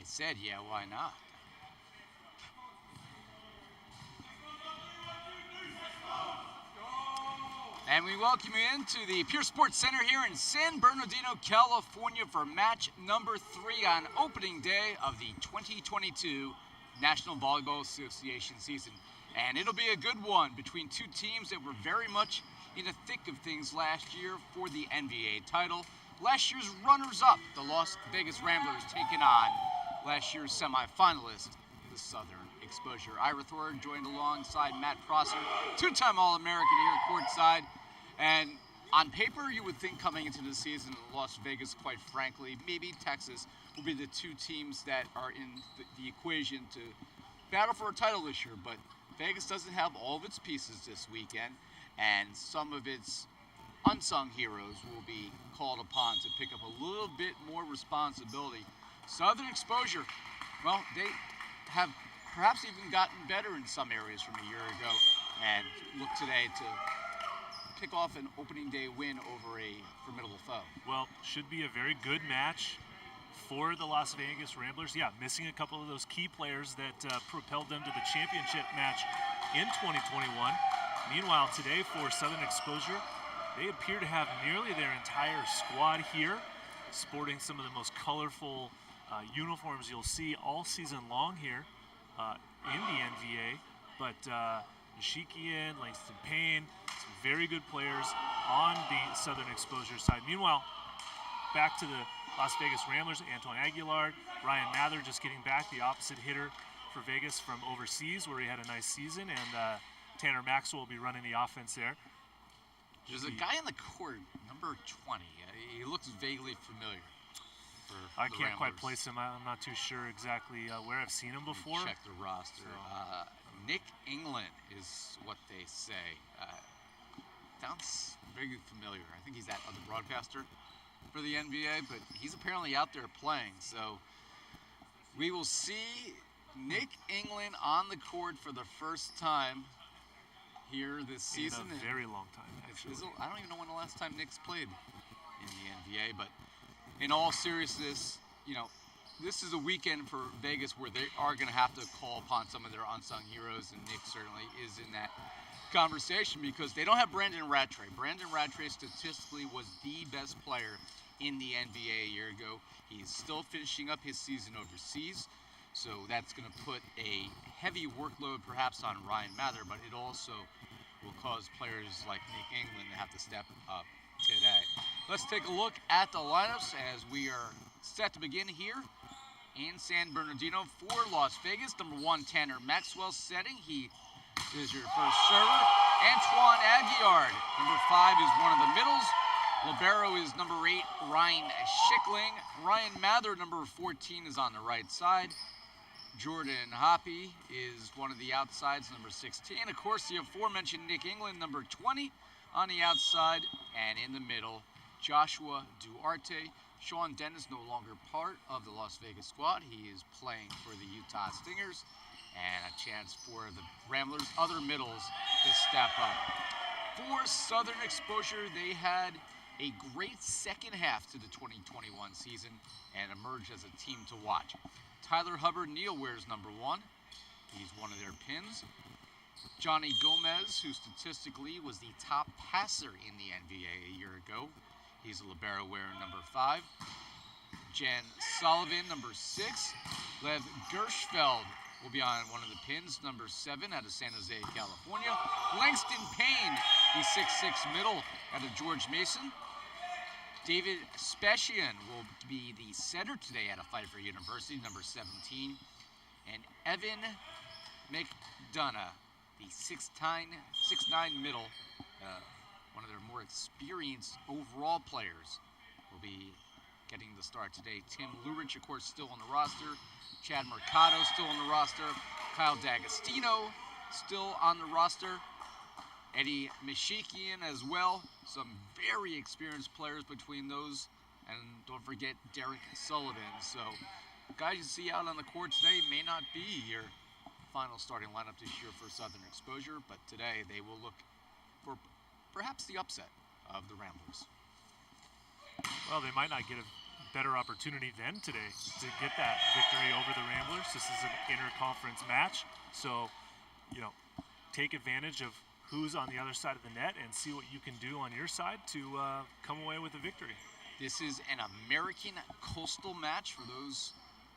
said, yeah, why not? And we welcome you into the Pure Sports Center here in San Bernardino, California for match number 3 on opening day of the 2022 National Volleyball Association season. And it'll be a good one between two teams that were very much in the thick of things last year for the NVA title. Last year's runners-up, the Las Vegas Ramblers, taking on last year's semifinalist, the Southern Exposure. Ira Thor joined alongside Matt Prosser, two-time All-American here courtside. And on paper, you would think coming into the season, Las Vegas, quite frankly, maybe Texas, will be the two teams that are in the equation to battle for a title this year. But Vegas doesn't have all of its pieces this weekend, and some of its unsung heroes will be called upon to pick up a little bit more responsibility. Southern Exposure, well, they have perhaps even gotten better in some areas from a year ago, and look today to kick off an opening day win over a formidable foe. Well, should be a very good match for the Las Vegas Ramblers. Yeah, missing a couple of those key players that propelled them to the championship match in 2021. Meanwhile, today for Southern Exposure, they appear to have nearly their entire squad here, sporting some of the most colorful uniforms you'll see all season long here in the NVA. But Nishikian, Langston Payne, some very good players on the Southern Exposure side. Meanwhile, back to the Las Vegas Ramblers, Antoine Aguilar, Ryan Mather just getting back, the opposite hitter for Vegas from overseas where he had a nice season, and Tanner Maxwell will be running the offense there. There's a guy on the court, number 20. He looks vaguely familiar. I can't quite place him. I'm not too sure exactly where I've seen him before. Check the roster. Nick England is what they say. Sounds very familiar. I think he's that other broadcaster for the NBA, but he's apparently out there playing. So we will see Nick England on the court for the first time here this season. In a very long time, actually. I don't even know when the last time Nick's played in the NBA, but in all seriousness, you know, this is a weekend for Vegas where they are going to have to call upon some of their unsung heroes, and Nick certainly is in that conversation because they don't have Brandon Rattray. Brandon Rattray statistically was the best player in the NBA a year ago. He's still finishing up his season overseas, so that's going to put a heavy workload perhaps on Ryan Mather, but it also will cause players like Nick England to have to step up today. Let's take a look at the lineups as we are set to begin here in San Bernardino for Las Vegas. Number 1, Tanner Maxwell setting. He is your first server. Antoine Aguilar, number 5, is one of the middles. Libero is number 8, Ryan Schickling. Ryan Mather, number 14, is on the right side. Jordan Hoppy is one of the outsides, number 16. Of course, the aforementioned Nick England, number 20, on the outside. And in the middle, Joshua Duarte. Sean Dennis no longer part of the Las Vegas squad. He is playing for the Utah Stingers. And a chance for the Ramblers' other middles to step up. For Southern Exposure, they had a great second half to the 2021 season and emerged as a team to watch. Tyler Hubbard Neal wears number 1. He's one of their pins. Johnny Gomez, who statistically was the top passer in the NVA a year ago. He's a libero wearing number 5. Jen Sullivan, number 6. Lev Gershfeld will be on one of the pins, number 7, out of San Jose, California. Langston Payne, the 6'6 middle out of George Mason. David Specian will be the center today out of Pfeiffer University, number 17. And Evan Mcdonough, the 6'9 middle, one of their more experienced overall players, will be getting the start today. Tim Lurich, of course, still on the roster. Chad Mercado still on the roster. Kyle D'Agostino still on the roster. Eddie Mishikian as well. Some very experienced players between those. And don't forget Derek Sullivan. So guys you see out on the court today may not be your final starting lineup this year for Southern Exposure, but today they will look for perhaps the upset of the Ramblers. Well, they might not get a better opportunity than today to get that victory over the Ramblers. This is an inter-conference match, so take advantage of who's on the other side of the net and see what you can do on your side to come away with a victory. This is an American Coastal match for those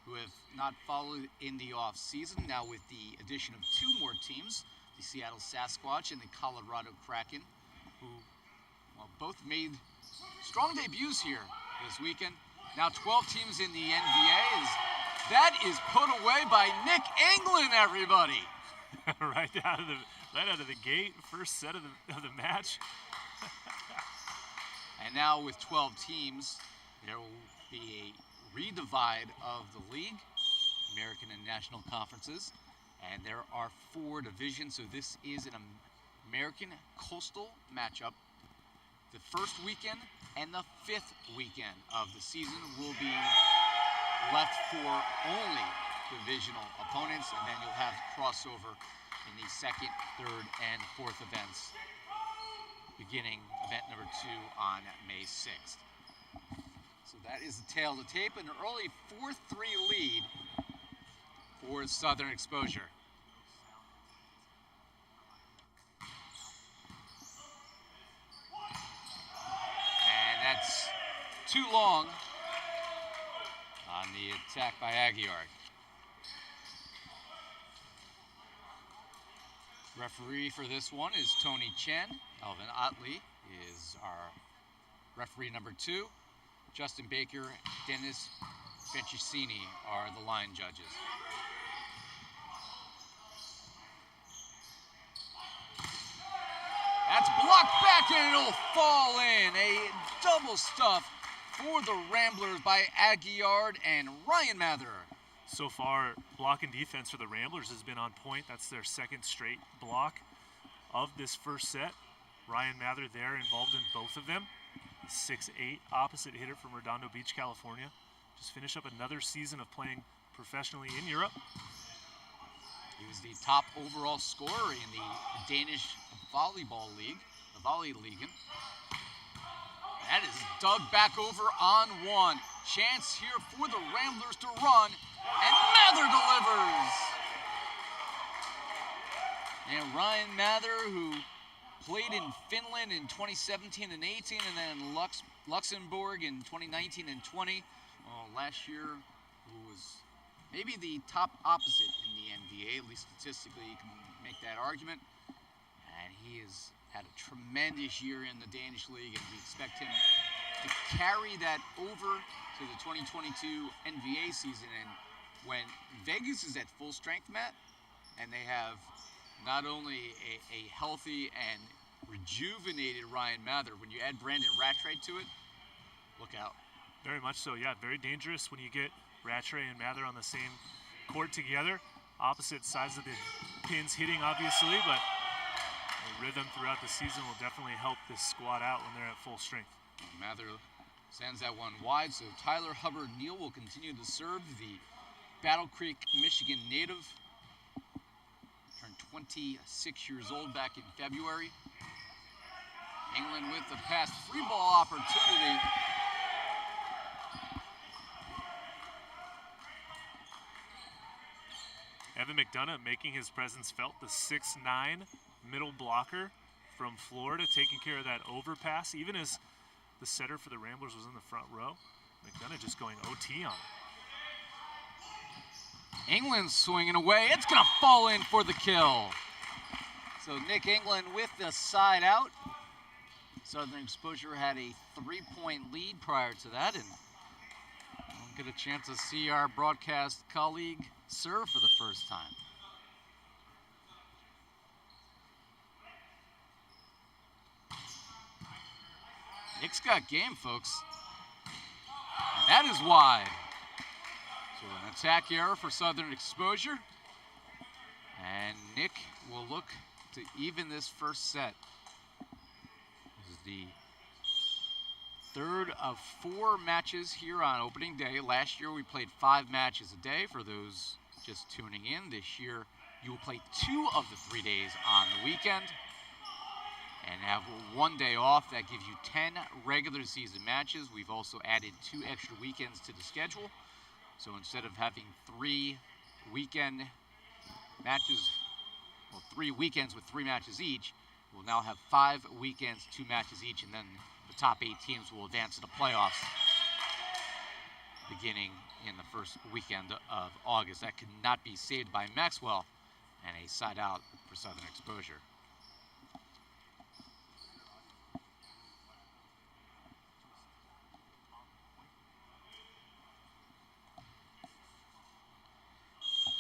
who have not followed in the off season. Now with the addition of 2 more teams, the Seattle Sasquatch and the Colorado Kraken, who both made strong debuts here this weekend. Now 12 teams in the NVA. That is put away by Nick England, everybody. right out of the gate, first set of the match. And now with 12 teams, there will be a redivide of the league, American and National Conferences, and there are 4 divisions, so this is an American Coastal matchup. The first weekend and the 5th weekend of the season will be left for only divisional opponents, and then you'll have crossover in the 2nd, 3rd, and 4th events, beginning event number 2 on May 6th. So that is the tail of the tape, an early 4-3 lead for Southern Exposure. And that's too long on the attack by Aguiard. Referee for this one is Tony Chen. Alvin Otley is our referee number 2. Justin Baker, Dennis Bencicini are the line judges. That's blocked back and it'll fall in. A double stuff for the Ramblers by Aguiard and Ryan Mather. So far, block and defense for the Ramblers has been on point. That's their 2nd straight block of this first set. Ryan Mather there involved in both of them. 6'8", opposite hitter from Redondo Beach, California. Just finished up another season of playing professionally in Europe. He was the top overall scorer in the Danish volleyball league, the Volley League. That is dug back over on 1. Chance here for the Ramblers to run, and Mather delivers. And Ryan Mather, who played in Finland in 2017 and 18, and then in Luxembourg in 2019 and 20. Last year, who was maybe the top opposite in the NVA, at least statistically you can make that argument. And he has had a tremendous year in the Danish league, and we expect him to carry that over to the 2022 NVA season. And when Vegas is at full strength, Matt, and they have not only a healthy and rejuvenated Ryan Mather, when you add Brandon Rattray to it, look out. Very much so, yeah. Very dangerous when you get Rattray and Mather on the same court together. Opposite sides of the pins hitting, obviously, but the rhythm throughout the season will definitely help this squad out when they're at full strength. Mather sends that one wide, so Tyler Hubbard-Neal will continue to serve, the Battle Creek, Michigan native. Turned 26 years old back in February. England with the pass, free ball opportunity. Evan Mcdonough making his presence felt, the 6'9" middle blocker from Florida, taking care of that overpass, even as the setter for the Ramblers was in the front row. Mcdonough just going OT on it. England swinging away. It's going to fall in for the kill. So Nick England with the side out. Southern Exposure had a 3-point lead prior to that, and we'll get a chance to see our broadcast colleague serve for the first time. Nick's got game, folks. And that is wide. So an attack error for Southern Exposure. And Nick will look to even this first set. This is the third of 4 matches here on opening day. Last year we played 5 matches a day for those just tuning in. This year you will play 2 of the 3 days on the weekend. and have 1 day off. That gives you 10 regular season matches. We've also added 2 extra weekends to the schedule. So instead of having 3 weekend matches, well, 3 weekends with 3 matches each, we'll now have 5 weekends, 2 matches each, and then the top 8 teams will advance to the playoffs beginning in the first weekend of August. That could not be saved by Maxwell, and a side out for Southern Exposure.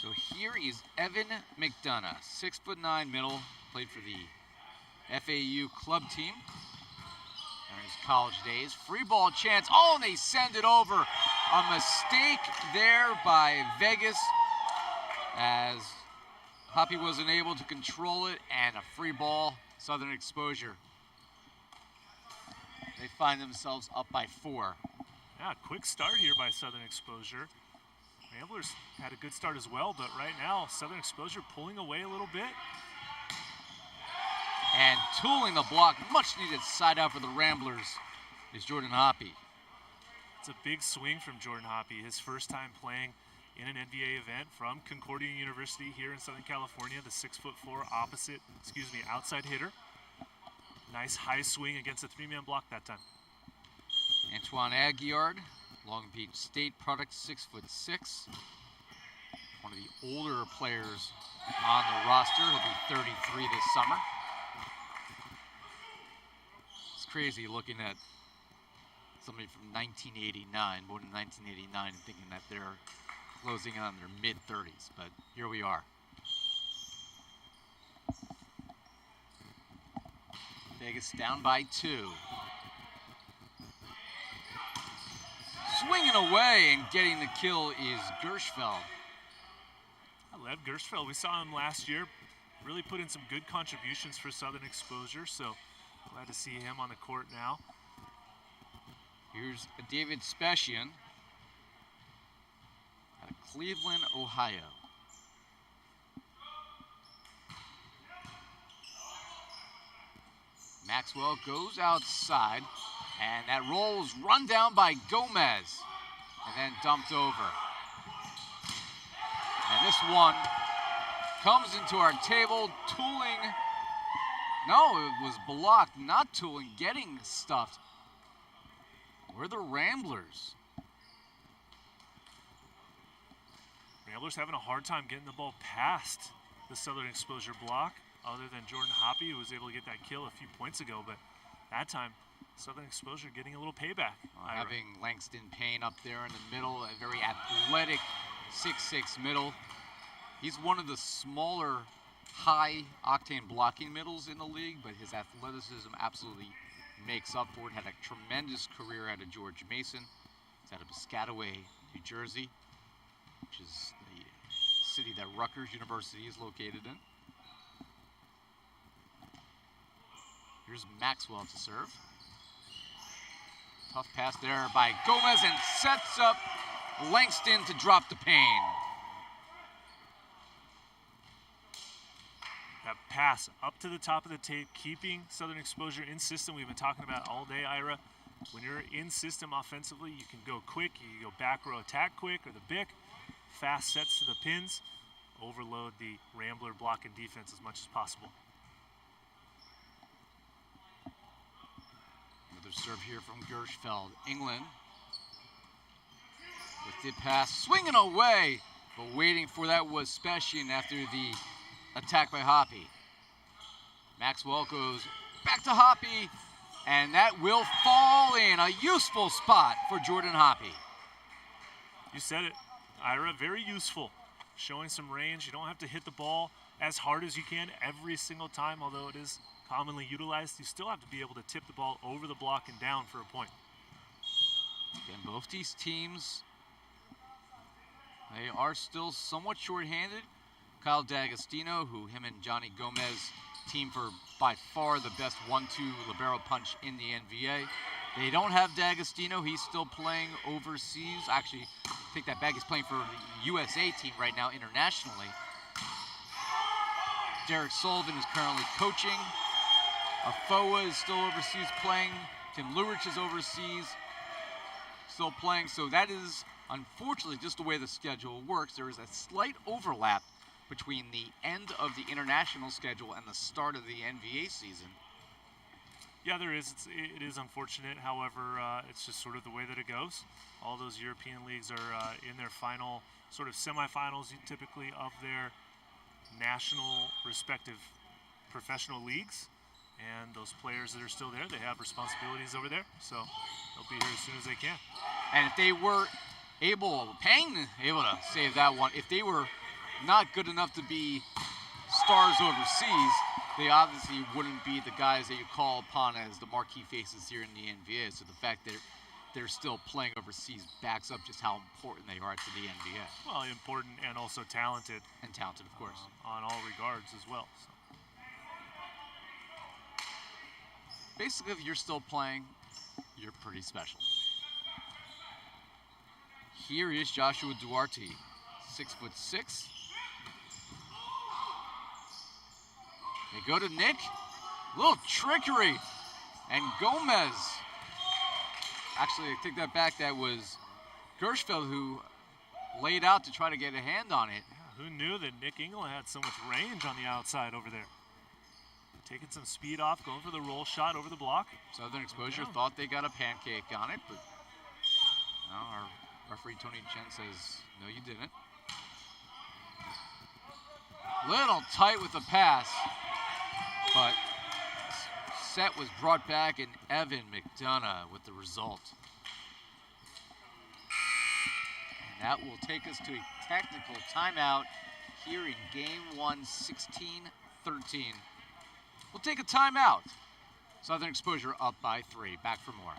So here is Evan McDonough, 6'9" middle, played for the FAU club team during his college days. Free ball chance. Oh, and they send it over. A mistake there by Vegas as Hoppy wasn't able to control it, and a free ball, Southern Exposure. They find themselves up by 4. Yeah, quick start here by Southern Exposure. Ramblers had a good start as well, but right now, Southern Exposure pulling away a little bit. And tooling the block, much needed side out for the Ramblers, is Jordan Hoppy. It's a big swing from Jordan Hoppy, his first time playing in an NVA event from Concordia University here in Southern California, the 6'4" outside hitter. Nice high swing against a 3-man block that time. Antoine Aguillard, Long Beach State product, 6'6". One of the older players on the roster. He'll be 33 this summer. It's crazy looking at somebody from 1989, born in 1989, and thinking that they're closing in on their mid-30s, but here we are. Vegas down by 2. Swinging away and getting the kill is Gershfeld. Lev Gershfeld, we saw him last year, really put in some good contributions for Southern Exposure, so glad to see him on the court now. Here's David Specian out of Cleveland, Ohio. Maxwell goes outside, and that roll is run down by Gomez and then dumped over. And this one comes into our table, tooling. No, it was blocked, not tooling, getting stuffed. We're the Ramblers. Ramblers having a hard time getting the ball past the Southern Exposure block, other than Jordan Hoppy, who was able to get that kill a few points ago, but that time, Southern Exposure getting a little payback. Having Langston Payne up there in the middle, a very athletic 6'6" middle. He's one of the smaller, high-octane blocking middles in the league, but his athleticism absolutely makes up for it. Had a tremendous career out of George Mason. He's out of Piscataway, New Jersey, which is the city that Rutgers University is located in. Here's Maxwell to serve. Tough pass there by Gomez, and sets up Langston to drop the Payne. That pass up to the top of the tape, keeping Southern Exposure in system. We've been talking about all day, Ira. When you're in system offensively, you can go quick, you can go back row attack quick, or the Bic. Fast sets to the pins, overload the Rambler block and defense as much as possible. Another serve here from Gershfeld. England with the pass, swinging away, but waiting for that was Specian after the attack by Hoppy. Maxwell goes back to Hoppy, and that will fall in. A useful spot for Jordan Hoppy. You said it, Ira, very useful. Showing some range. You don't have to hit the ball as hard as you can every single time, although it is commonly utilized. You still have to be able to tip the ball over the block and down for a point. Again, both these teams, they are still somewhat short-handed. Kyle D'Agostino, who him and Johnny Gomez team for by far the best 1-2 libero punch in the NVA. They don't have D'Agostino. He's still playing overseas. Actually, take that back. He's playing for the USA team right now internationally. Derek Sullivan is currently coaching Afoa is still overseas playing. Tim Lurich is overseas still playing. So that is, unfortunately, just the way the schedule works. There is a slight overlap between the end of the international schedule and the start of the NVA season. Yeah, there is. It is unfortunate. However, it's just sort of the way that it goes. All those European leagues are in their final sort of semifinals, typically, of their national respective professional leagues. And those players that are still there, they have responsibilities over there. So they'll be here as soon as they can. And if they were able to save that one, if they were not good enough to be stars overseas, they obviously wouldn't be the guys that you call upon as the marquee faces here in the NVA. So the fact that they're still playing overseas backs up just how important they are to the NVA. Well, important and also talented. And talented, of course. On all regards as well. So. Basically, if you're still playing, you're pretty special. Here is Joshua Duarte, 6'6". They go to Nick, little trickery, and Gomez. Actually, I take that back, that was Gershfeld who laid out to try to get a hand on it. Yeah, who knew that Nick Engel had so much range on the outside over there? Taking some speed off, going for the roll shot over the block. Southern Exposure thought they got a pancake on it, but no, our referee Tony Chen says, no, you didn't. Little tight with the pass, but set was brought back, and Evan Mcdonough with the result. And that will take us to a technical timeout here in game 1, 16-13. We'll take a timeout. Southern Exposure up by 3. Back for more.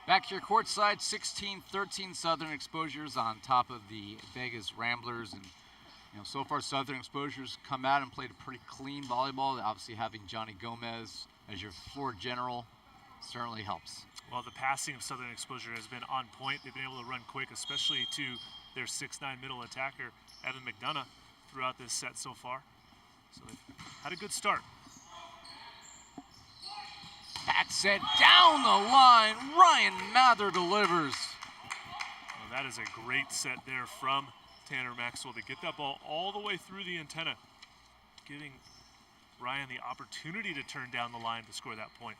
Back here courtside, 16-13 Southern Exposures on top of the Vegas Ramblers. And so far Southern Exposures come out and played a pretty clean volleyball. Obviously having Johnny Gomez as your floor general certainly helps. Well, the passing of Southern Exposure has been on point. They've been able to run quick, especially to their 6'9" middle attacker, Evan Mcdonough, throughout this set so far. So they've had a good start. That set down the line. Ryan Mather delivers. Well, that is a great set there from Tanner Maxwell to get that ball all the way through the antenna, giving Ryan the opportunity to turn down the line to score that point.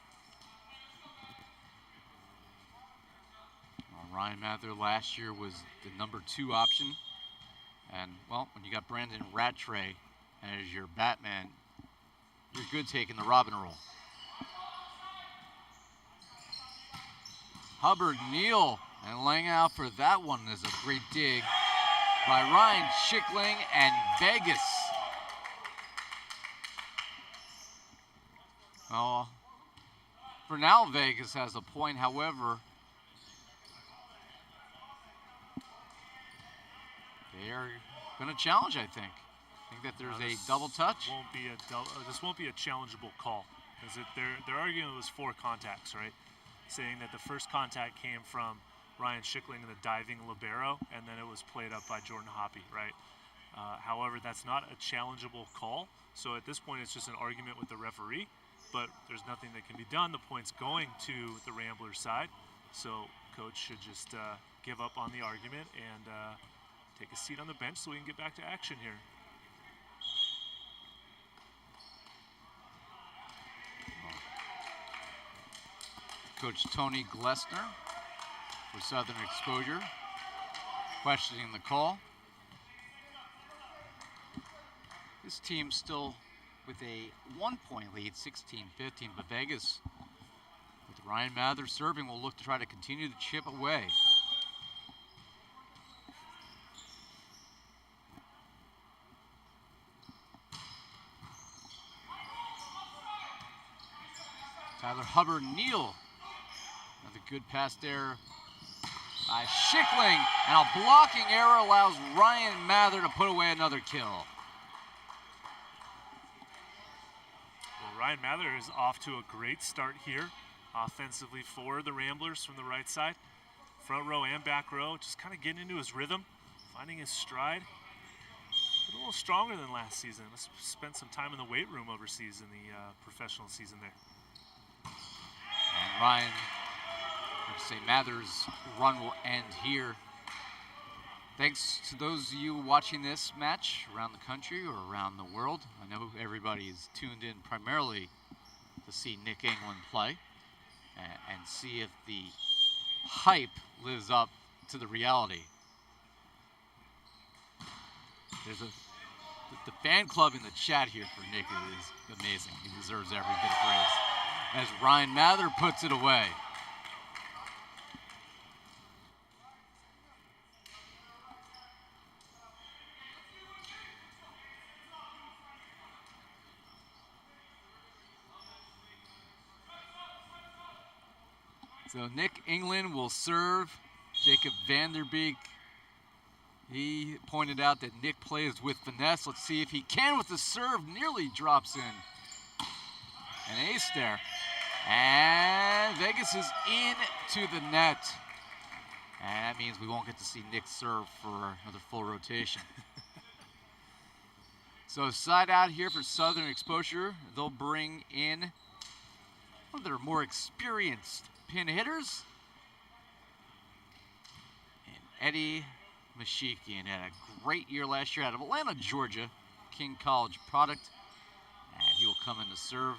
Well, Ryan Mather last year was the #2 option. And, well, when you got Brandon Rattray as your Batman, you're good taking the Robin role. Hubbard Neal, and laying out for that one is a great dig by Ryan Schickling and Vegas. Oh, for now Vegas has a point, however, they are going to challenge, I think. I think that there's a double touch. This won't be a challengeable call, because they're arguing it was 4 contacts, right? Saying that the first contact came from Ryan Schickling in the diving libero, and then it was played up by Jordan Hoppy, right? However, that's not a challengeable call, so at this point it's just an argument with the referee, but there's nothing that can be done. The point's going to the Ramblers side, so coach should just give up on the argument and take a seat on the bench so we can get back to action here. Coach Tony Glessner for Southern Exposure questioning the call. This team still with a 1-point lead, 16-15, but Vegas, with Ryan Mather serving, will look to try to continue to chip away. Tyler Hubbard-Neal, another good pass there by Schickling, and a blocking error allows Ryan Mather to put away another kill. Well, Ryan Mather is off to a great start here offensively for the Ramblers from the right side. Front row and back row, just kind of getting into his rhythm, finding his stride. A little stronger than last season. Let's spend some time in the weight room overseas in the professional season there. And Ryan, let's say Mather's run will end here. Thanks to those of you watching this match around the country or around the world. I know everybody is tuned in primarily to see Nick England play and see if the hype lives up to the reality. There's the fan club in the chat here for Nick is amazing. He deserves every bit of praise. As Ryan Mather puts it away. So Nick England will serve. Jacob Vanderbeek, he pointed out that Nick plays with finesse. Let's see if he can with the serve. Nearly drops in. An ace there. And Vegas is into the net. And that means we won't get to see Nick serve for another full rotation. So side out here for Southern Exposure. They'll bring in one of their more experienced pin hitters. And Eddie Mashikian had a great year last year out of Atlanta, Georgia. King College product. And he will come in to serve.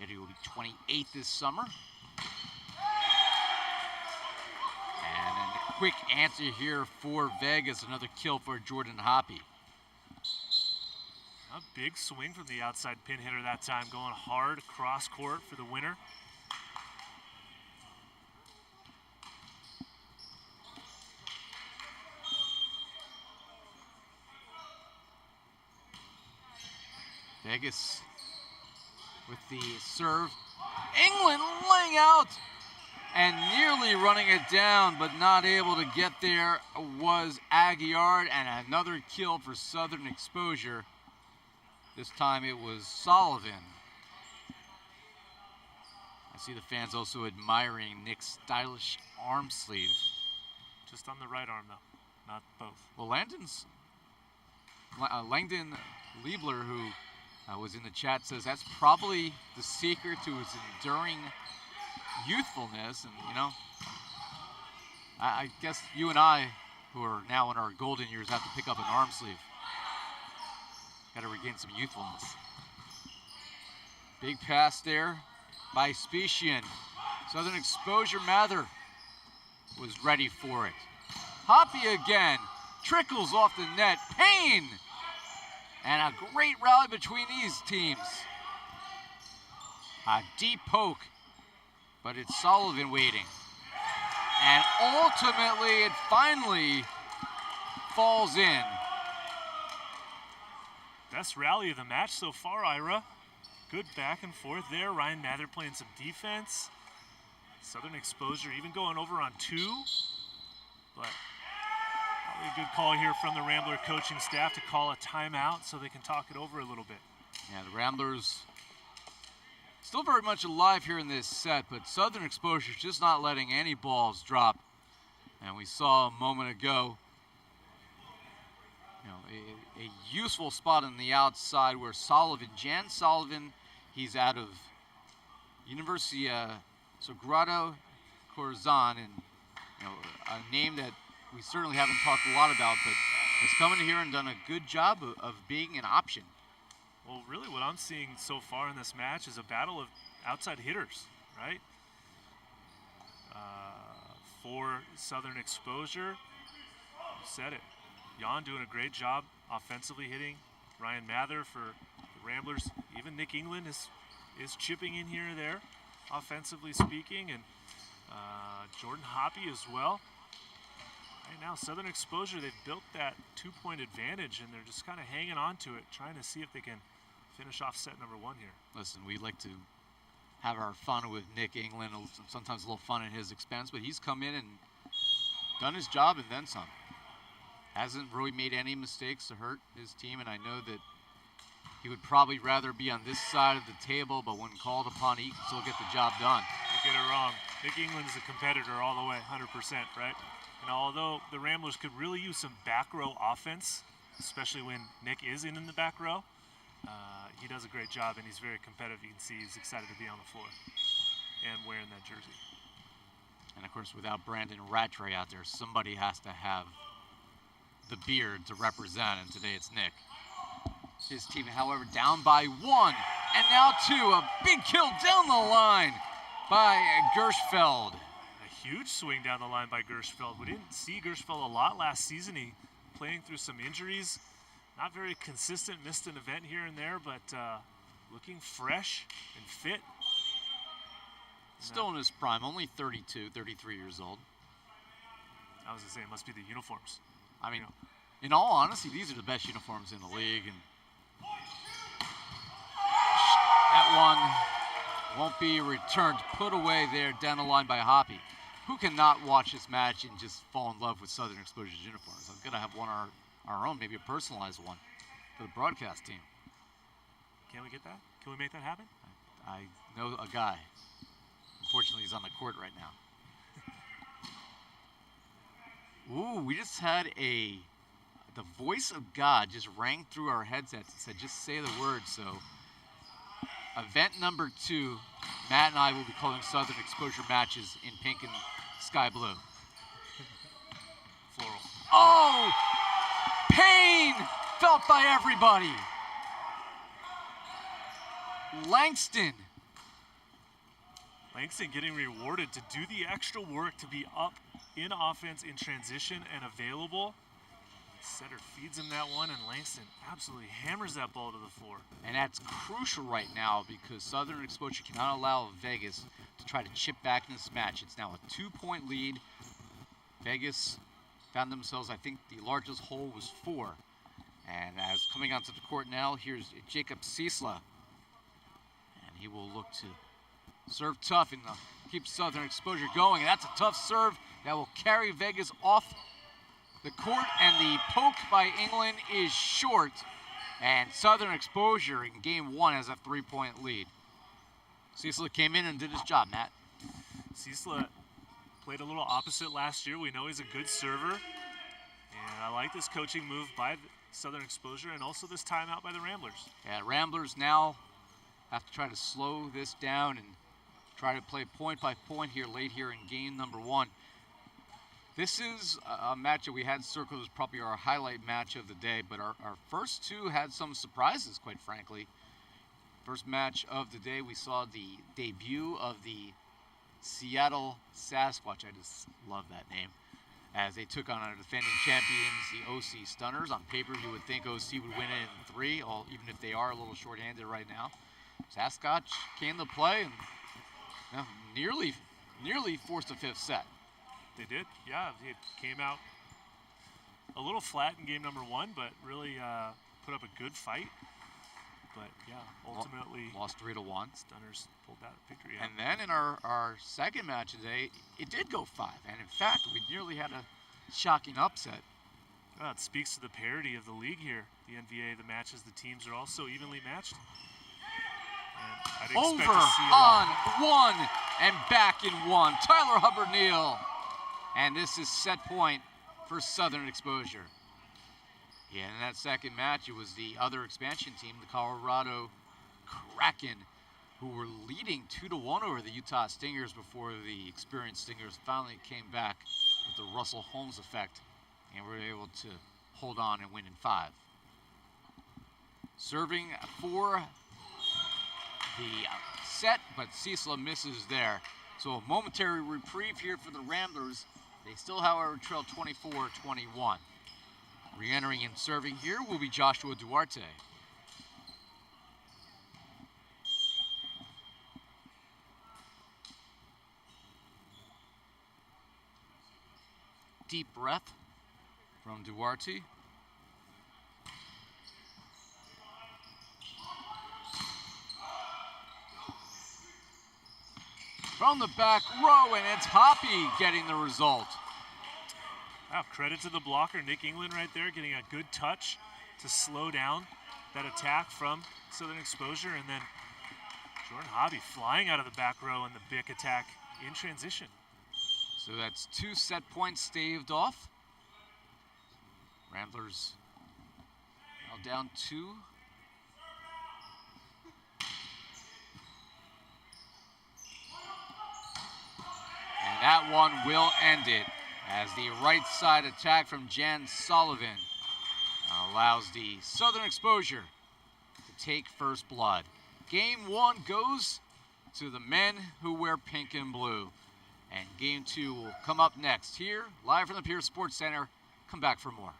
Eddie will be 28 this summer. And a quick answer here for Vegas. Another kill for Jordan Hoppy. A big swing from the outside pin hitter that time, going hard cross court for the winner. Vegas with the serve. England laying out and nearly running it down, but not able to get there was Aguiar, and another kill for Southern Exposure. This time it was Sullivan. I see the fans also admiring Nick's stylish arm sleeve. Just on the right arm though, not both. Well, Langdon Liebler, who was in the chat, says that's probably the secret to his enduring youthfulness. And you know, I guess you and I, who are now in our golden years, have to pick up an arm sleeve. Got to regain some youthfulness. Big pass there by Specian. Southern Exposure. Mather was ready for it. Hoppy again, trickles off the net. Payne! And a great rally between these teams. A deep poke, but it's Sullivan waiting. And ultimately, it finally falls in. Best rally of the match so far, Ira. Good back and forth there. Ryan Mather playing some defense. Southern Exposure even going over on two. But probably a good call here from the Rambler coaching staff to call a timeout so they can talk it over a little bit. Yeah, the Ramblers still very much alive here in this set, but Southern Exposure just not letting any balls drop. And we saw a moment ago, you know, a useful spot on the outside where Jan Sullivan, he's out of University Sagrado Corazon, and you know, a name that we certainly haven't talked a lot about, but has come in here and done a good job of being an option. Well, really what I'm seeing so far in this match is a battle of outside hitters, right? For Southern Exposure, you said it. Jan doing a great job offensively hitting. Ryan Mather for the Ramblers. Even Nick England is chipping in here or there, offensively speaking, and Jordan Hoppy as well. Right now, Southern Exposure, they've built that 2-point advantage, and they're just kind of hanging on to it, trying to see if they can finish off set number 1 here. Listen, we like to have our fun with Nick England, sometimes a little fun at his expense, but he's come in and done his job and then some. Hasn't really made any mistakes to hurt his team, and I know that he would probably rather be on this side of the table, but when called upon, he can still get the job done. Don't get it wrong. Nick England is a competitor all the way, 100%, right? And although the Ramblers could really use some back row offense, especially when Nick is in the back row, he does a great job, and he's very competitive. You can see he's excited to be on the floor and wearing that jersey. And, of course, without Brandon Rattray out there, somebody has to have the beard to represent, and today it's Nick. His team, however, down by 1, and now 2. A big kill down the line by Gershfeld. A huge swing down the line by Gershfeld. We didn't see Gershfeld a lot last season. He playing through some injuries. Not very consistent, missed an event here and there, but looking fresh and fit. Still in his prime, only 32, 33 years old. I was going to say, it must be the uniforms. I mean, in all honesty, these are the best uniforms in the league. And that one won't be returned, put away there down the line by Hoppy. Who cannot watch this match and just fall in love with Southern Exposure's uniforms? I'm going to have one our own, maybe a personalized one for the broadcast team. Can we get that? Can we make that happen? I know a guy. Unfortunately, he's on the court right now. Ooh, we just had the voice of God just rang through our headsets and said, just say the word. So event number 2, Matt and I will be calling Southern Exposure matches in pink and sky blue. Floral. Oh! Pain felt by everybody. Langston getting rewarded to do the extra work to be up in offense, in transition, and available. Setter feeds him that one, and Langston absolutely hammers that ball to the floor. And that's crucial right now because Southern Exposure cannot allow Vegas to try to chip back in this match. It's now a 2-point lead. Vegas found themselves, I think the largest hole was 4. And as coming onto the court now, here's Jacob Ciesla. And he will look to serve tough and keep Southern Exposure going. And that's a tough serve that will carry Vegas off the court, and the poke by England is short. And Southern Exposure in game 1 has a 3-point lead. Ciesla came in and did his job, Matt. Ciesla played a little opposite last year. We know he's a good server. And I like this coaching move by Southern Exposure and also this timeout by the Ramblers. Yeah, Ramblers now have to try to slow this down and try to play point by point here late here in game number 1. This is a match that we had circled as probably our highlight match of the day, but our first 2 had some surprises, quite frankly. First match of the day, we saw the debut of the Seattle Sasquatch. I just love that name. As they took on our defending champions, the OC Stunners. On paper, you would think OC would win it in 3, even if they are a little shorthanded right now. Sasquatch came to play and nearly forced a 5th set. They did, yeah. It came out a little flat in game number 1, but really put up a good fight. But yeah, ultimately lost 3-1. Stunners pulled that victory out. And then in our second match today, it did go 5. And in fact, we nearly had a shocking upset. Well, it speaks to the parity of the league here. The NVA, the matches, the teams are also evenly matched. And I'd expect over to see on 1 and back in 1. Tyler Hubbard-Neal. And this is set point for Southern Exposure. Yeah, in that second match, it was the other expansion team, the Colorado Kraken, who were leading 2-1 over the Utah Stingers before the experienced Stingers finally came back with the Russell Holmes effect and were able to hold on and win in 5. Serving for the set, but Ciesla misses there. So a momentary reprieve here for the Ramblers. They still, however, trail 24-21. Re-entering and serving here will be Joshua Duarte. Deep breath from Duarte. From the back row, and it's Hoppy getting the result. Wow, credit to the blocker, Nick England right there, getting a good touch to slow down that attack from Southern Exposure, and then Jordan Hoppy flying out of the back row in the big attack in transition. So that's 2 set points staved off. Ramblers now down 2. And that one will end it as the right side attack from Jan Sullivan allows the Southern Exposure to take first blood. Game 1 goes to the men who wear pink and blue. And game 2 will come up next here, live from the Pierce Sports Center. Come back for more.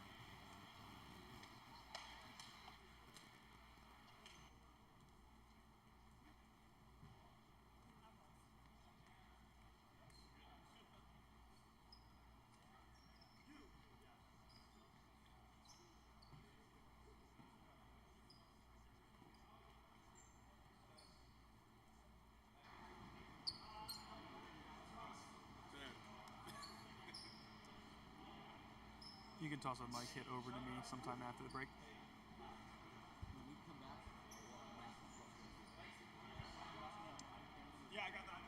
You can toss a mic hit over to me sometime after the break. Yeah, I got that.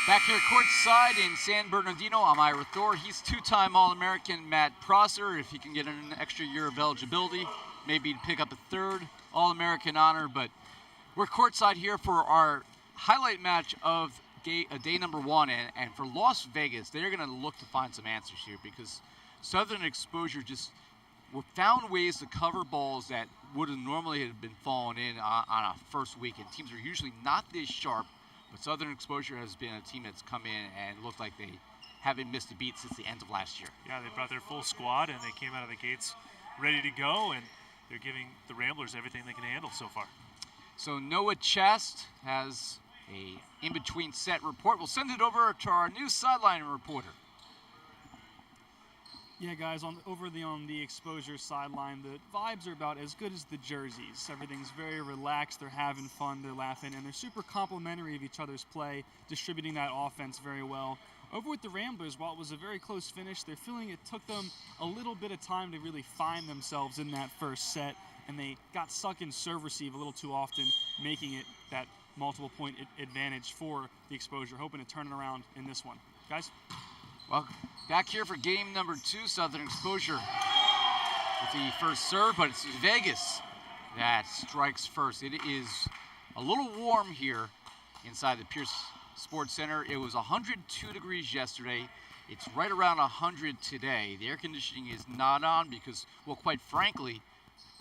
Back here courtside in San Bernardino, I'm Ira Thor. He's 2-time All-American Matt Prosser. If he can get an extra year of eligibility, maybe pick up a 3rd All-American honor. But we're courtside here for our highlight match of day number 1. And for Las Vegas, they're going to look to find some answers here because Southern Exposure just found ways to cover balls that would have normally have been falling in on a first weekend. Teams are usually not this sharp. But Southern Exposure has been a team that's come in and looked like they haven't missed a beat since the end of last year. Yeah, they brought their full squad and they came out of the gates ready to go, and they're giving the Ramblers everything they can handle so far. So Noah Chest has a in-between set report. We'll send it over to our new sideline reporter. Yeah, guys, on the exposure sideline, the vibes are about as good as the jerseys. Everything's very relaxed. They're having fun. They're laughing, and they're super complimentary of each other's play, distributing that offense very well. Over with the Ramblers, while it was a very close finish, they're feeling it took them a little bit of time to really find themselves in that first set, and they got stuck in serve-receive a little too often, making it that multiple-point advantage for the exposure, hoping to turn it around in this one. Guys? Well, back here for game number 2, Southern Exposure with the first serve, but it's Vegas that strikes first. It is a little warm here inside the Pierce Sports Center. It was 102 degrees yesterday. It's right around 100 today. The air conditioning is not on because, well, quite frankly,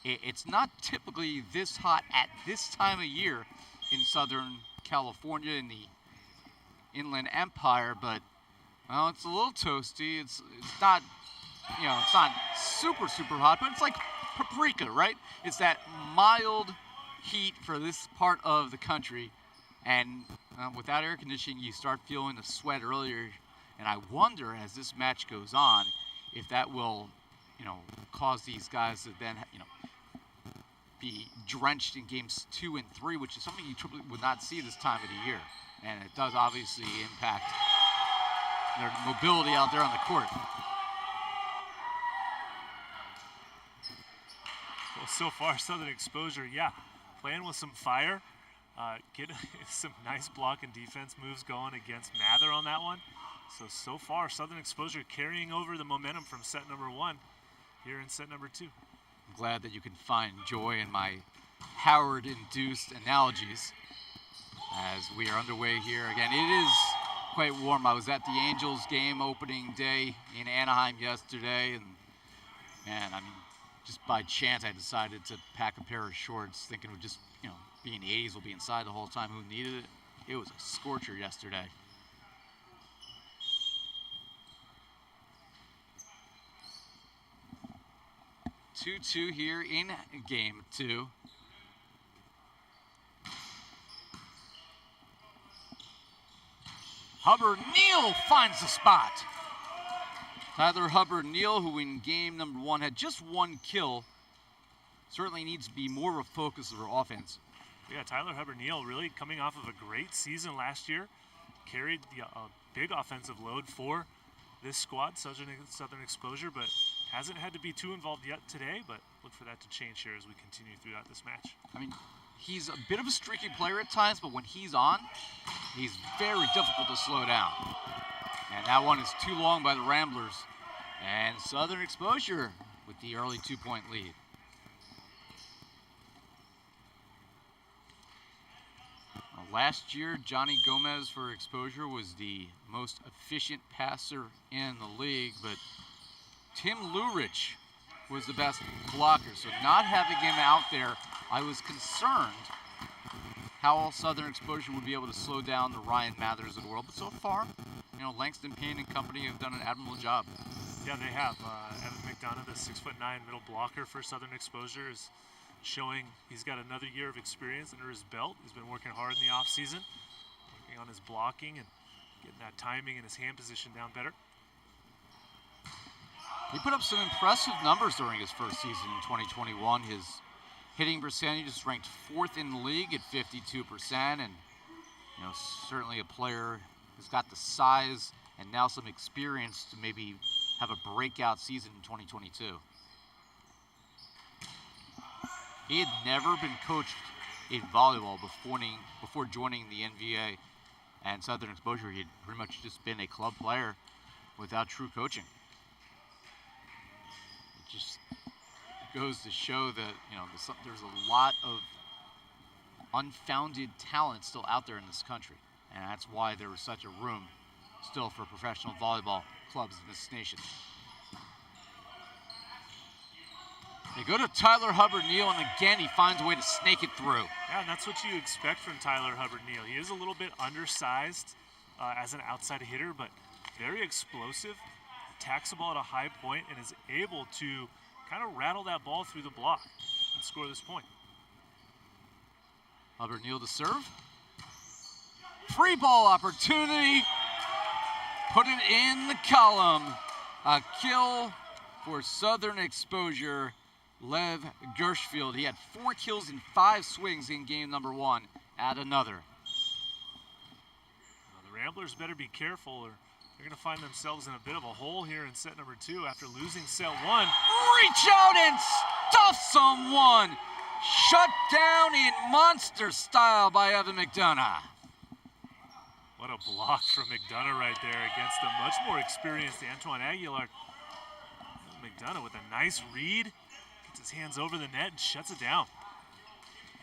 it's not typically this hot at this time of year in Southern California in the Inland Empire, but well, it's a little toasty. It's not, it's not super hot, but it's like paprika, right? It's that mild heat for this part of the country, and without air conditioning, you start feeling the sweat earlier. And I wonder, as this match goes on, if that will, cause these guys to then, be drenched in games 2 and 3, which is something you typically would not see this time of the year, and it does obviously impact their mobility out there on the court. Well, so far, Southern Exposure, playing with some fire. Getting some nice block and defense moves going against Mather on that one. So far, Southern Exposure carrying over the momentum from set number 1 here in set number 2. I'm glad that you can find joy in my Howard-induced analogies as we are underway here. Again, it is quite warm. I was at the Angels game opening day in Anaheim yesterday, and man, just by chance I decided to pack a pair of shorts thinking it would just, be in the 80s, we'll be inside the whole time. Who needed it? It was a scorcher yesterday. Two here in game 2. Hubbard-Neal finds the spot. Tyler Hubbard-Neal, who in game number 1 had just 1 kill, certainly needs to be more of a focus of our offense. Yeah, Tyler Hubbard-Neal really coming off of a great season last year, carried a big offensive load for this squad, Southern Exposure, but hasn't had to be too involved yet today, but look for that to change here as we continue throughout this match. He's a bit of a streaky player at times, but when he's on, he's very difficult to slow down. And that one is too long by the Ramblers. And Southern Exposure with the early 2-point lead. Last year, Johnny Gomez for Exposure was the most efficient passer in the league, but Tim Lurich was the best blocker. So not having him out there, I was concerned how Southern Exposure would be able to slow down the Ryan Mathers of the world. But so far, Langston Payne and company have done an admirable job. Yeah, they have. Evan Mcdonough, the 6'9" middle blocker for Southern Exposure, is showing he's got another year of experience under his belt. He's been working hard in the offseason, working on his blocking and getting that timing and his hand position down better. He put up some impressive numbers during his first season in 2021. His hitting percentage is ranked 4th in the league at 52%, and certainly a player who's got the size and now some experience to maybe have a breakout season in 2022. He had never been coached in volleyball before joining the NVA and Southern Exposure. He had pretty much just been a club player without true coaching. It just goes to show that there's a lot of unfounded talent still out there in this country, and that's why there is such a room still for professional volleyball clubs in this nation. They go to Tyler Hubbard-Neal, and again, he finds a way to snake it through. Yeah, and that's what you expect from Tyler Hubbard-Neal. He is a little bit undersized as an outside hitter, but very explosive, attacks the ball at a high point, and is able to kind of rattle that ball through the block and score this point. Hubbard-Neal to serve. Free ball opportunity. Put it in the column. A kill for Southern Exposure, Lev Gershfield. He had 4 kills in 5 swings in game number 1. Add another. Well, the Ramblers better be careful, or they're going to find themselves in a bit of a hole here in set number 2 after losing set 1. Reach out and stuff someone. Shut down in monster style by Evan Mcdonough. What a block from Mcdonough right there against the much more experienced Antoine Aguilar. Mcdonough with a nice read, gets his hands over the net and shuts it down.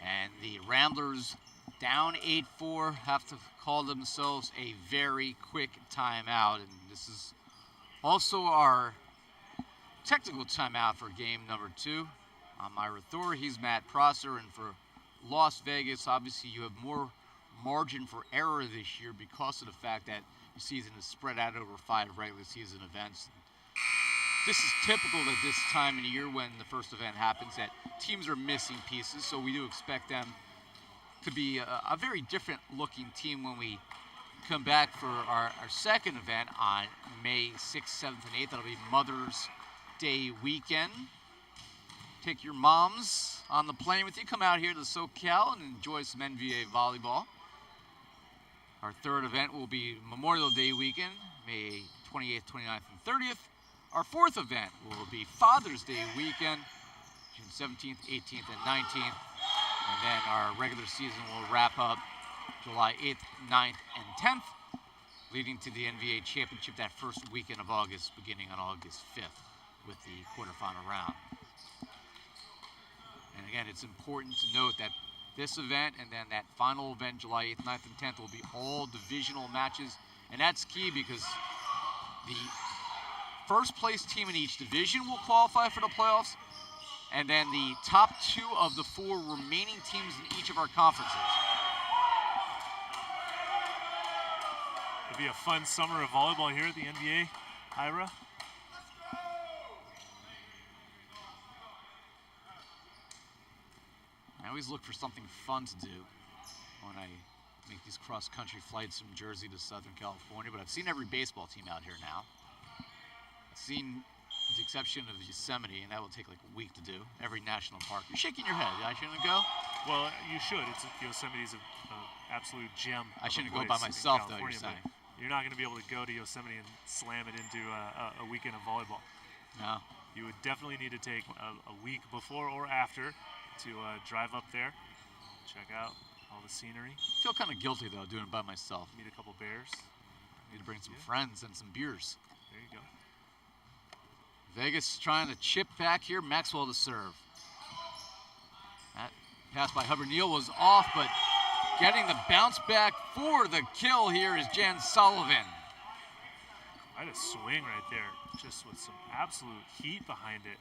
And the Ramblers, down 8-4, have to call themselves a very quick timeout. And this is also our technical timeout for game number 2. I'm Ira Thor, he's Matt Prosser, and for Las Vegas, obviously you have more margin for error this year because of the fact that the season is spread out over 5 regular season events. This is typical at this time of the year when the first event happens, that teams are missing pieces, so we do expect them to be a very different looking team when we come back for our second event on May 6th, 7th, and 8th. That'll be Mother's Day weekend. Take your moms on the plane with you. Come out here to SoCal and enjoy some NVA volleyball. Our third event will be Memorial Day weekend, May 28th, 29th, and 30th. Our fourth event will be Father's Day weekend, June 17th, 18th, and 19th. And then our regular season will wrap up July 8th, 9th, and 10th, leading to the NVA Championship that first weekend of August, beginning on August 5th with the quarterfinal round. And again, it's important to note that this event and then that final event, July 8th, 9th, and 10th, will be all divisional matches. And that's key because the first place team in each division will qualify for the playoffs, and then the top 2 of the 4 remaining teams in each of our conferences. It'll be a fun summer of volleyball here at the NVA, Ira. I always look for something fun to do when I make these cross-country flights from Jersey to Southern California, but I've seen every baseball team out here now. I've seen, with the exception of Yosemite, and that will take like a week to do, every national park. You're shaking your head. I shouldn't go? Well, you should. Yosemite's an absolute gem. I shouldn't go by myself, though, you're saying. You're not going to be able to go to Yosemite and slam it into a weekend of volleyball. No. You would definitely need to take a week before or after to drive up there, check out all the scenery. I feel kind of guilty, though, doing it by myself. Meet a couple bears. Need to bring some friends and some beers. There you go. Vegas trying to chip back here. Maxwell to serve. That pass by Hubbard Neal was off, but getting the bounce back for the kill here is Jan Sullivan. Quite a swing right there, just with some absolute heat behind it.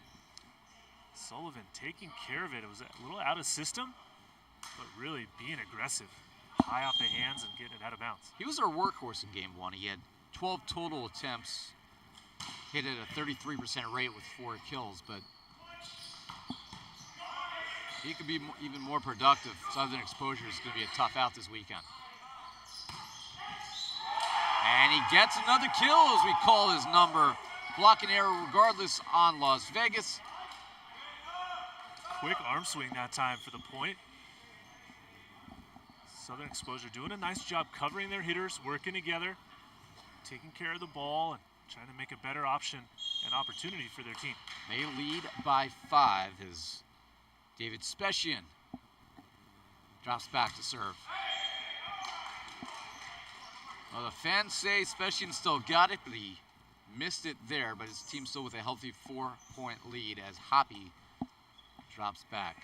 Sullivan taking care of it. It was a little out of system, but really being aggressive. High off the hands and getting it out of bounds. He was our workhorse in game 1. He had 12 total attempts, hit at a 33% rate with 4 kills, but he could be even more productive. Southern Exposure is going to be a tough out this weekend. And he gets another kill as we call his number. Blocking error regardless on Las Vegas. Quick arm swing that time for the point. Southern Exposure doing a nice job covering their hitters, working together, taking care of the ball, and trying to make a better option and opportunity for their team. They lead by 5 as David Spechian drops back to serve. Well, the fans say Spechian still got it, but he missed it there, but his team still with a healthy 4-point lead as Hoppy drops back.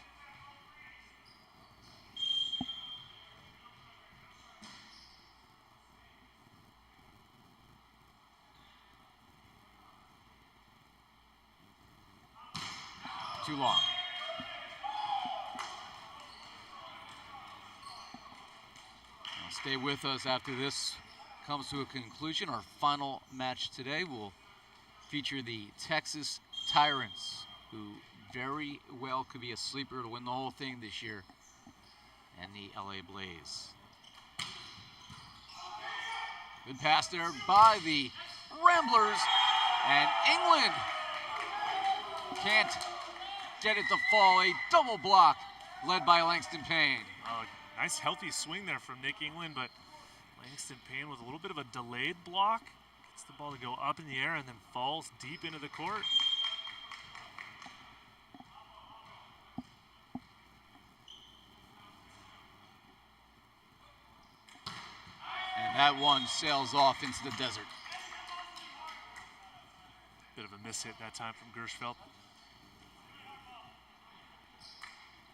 Too long. Now stay with us after this comes to a conclusion. Our final match today will feature the Texas Tyrants, who very well could be a sleeper to win the whole thing this year, and the LA Blaze. Good pass there by the Ramblers, and England can't get it to fall. A double block led by Langston Payne. Oh, nice healthy swing there from Nick England, but Langston Payne with a little bit of a delayed block. Gets the ball to go up in the air and then falls deep into the court. And that one sails off into the desert. Bit of a miss hit that time from Gershfeld.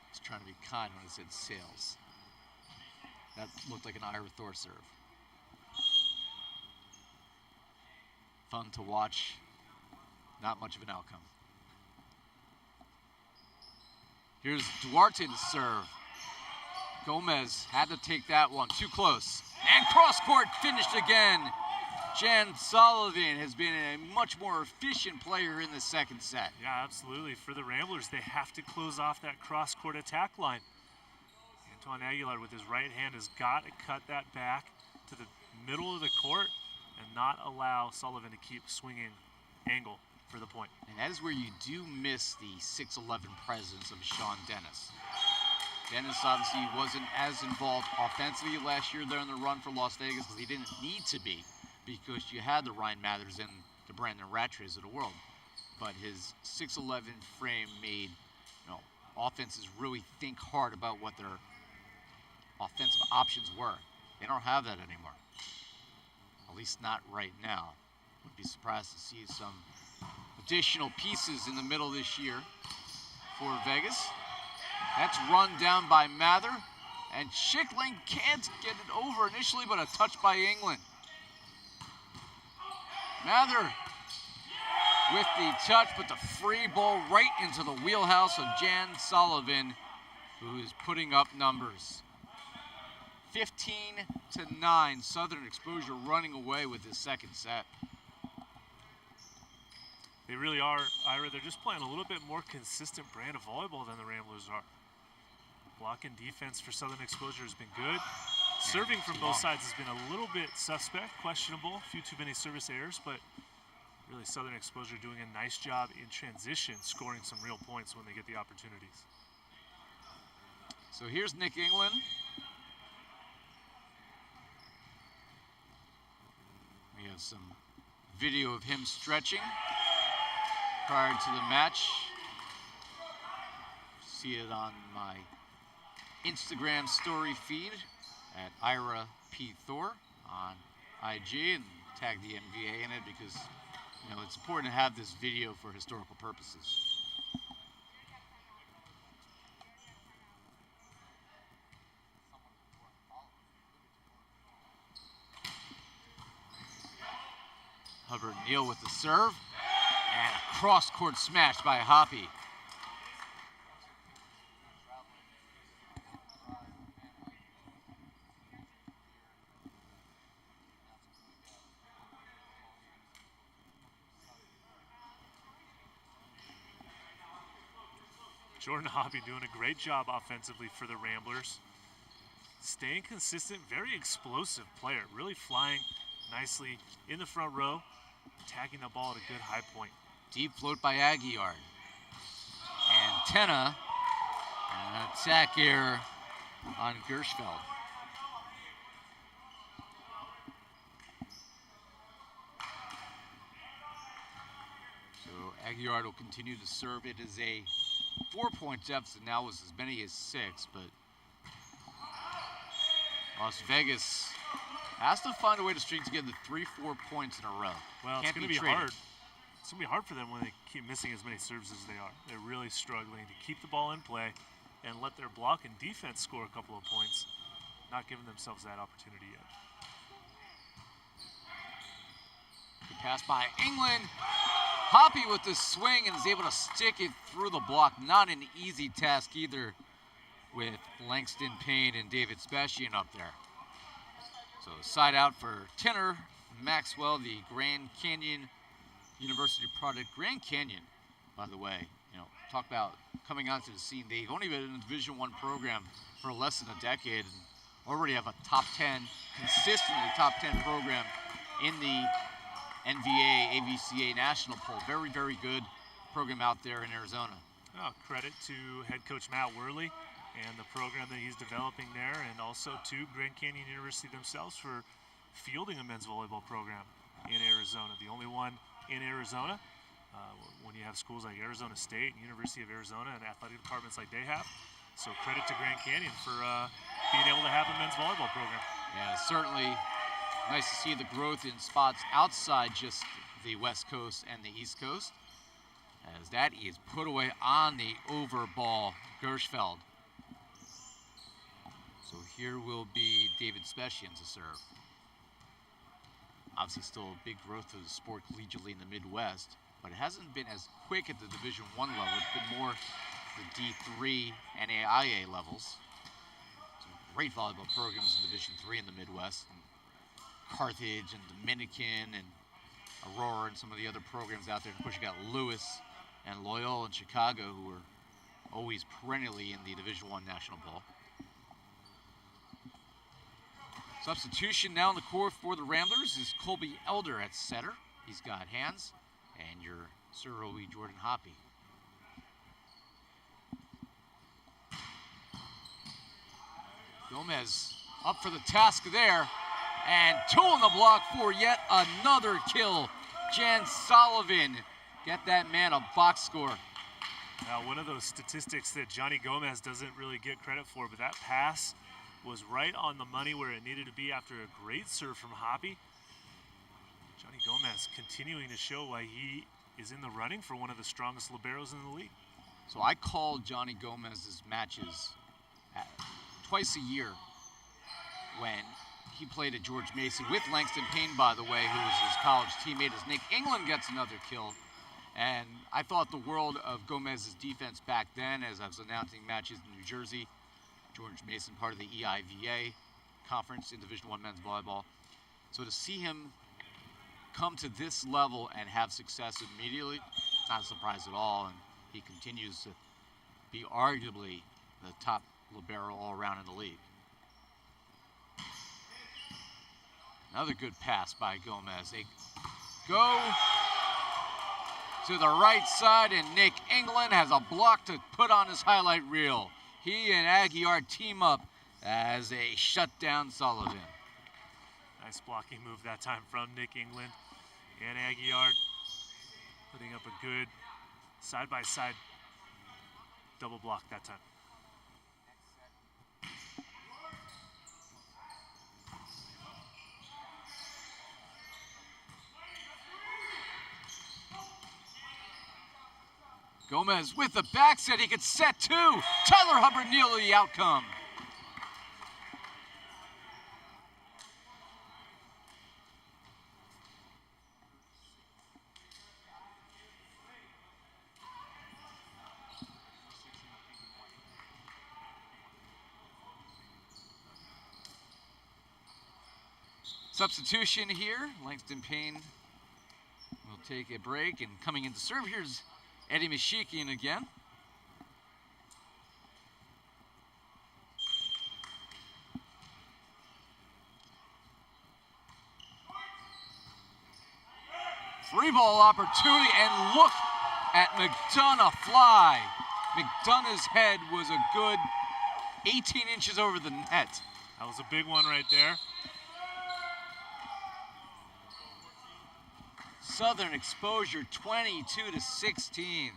He's trying to be kind when he said sails. That looked like an Ira Thor serve. Fun to watch. Not much of an outcome. Here's Duarte to serve. Gomez had to take that one. Too close. And cross-court finished again. Jan Sullivan has been a much more efficient player in the second set. Yeah, absolutely. For the Ramblers, they have to close off that cross-court attack line. Antoine Aguilar with his right hand has got to cut that back to the middle of the court and not allow Sullivan to keep swinging angle for the point. And that is where you do miss the 6'11" presence of Sean Dennis. Dennis obviously wasn't as involved offensively last year there in the run for Las Vegas because he didn't need to be, because you had the Ryan Mathers and the Brandon Rattrays of the world. But his 6'11" frame made offenses really think hard about what their offensive options were. They don't have that anymore. At least not right now. Would be surprised to see some additional pieces in the middle this year for Vegas. That's run down by Mather. And Schickling can't get it over initially, but a touch by England. Mather with the touch, but the free ball right into the wheelhouse of Jan Sullivan, who is putting up numbers. 15-9, Southern Exposure running away with this second set. They really are, Ira. They're just playing a little bit more consistent brand of volleyball than the Ramblers are. Block and defense for Southern Exposure has been good. Serving from both sides has been a little bit suspect, questionable. A few too many service errors, but really Southern Exposure doing a nice job in transition, scoring some real points when they get the opportunities. So here's Nick England. We have some video of him stretching prior to the match. See it on my Instagram story feed at Ira P. Thor on IG, and tag the NVA in it because it's important to have this video for historical purposes. Hubbard Neal with the serve, and a cross-court smash by Hoppy. Jordan Hoppy doing a great job offensively for the Ramblers. Staying consistent, very explosive player, really flying nicely in the front row, attacking the ball at a good high point. Deep float by Aguiar. And Tenna, an attack error on Gershfeld. So Aguiar will continue to serve. It is a 4-point deficit now, was as many as 6, but Las Vegas has to find a way to string together 3-4 points in a row. Well, it's going to be traded. hard. It's going to be hard for them when they keep missing as many serves as they are. They're really struggling to keep the ball in play and let their block and defense score a couple of points, not giving themselves that opportunity yet. Good pass by England. Hoppy with the swing and is able to stick it through the block. Not an easy task either with Langston Payne and David Spashian up there. So side out for Tenor Maxwell, the Grand Canyon University product. Grand Canyon, by the way, talk about coming onto the scene. They've only been in a Division I program for less than a decade and already have a top 10, consistently top 10 program in the NVA, AVCA national poll. Very, very good program out there in Arizona? Oh, credit to head coach Matt Worley and the program that he's developing there, and also to Grand Canyon University themselves for fielding a men's volleyball program in Arizona. The only one in Arizona when you have schools like Arizona State and University of Arizona and athletic departments like they have. So credit to Grand Canyon for being able to have a men's volleyball program. Yeah, certainly nice to see the growth in spots outside just the West Coast and the East Coast, as that is put away on the over ball, Gershfeld. So here will be David Spechian to serve. Obviously still a big growth of the sport collegiately in the Midwest, but it hasn't been as quick at the Division I level. It's been more the D3 and AIA levels. Some great volleyball programs in Division III in the Midwest. And Carthage and Dominican and Aurora and some of the other programs out there. Of course, you got Lewis and Loyola in Chicago, who are always perennially in the Division I national ball. Substitution now in the court for the Ramblers is Colby Elder at setter. He's got hands, and your server will be Jordan Hoppy. Gomez up for the task there, and 2 on the block for yet another kill. Jen Sullivan, get that man a box score. Now, one of those statistics that Johnny Gomez doesn't really get credit for, but that pass was right on the money where it needed to be after a great serve from Hoppy. Johnny Gomez continuing to show why he is in the running for one of the strongest liberos in the league. So I call Johnny Gomez's matches twice a year when he played at George Mason with Langston Payne, by the way, who was his college teammate, as Nick England gets another kill. And I thought the world of Gomez's defense back then as I was announcing matches in New Jersey. George Mason, part of the EIVA conference in Division I men's volleyball. So to see him come to this level and have success immediately, not a surprise at all. And he continues to be arguably the top libero all around in the league. Another good pass by Gomez. They go to the right side, and Nick England has a block to put on his highlight reel. He and Aguiar team up as they shut down Sullivan. Nice blocking move that time from Nick England and Aguiar, putting up a good side-by-side double block that time. Gomez with the back set, he could set 2. Tyler Hubbard nearly the outcome. Substitution here. Langston Payne will take a break, and coming in to serve, here's Eddie Mishikian again. Free ball opportunity, and look at Mcdonough fly. McDonough's head was a good 18 inches over the net. That was a big one right there. Southern Exposure 22-16.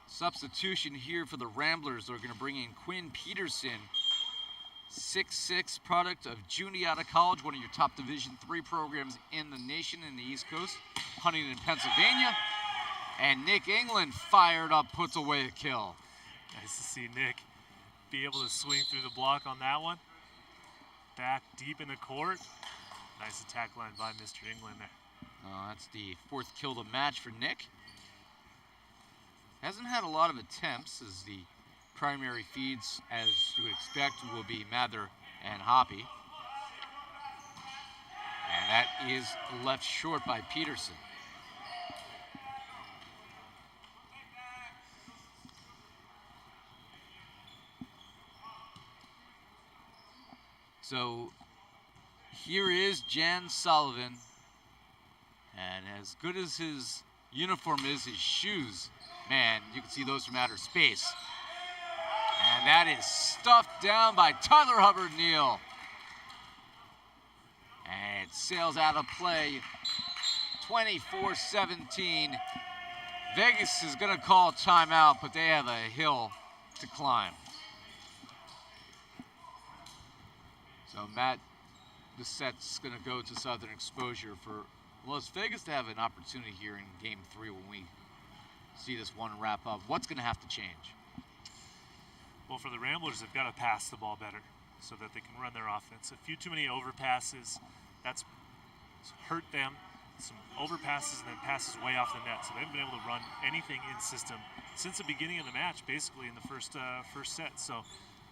Substitution here for the Ramblers. They're going to bring in Quinn Peterson, 6'6", product of Juniata College, one of your top Division III programs in the nation in the East Coast, Huntington, Pennsylvania. And Nick England fired up, puts away a kill. Nice to see Nick be able to swing through the block on that one. Back deep in the court. Nice attack line by Mr. England there. That's the 4th kill of the match for Nick. Hasn't had a lot of attempts, as the primary feeds, as you would expect, will be Mather and Hoppy. And that is left short by Peterson. So here is Jan Sullivan, and as good as his uniform is, his shoes. Man, you can see those from outer space. And that is stuffed down by Tyler Hubbard-Neal. And it sails out of play, 24-17. Vegas is going to call timeout, but they have a hill to climb. So Matt, the set's going to go to Southern Exposure for Las Vegas to have an opportunity here in Game 3 when we see this one wrap up. What's going to have to change? Well, for the Ramblers, they've got to pass the ball better so that they can run their offense. A few too many overpasses, that's hurt them. Some overpasses and then passes way off the net. So they haven't been able to run anything in system since the beginning of the match, basically in the first set. So a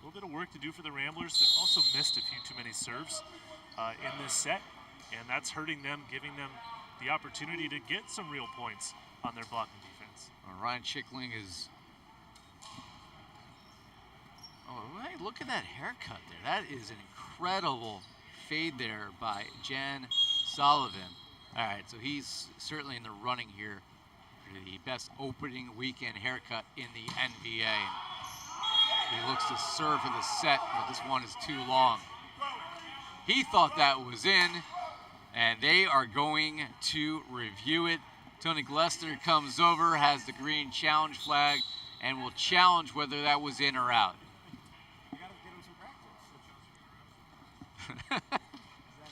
little bit of work to do for the Ramblers. They've also missed a few too many serves in this set, and that's hurting them, giving them the opportunity to get some real points on their blocking defense. Ryan Schickling is... Oh, hey, look at that haircut there. That is an incredible fade there by Jan Sullivan. All right, so he's certainly in the running here for the best opening weekend haircut in the NVA. He looks to serve for the set, but this one is too long. He thought that was in, and they are going to review it. Tony Glessner comes over, has the green challenge flag, and will challenge whether that was in or out. You gotta give him some practice.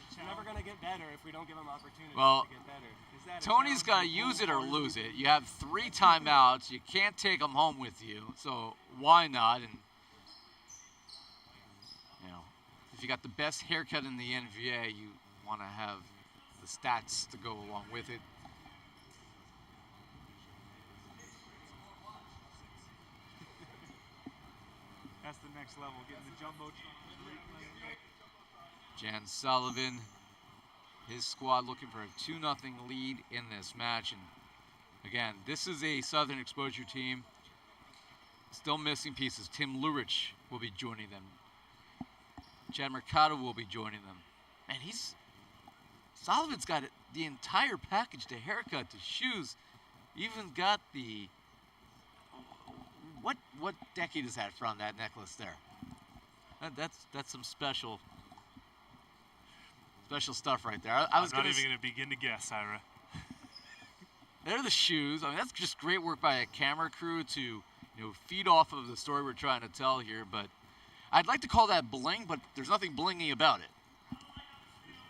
It's never gonna get better if we don't give him opportunities to get better. Tony's got to use it or lose it. You have 3 timeouts. You can't take them home with you, so why not? And you know, if you got the best haircut in the NVA, you want to have the stats to go along with it. That's the next level, getting the jumbo. Jan Sullivan, his squad looking for a 2-0 lead in this match. And again, this is a Southern Exposure team. Still missing pieces. Tim Lurich will be joining them. Chad Mercado will be joining them. Man, Sullivan's got the entire package, the haircut, the shoes, even got the, what decade is that from, that necklace there? That's some special stuff right there. I was not even going to begin to guess, Ira. They're the shoes. I mean, that's just great work by a camera crew to feed off of the story we're trying to tell here. But I'd like to call that bling, but there's nothing blingy about it.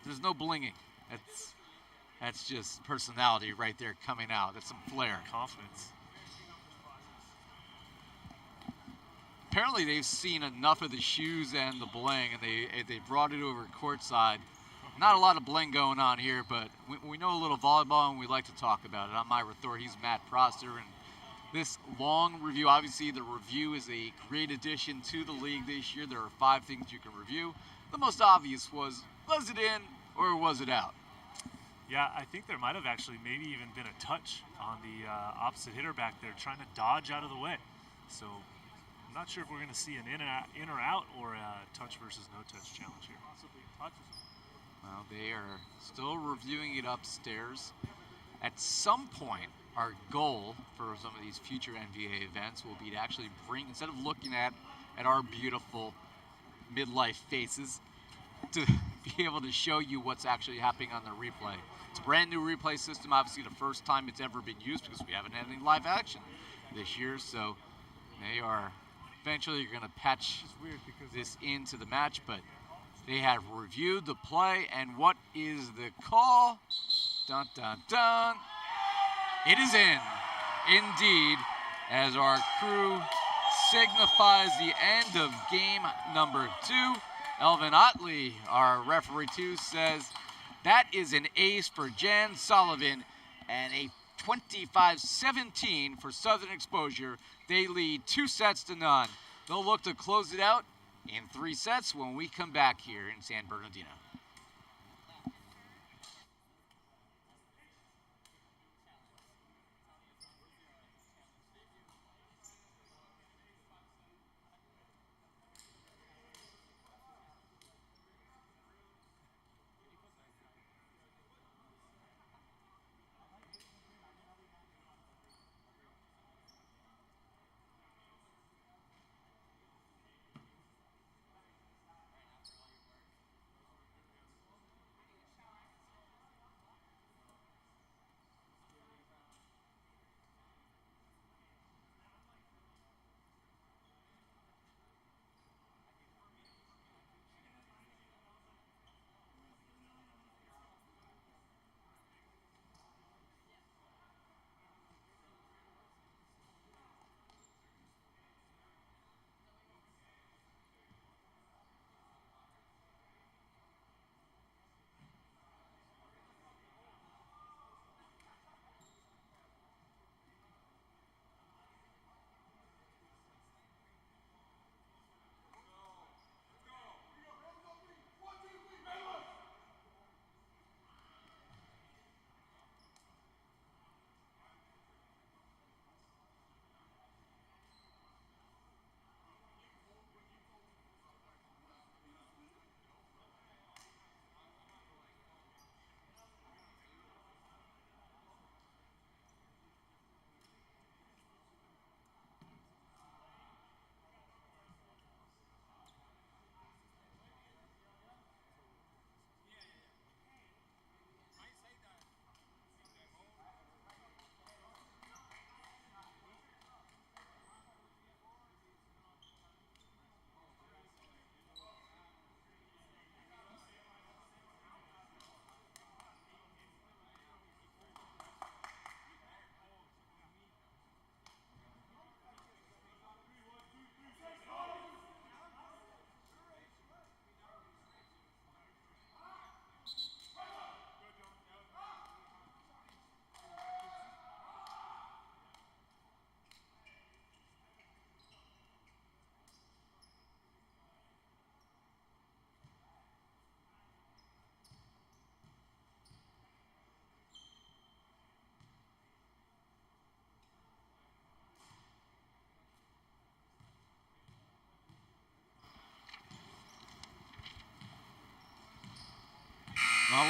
There's no blinging. That's just personality right there coming out. That's some flair. Confidence. Apparently they've seen enough of the shoes and the bling, and they brought it over courtside. Not a lot of bling going on here, but we know a little volleyball, and we like to talk about it. I'm Ira Thor, he's Matt Prosser, and this long review, obviously the review is a great addition to the league this year. There are 5 things you can review. The most obvious was it in or was it out? Yeah, I think there might have actually maybe even been a touch on the opposite hitter back there trying to dodge out of the way. So I'm not sure if we're going to see an in or out or a touch versus no touch challenge here. Possibly touches. Well, they are still reviewing it upstairs. At some point, our goal for some of these future NVA events will be to actually bring, instead of looking at our beautiful midlife faces, to be able to show you what's actually happening on the replay. It's a brand new replay system, obviously the first time it's ever been used because we haven't had any live action this year, so they are eventually going to patch this into the match, but they have reviewed the play, and what is the call? Dun, dun, dun. It is in, indeed, as our crew signifies the end of game number 2. Elvin Otley, our referee 2, says that is an ace for Jan Sullivan and a 25-17 for Southern Exposure. They lead 2-0. They'll look to close it out in 3 sets when we come back here in San Bernardino.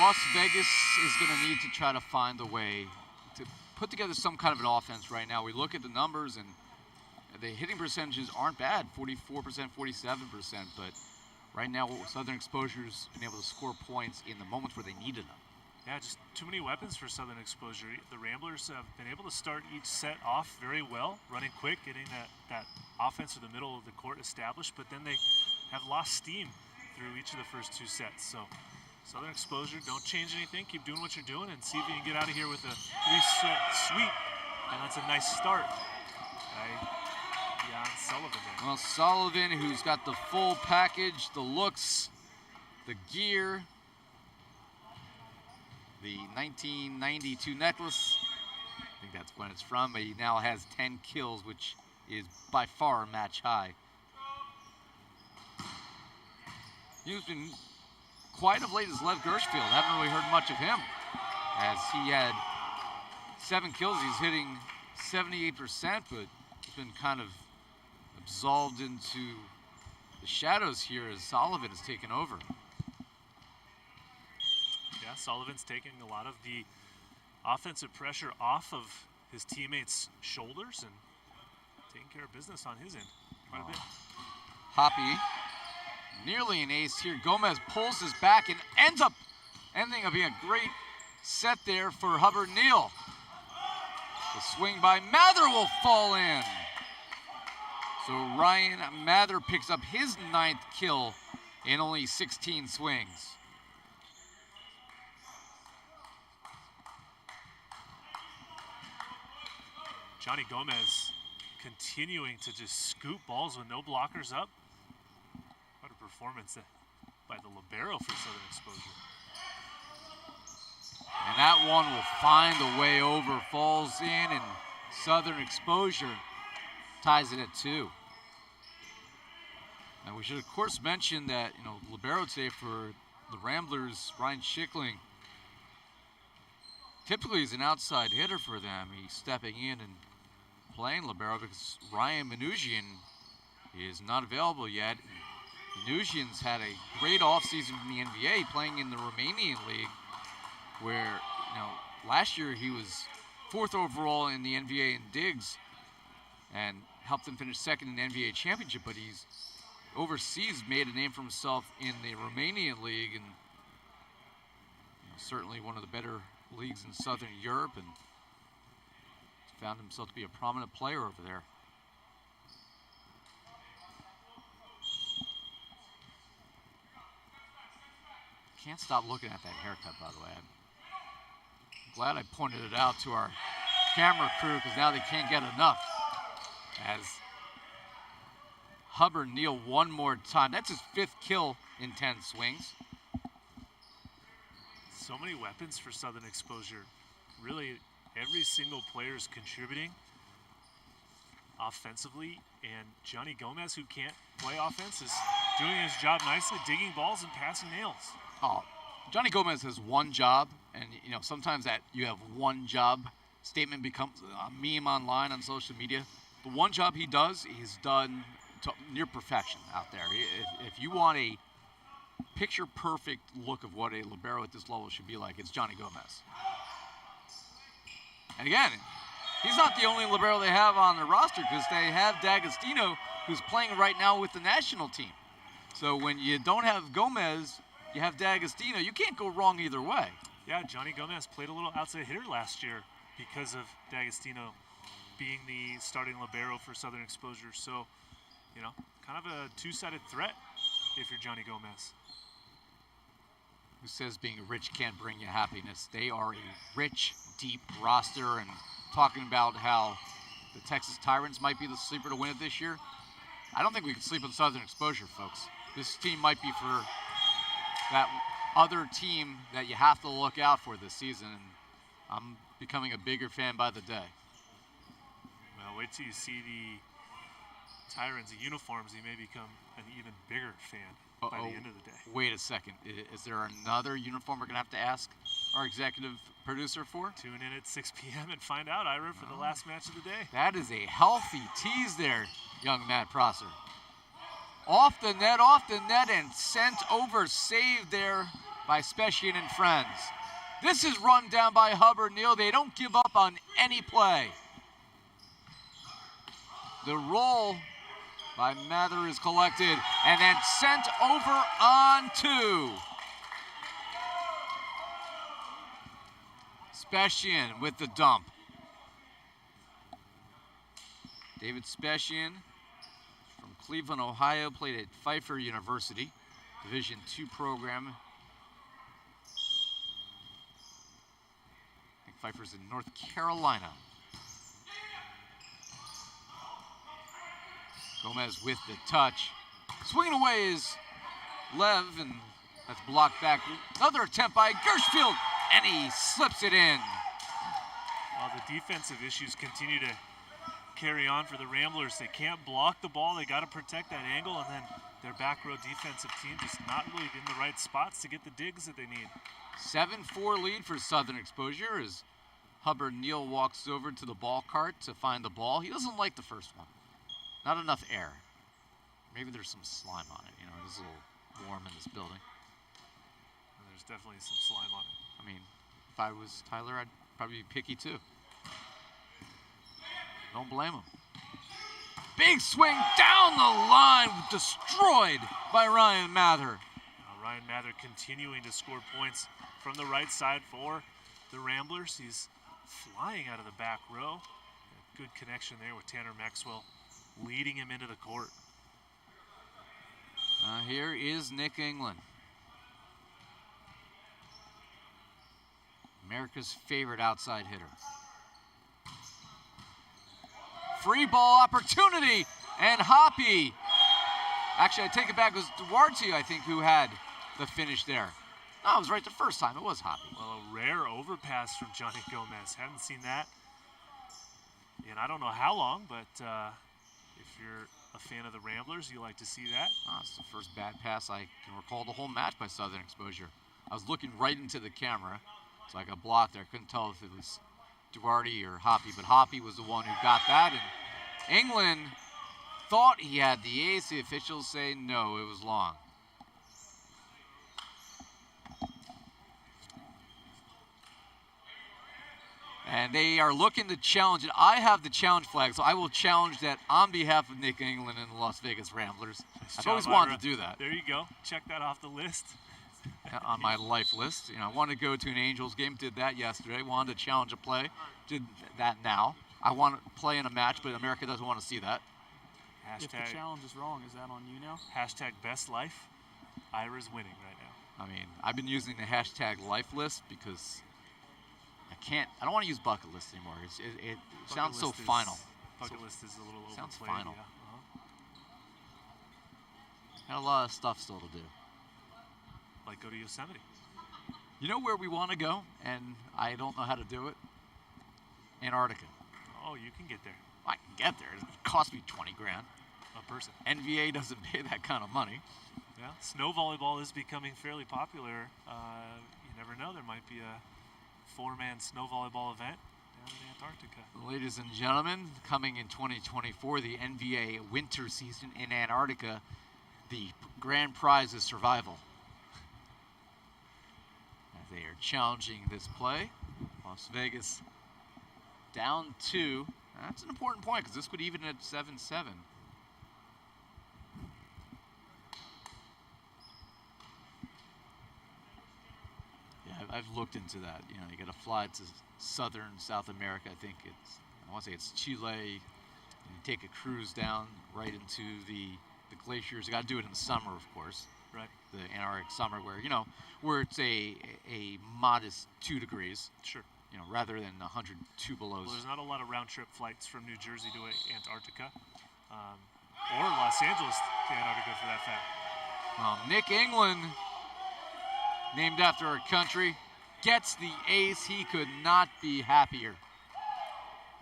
Las Vegas is going to need to try to find a way to put together some kind of an offense right now. We look at the numbers, and the hitting percentages aren't bad, 44%, 47%, but right now Southern Exposure's been able to score points in the moments where they needed them. Yeah, just too many weapons for Southern Exposure. The Ramblers have been able to start each set off very well, running quick, getting that offense to the middle of the court established, but then they have lost steam through each of the first two sets. So Southern Exposure, don't change anything. Keep doing what you're doing and see if you can get out of here with a 3-set sweep. And that's a nice start by Jan Sullivan there. Well, Sullivan, who's got the full package, the looks, the gear, the 1992 necklace. I think that's when it's from. But he now has 10 kills, which is by far a match high. He's been quiet of late as Lev Gershfield. Haven't really heard much of him, as he had 7 kills. He's hitting 78%, but he's been kind of absolved into the shadows here as Sullivan has taken over. Yeah, Sullivan's taking a lot of the offensive pressure off of his teammates' shoulders and taking care of business on his end quite a bit. Hoppy, nearly an ace here. Gomez pulls his back and ends up ending up being a great set there for Hubbard Neal. The swing by Mather will fall in. So Ryan Mather picks up his 9th kill in only 16 swings. Johnny Gomez continuing to just scoop balls with no blockers up. What a performance by the libero for Southern Exposure. And that one will find a way over, falls in, and Southern Exposure ties it at 2. And we should of course mention that, libero today for the Ramblers, Ryan Schickling, typically is an outside hitter for them. He's stepping in and playing libero because Ryan Mcdonough is not available yet. Mcdonough's had a great offseason in the NVA, playing in the Romanian league, where last year he was 4th overall in the NVA in digs and helped them finish 2nd in the NVA championship, but he's overseas made a name for himself in the Romanian league, and certainly one of the better leagues in Southern Europe, and found himself to be a prominent player over there. Can't stop looking at that haircut, by the way. I'm glad I pointed it out to our camera crew, because now they can't get enough. As Hubbard Neal one more time. That's his 5th kill in 10 swings. So many weapons for Southern Exposure. Really, every single player is contributing offensively, and Johnny Gomez, who can't play offense, is doing his job nicely, digging balls and passing nails. Oh, Johnny Gomez has one job, and sometimes that you have one job statement becomes a meme online on social media. The one job he does, he's done to near perfection out there. If you want a picture-perfect look of what a libero at this level should be like, it's Johnny Gomez. And again, he's not the only libero they have on the roster, because they have D'Agostino, who's playing right now with the national team. So when you don't have Gomez, you have D'Agostino. You can't go wrong either way. Yeah, Johnny Gomez played a little outside hitter last year because of D'Agostino being the starting libero for Southern Exposure. So, kind of a two-sided threat if you're Johnny Gomez. Who says being rich can't bring you happiness? They are a rich, deep roster, and talking about how the Texas Tyrants might be the sleeper to win it this year. I don't think we can sleep on Southern Exposure, folks. This team might be for that other team that you have to look out for this season, and I'm becoming a bigger fan by the day. Well, wait till you see the Tyrants, the uniforms, you may become an even bigger fan by the end of the day. Wait a second. Is there another uniform we're going to have to ask our executive producer for? Tune in at 6 p.m. and find out, Ira, for the last match of the day. That is a healthy tease there, young Matt Prosser. Off the net, and sent over, saved there by Spechian and friends. This is run down by Hubbard Neal. They don't give up on any play. The roll by Mather is collected and then sent over on 2. Spechian with the dump. David Spechian from Cleveland, Ohio, played at Pfeiffer University, Division II program. I think Pfeiffer's in North Carolina. Gomez with the touch. Swinging away is Lev, and that's blocked back. Another attempt by Gershfield, and he slips it in. Well, the defensive issues continue to carry on for the Ramblers. They can't block the ball. They got to protect that angle, and then their back row defensive team just not really in the right spots to get the digs that they need. 7-4 lead for Southern Exposure as Hubbard Neal walks over to the ball cart to find the ball. He doesn't like the first one. Not enough air. Maybe there's some slime on it. You know, it's a little warm in this building. Well, there's definitely some slime on it. I mean, if I was Tyler, I'd probably be picky too. Don't blame him. Big swing down the line, destroyed by Ryan Mather. Now Ryan Mather continuing to score points from the right side for the Ramblers. He's flying out of the back row. A good connection there with Tanner Maxwell, leading him into the court. Here is Nick England. America's favorite outside hitter. Free ball opportunity, and Hoppy. Actually, I take it back, it was Duarte, I think, who had the finish there. No, I was right the first time, it was Hoppy. Well, a rare overpass from Johnny Gomez. Haven't seen that in I don't know how long, but if you're a fan of the Ramblers, you like to see that. It's the first bad pass I can recall the whole match by Southern Exposure. I was looking right into the camera, so I got blocked there. I couldn't tell if it was Duarte or Hoppy, but Hoppy was the one who got that. And England thought he had the ace. The officials say no, it was long. And they are looking to challenge it. I have the challenge flag, so I will challenge that on behalf of Nick England and the Las Vegas Ramblers. I've always wanted to do that. There you go. Check that off the list. On my life list. You know, I wanted to go to an Angels game, did that yesterday. Wanted to challenge a play, did that now. I want to play in a match, but America doesn't want to see that. If the challenge is wrong, is that on you now? Hashtag best life. Ira's winning right now. I mean, I've been using the hashtag life list because I don't want to use bucket list anymore. It sounds so final. Bucket list is a little overplayed. Sounds final. Yeah. Got a lot of stuff still to do. Like go to Yosemite. You know where we want to go, and I don't know how to do it? Antarctica. Oh, you can get there. I can get there. It cost me 20 grand. A person. NVA doesn't pay that kind of money. Yeah, snow volleyball is becoming fairly popular. You never know, there might be a 4-man snow volleyball event down in Antarctica. Ladies and gentlemen, coming in 2024, the NVA winter season in Antarctica, the grand prize is survival. They are challenging this play. Las Vegas down 2. That's an important point because this would even at 7-7. Yeah, I've looked into that. You know, you got to fly to southern South America. I want to say it's Chile. And you take a cruise down right into the glaciers. You got to do it in the summer, of course. Right. The Antarctic summer where it's a modest 2 degrees. Sure. You know, rather than 102 below. Well, there's not a lot of round-trip flights from New Jersey to Antarctica, or Los Angeles to Antarctica for that fact. Nick England, named after our country, gets the ace. He could not be happier.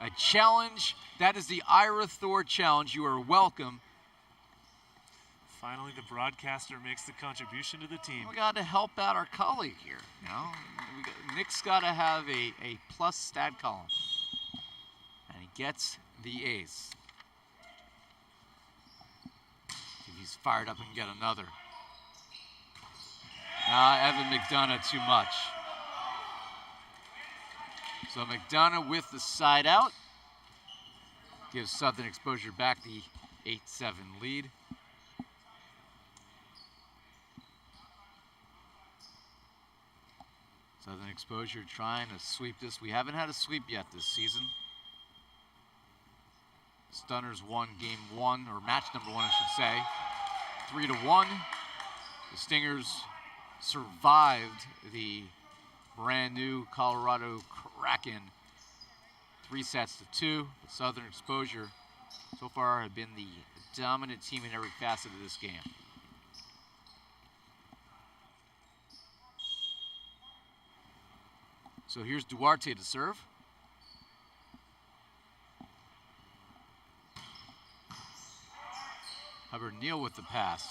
A challenge, that is the Ira Thor challenge. You are welcome. Finally, the broadcaster makes the contribution to the team. We got to help out our colleague here. You know, Nick's got to have a plus stat column, and he gets the ace. If he's fired up and get another. Evan Mcdonough too much. So Mcdonough with the side out. Gives Southern Exposure back the 8-7 lead. Southern Exposure trying to sweep this. We haven't had a sweep yet this season. Stunners won game 1, or match number 1, I should say, 3-1. The Stingers survived the brand new Colorado Kraken 3-2. Southern Exposure so far have been the dominant team in every facet of this game. So here's Duarte to serve. Hubbard Neal with the pass.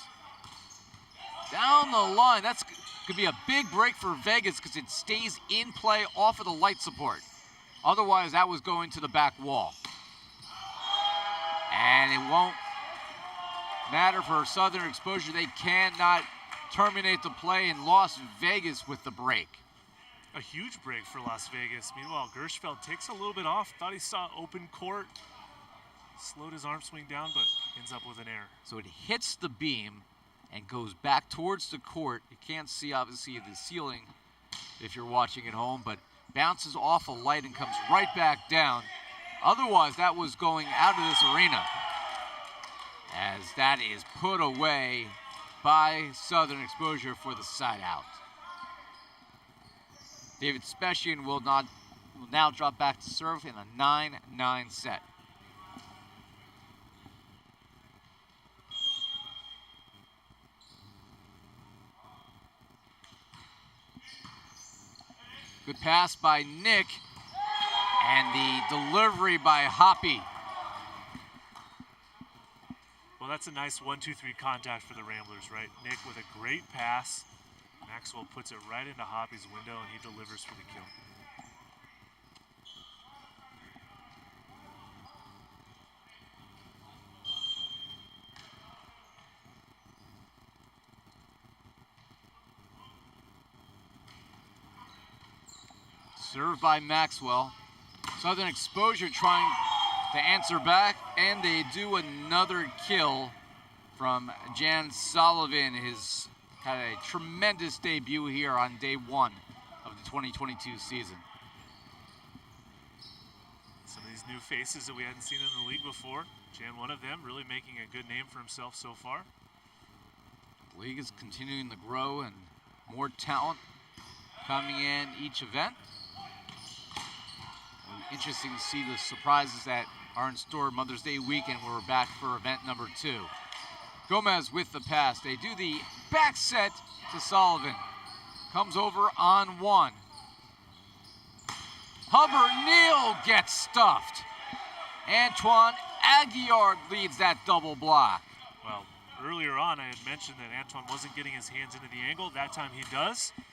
Down the line, that's could be a big break for Vegas because it stays in play off of the light support. Otherwise, that was going to the back wall. And it won't matter for Southern Exposure. They cannot terminate the play, and Las Vegas with the break. A huge break for Las Vegas. Meanwhile, Gershfeld takes a little bit off. Thought he saw open court. Slowed his arm swing down, but ends up with an error. So it hits the beam and goes back towards the court. You can't see, obviously, the ceiling if you're watching at home, but bounces off a light and comes right back down. Otherwise, that was going out of this arena, as that is put away by Southern Exposure for the side out. David Specian will now drop back to serve in a 9-9 set. Good pass by Nick, and the delivery by Hoppy. Well, that's a nice 1-2-3 contact for the Ramblers, right? Nick with a great pass. Maxwell puts it right into Hoppy's window, and he delivers for the kill. Served by Maxwell. Southern Exposure trying to answer back, and they do another kill from Jan Sullivan. His had a tremendous debut here on day 1 of the 2022 season. Some of these new faces that we hadn't seen in the league before. Jan, one of them, really making a good name for himself so far. The league is continuing to grow, and more talent coming in each event. Interesting to see the surprises that are in store Mother's Day weekend. We're back for event number 2. Gomez with the pass. They do the back set to Sullivan. Comes over on 1. Hubbard Neal gets stuffed. Antoine Aguiar leads that double block. Well, earlier on I had mentioned that Antoine wasn't getting his hands into the angle. That time he does. It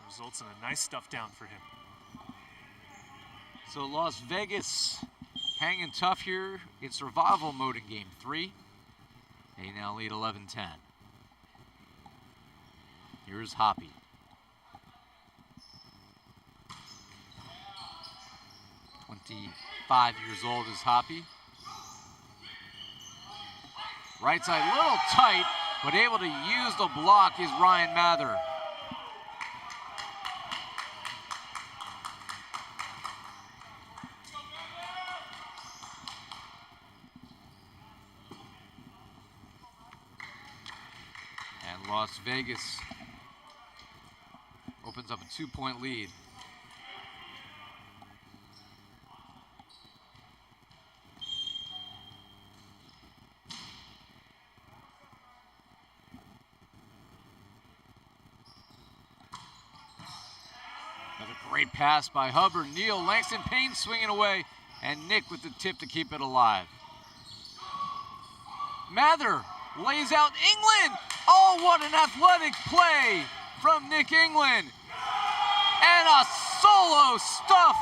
results in a nice stuff down for him. So Las Vegas hanging tough here in survival mode in game 3. They now lead 11-10. Here's Hoppy. "25 years old is Hoppy. Right side, a little tight, but able to use the block is Ryan Mather. Las Vegas opens up a 2-point lead. Another great pass by Hubbard. Neal, Langston Payne swinging away, and Nick with the tip to keep it alive. Mather lays out England. Oh, what an athletic play from Nick England. And a solo stuff.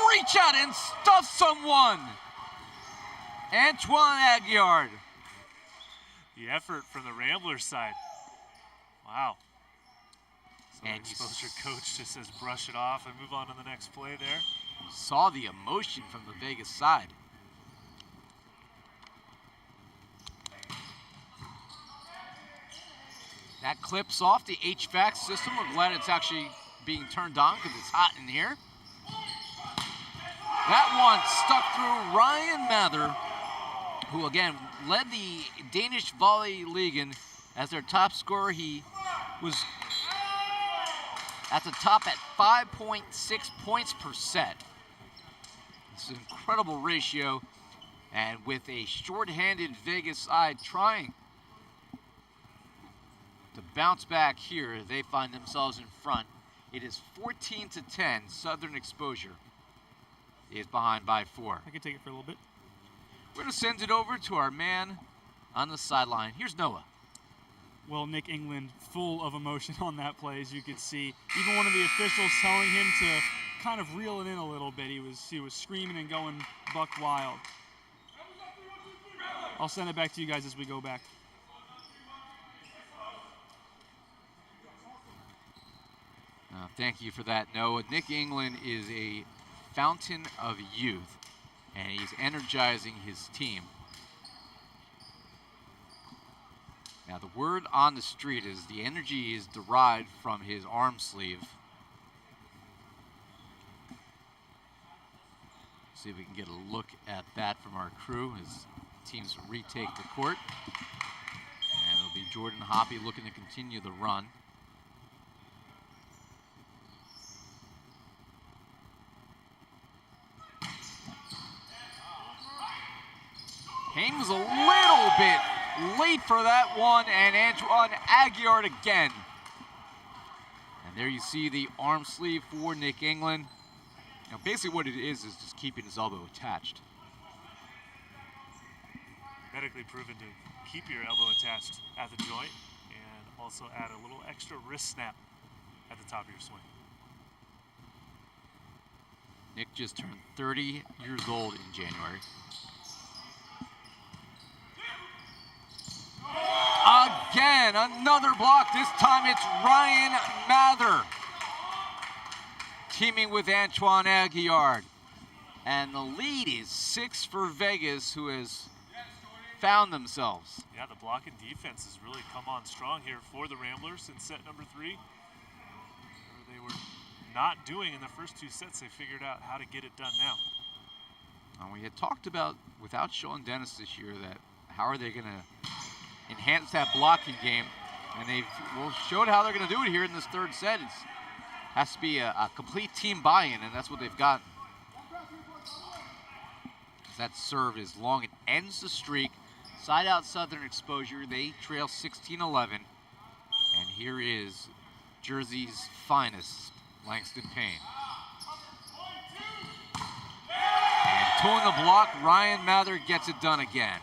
Reach out and stuff someone. Antoine Aguiar. The effort from the Ramblers side. Wow. Southern Exposure coach just says brush it off and move on to the next play there. You saw the emotion from the Vegas side. That clips off the HVAC system. We're glad it's actually being turned on because it's hot in here. That one stuck through Ryan Mather, who again led the Danish Volley Ligaen as their top scorer. He was at the top at 5.6 points per set. It's an incredible ratio, and with a short-handed Vegas side trying to bounce back here, they find themselves in front. It is 14-10. Southern Exposure is behind by 4. I can take it for a little bit. We're going to send it over to our man on the sideline. Here's Noah. Well, Nick England, full of emotion on that play, as you could see. Even one of the officials telling him to kind of reel it in a little bit. He was screaming and going buck wild. I'll send it back to you guys as we go back. Thank you for that, Noah. Nick England is a fountain of youth, and he's energizing his team. Now, the word on the street is the energy is derived from his arm sleeve. See if we can get a look at that from our crew as teams retake the court. And it'll be Jordan Hoppy looking to continue the run. Kane was a little bit late for that one, and Antoine Aguillard again. And there you see the arm sleeve for Nick England. Now, basically what it is just keeping his elbow attached. Medically proven to keep your elbow attached at the joint and also add a little extra wrist snap at the top of your swing. Nick just turned 30 years old in January. Again, another block. This time it's Ryan Mather teaming with Antoine Aguillard. And the lead is 6 for Vegas, who has found themselves. Yeah, the blocking defense has really come on strong here for the Ramblers in set number 3. Whatever they were not doing in the first 2 sets, they figured out how to get it done now. And we had talked about, without Sean Dennis this year, that how are they going to enhance that blocking game, and they've showed how they're going to do it here in this 3rd set. It has to be a complete team buy-in, and that's what they've gotten. That serve is long. It ends the streak. Side out Southern Exposure. They trail 16-11. And here is Jersey's finest, Langston Payne. And towing the block, Ryan Mather gets it done again.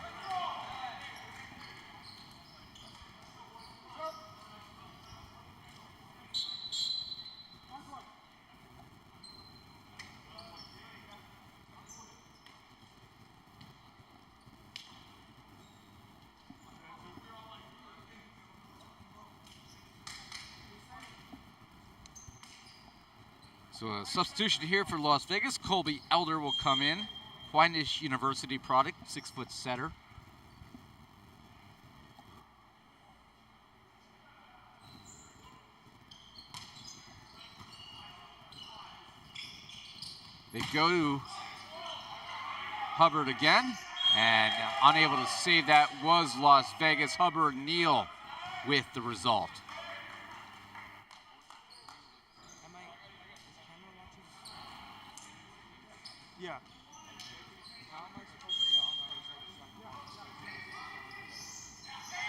So a substitution here for Las Vegas. Colby Elder will come in. Aquinas University product, 6-foot setter. They go to Hubbard again, and unable to save that was Las Vegas. Hubbard Neal with the result. Yeah. How am I supposed to get on that?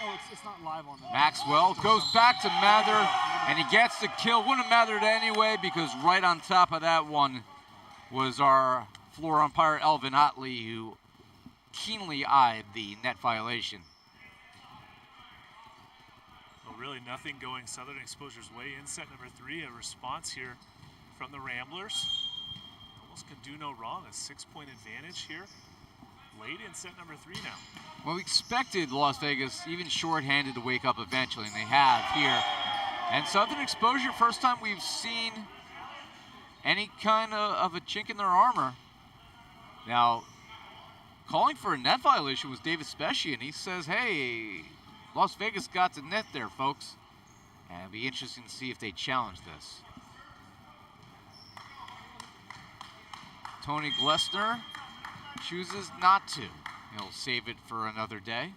Oh, it's not live on that. Maxwell goes back to Mather, and he gets the kill. Wouldn't have mattered anyway, because right on top of that one was our floor umpire, Elvin Otley, who keenly eyed the net violation. Well, really nothing going Southern Exposure's way in set number 3. A response here from the Ramblers. Can do no wrong. A 6-point advantage here late in set number 3 now. Well, we expected Las Vegas, even shorthanded, to wake up eventually, and they have here. And Southern Exposure, first time we've seen any kind of a chink in their armor. Now, calling for a net violation was David Spesci, and he says, hey, Las Vegas got the net there, folks. And it'll be interesting to see if they challenge this. Tony Glessner chooses not to. He'll save it for another day.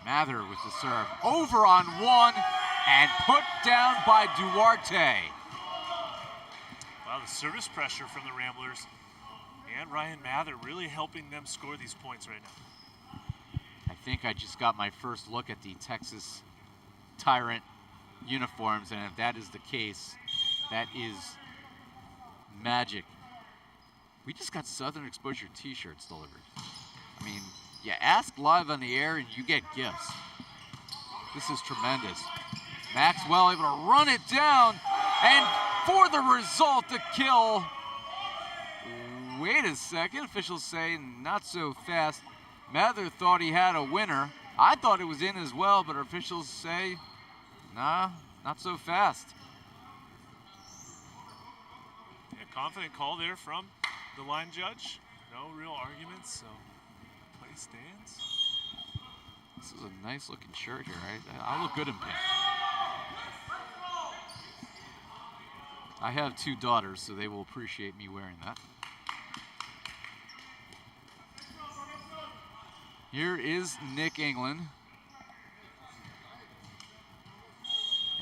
Mather with the serve. Over on one and put down by Duarte. Wow, the service pressure from the Ramblers and Ryan Mather really helping them score these points right now. I think I just got my first look at the Texas Tyrant uniforms, and if that is the case, that is magic. We just got Southern Exposure t-shirts delivered. I mean, you ask live on the air and you get gifts. This is tremendous. Maxwell able to run it down, and for the result, the kill. Wait a second, officials say not so fast. Mather thought he had a winner. I thought it was in as well, but officials say, nah, not so fast. Yeah, confident call there from the line judge. No real arguments, so play stands. This is a nice looking shirt here, right? I look good in pink. I have 2 daughters, so they will appreciate me wearing that. Here is Nick England.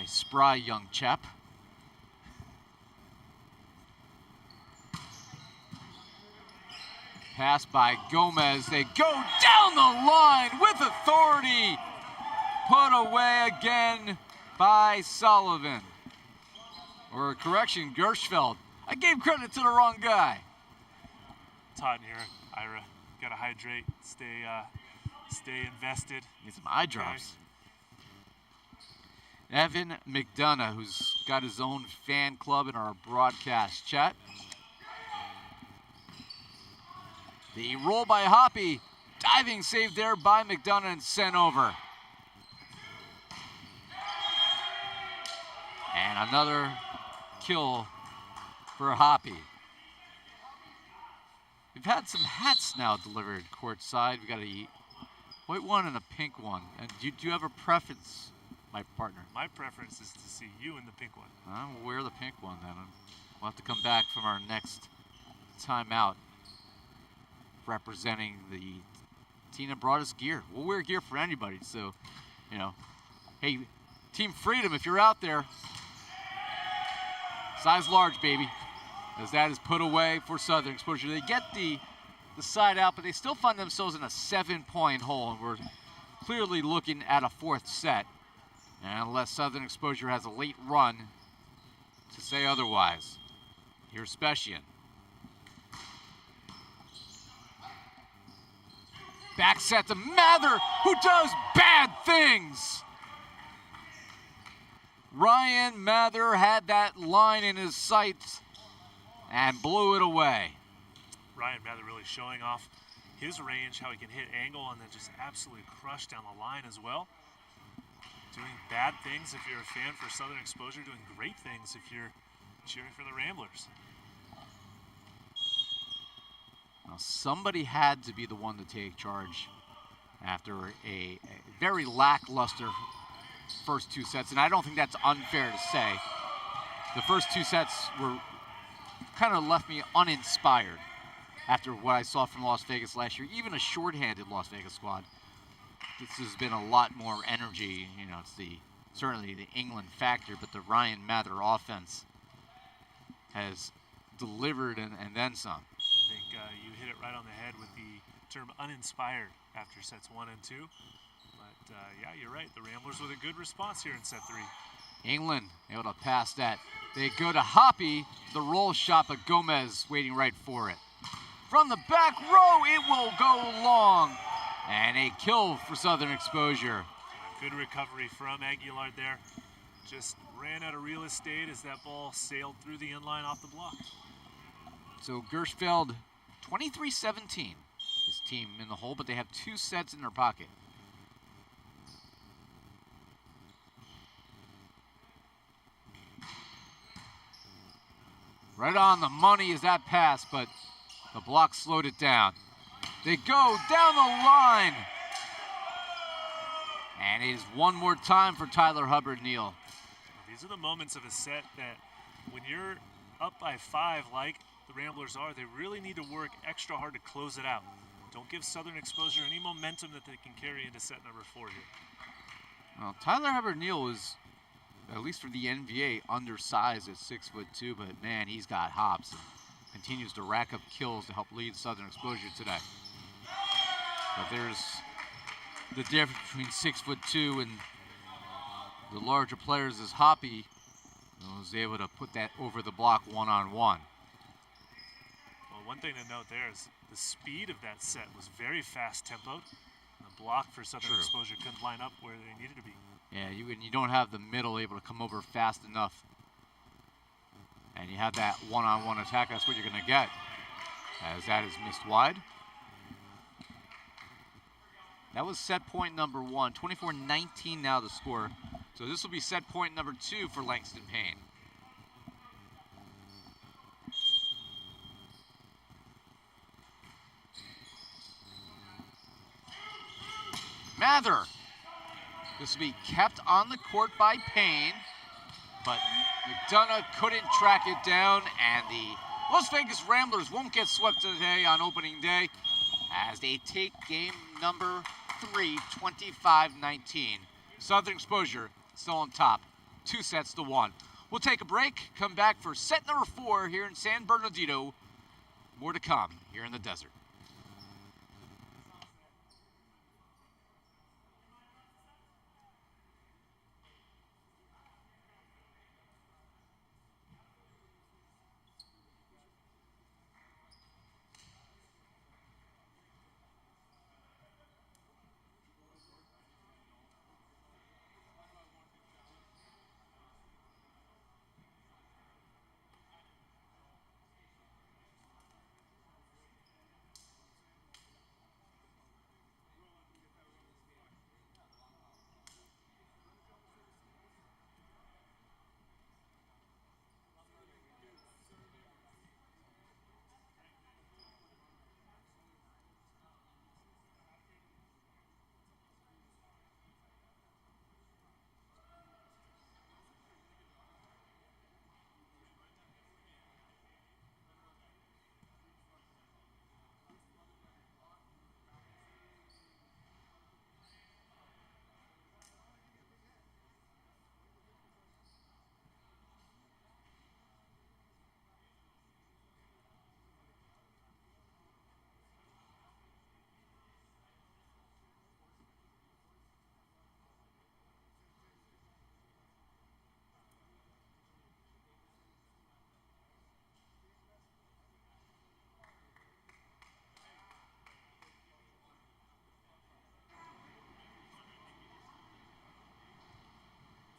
A spry young chap. Pass by Gomez. They go down the line with authority. Put away again by Sullivan. Or a correction, Gershfeld. I gave credit to the wrong guy. It's hot in here, Ira. Gotta hydrate, stay invested. Need some eye drops. Evan Mcdonough, who's got his own fan club in our broadcast chat. The roll by Hoppy, diving save there by Mcdonough and sent over. And another kill for Hoppy. We've had some hats now delivered courtside. We got a white one and a pink one. And do you have a preference, my partner? My preference is to see you in the pink one. We'll wear the pink one then. We'll have to come back from our next timeout representing the Tina brought us gear. We'll wear gear for anybody. So, you know, hey, Team Freedom, if you're out there, size large, baby. As that is put away for Southern Exposure. They get the side out, but they still find themselves in a 7-point hole. And we're clearly looking at a 4th set. And unless Southern Exposure has a late run to say otherwise. Here's Specian. Back set to Mather, who does bad things. Ryan Mather had that line in his sights and blew it away. Ryan Mather really showing off his range, how he can hit angle and then just absolutely crush down the line as well. Doing bad things if you're a fan for Southern Exposure, doing great things if you're cheering for the Ramblers. Now somebody had to be the one to take charge after a very lackluster first 2 sets, and I don't think that's unfair to say. The first 2 sets were kind of left me uninspired after what I saw from Las Vegas last year. Even a shorthanded Las Vegas squad, this has been a lot more energy. You know, it's certainly the England factor, but the Ryan Mather offense has delivered and then some. I think you hit it right on the head with the term uninspired after sets 1 and 2. But yeah, you're right. The Ramblers with a good response here in set 3. England able to pass that. They go to Hoppy, the roll shot, but Gomez waiting right for it. From the back row, it will go long. And a kill for Southern Exposure. Good recovery from Aguilar there. Just ran out of real estate as that ball sailed through the inline off the block. So Gershfeld, 23-17. His team in the hole, but they have 2 sets in their pocket. Right on the money is that pass, but the block slowed it down. They go down the line. And it is one more time for Tyler Hubbard-Neal. These are the moments of a set that when you're up by 5 like the Ramblers are, they really need to work extra hard to close it out. Don't give Southern Exposure any momentum that they can carry into set number 4 here. Well, Tyler Hubbard-Neal is, at least for the NVA, undersized at 6'2", but man, he's got hops and continues to rack up kills to help lead Southern Exposure today. But there's the difference between 6'2" and the larger players is Hoppy was able to put that over the block one-on-one. Well, one thing to note there is the speed of that set was very fast tempoed. The block for Southern Exposure couldn't line up where they needed to be. Yeah, you don't have the middle able to come over fast enough. And you have that one-on-one attack, that's what you're going to get. As that is missed wide. That was set point number 1. 24-19 now the score. So this will be set point number 2 for Langston Payne. Mather. This will be kept on the court by Payne, but McDonough couldn't track it down, and the Las Vegas Ramblers won't get swept today on opening day as they take game number 3, 25-19. Southern Exposure still on top, 2-1. We'll take a break, come back for set number 4 here in San Bernardino. More to come here in the desert.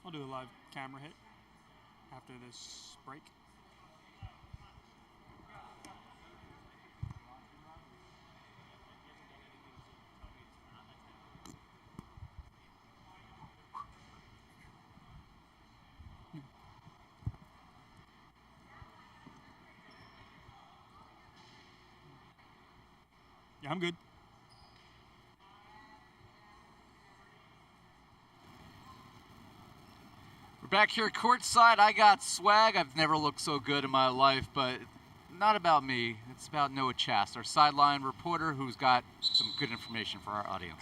I'll do a live camera hit after this break. Yeah, I'm good. We're back here courtside. I got swag. I've never looked so good in my life, but not about me. It's about Noah Chast, our sideline reporter who's got some good information for our audience.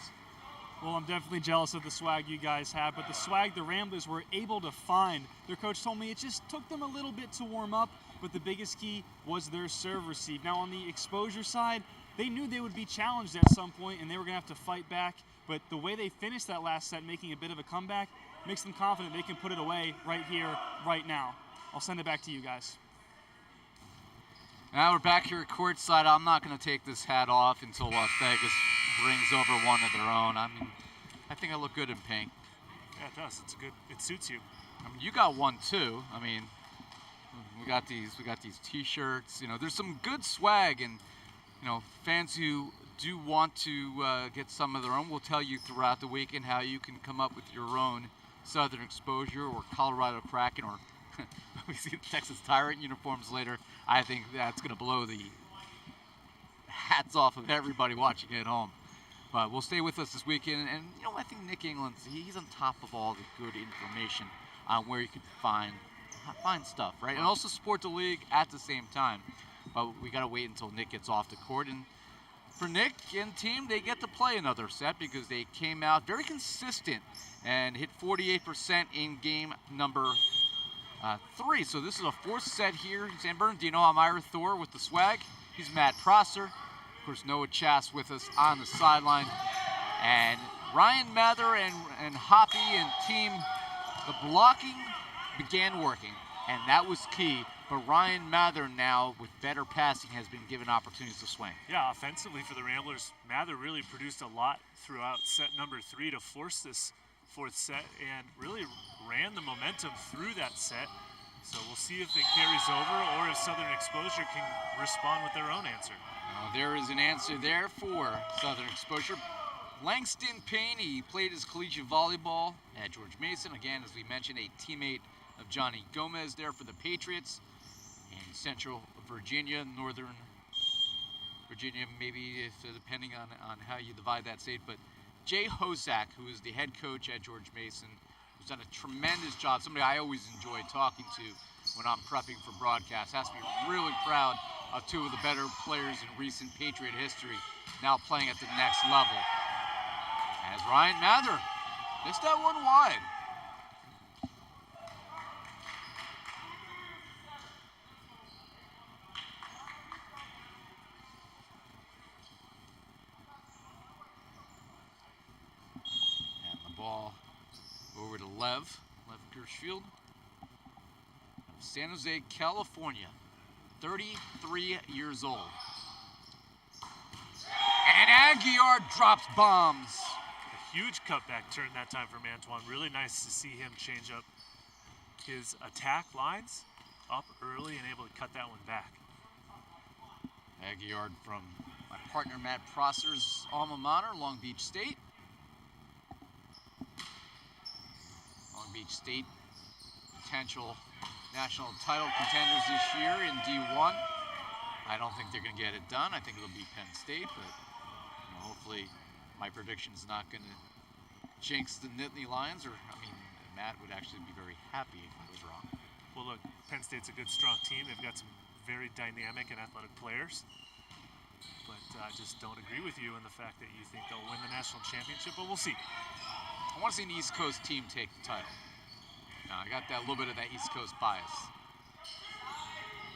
Well, I'm definitely jealous of the swag you guys have, but the swag the Ramblers were able to find, their coach told me it just took them a little bit to warm up, but the biggest key was their serve receive. Now, on the exposure side, they knew they would be challenged at some point, and they were going to have to fight back, but the way they finished that last set, making a bit of a comeback, makes them confident they can put it away right here, right now. I'll send it back to you guys. Now we're back here at courtside. I'm not going to take this hat off until Las Vegas brings over one of their own. I mean, I think I look good in pink. Yeah, it does. It's good. It suits you. I mean, you got one too. I mean, we got these T-shirts. You know, there's some good swag, and you know, fans who do want to get some of their own will tell you throughout the weekend how you can come up with your own Southern Exposure or Colorado Kraken or we see the Texas Tyrant uniforms later. I think that's going to blow the hats off of everybody watching at home. But we'll stay with us this weekend. And, I think Nick England, he's on top of all the good information on where you can find stuff, right? And also support the league at the same time. But we got to wait until Nick gets off the court. And for Nick and team, they get to play another set because they came out very consistent and hit 48% in game number 3. So this is a 4th set here in San Bernardino. Do you know Amira Thor with the swag? He's Matt Prosser. Of course, Noah Chass with us on the sideline. And Ryan Mather and Hoppy and team, the blocking began working, and that was key. But Ryan Mather now, with better passing, has been given opportunities to swing. Yeah, offensively for the Ramblers, Mather really produced a lot throughout set number 3 to force this 4th set and really ran the momentum through that set. So we'll see if it carries over or if Southern Exposure can respond with their own answer. There is an answer there for Southern Exposure. Langston Payne, he played his collegiate volleyball at George Mason. Again, as we mentioned, a teammate of Johnny Gomez there for the Patriots. In Central Virginia, Northern Virginia, maybe depending on how you divide that state. But Jay Hosak, who is the head coach at George Mason, who's done a tremendous job, somebody I always enjoy talking to when I'm prepping for broadcast, has to be really proud of 2 of the better players in recent Patriot history now playing at the next level. As Ryan Mather missed that one wide. And the ball over to Lev Gershfield of San Jose, California. 33 years old. And Aguiar drops bombs. A huge cutback turn that time from Antoine. Really nice to see him change up his attack lines up early and able to cut that one back. Aguiar from my partner Matt Prosser's alma mater, Long Beach State. Long Beach State, potential national title contenders this year in D1. I don't think they're going to get it done. I think it'll be Penn State, but hopefully my prediction is not going to jinx the Nittany Lions, or Matt would actually be very happy if I was wrong. Well, look, Penn State's a good, strong team. They've got some very dynamic and athletic players, but I just don't agree with you in the fact that you think they'll win the national championship, but we'll see. I want to see an East Coast team take the title. I got that little bit of that East Coast bias.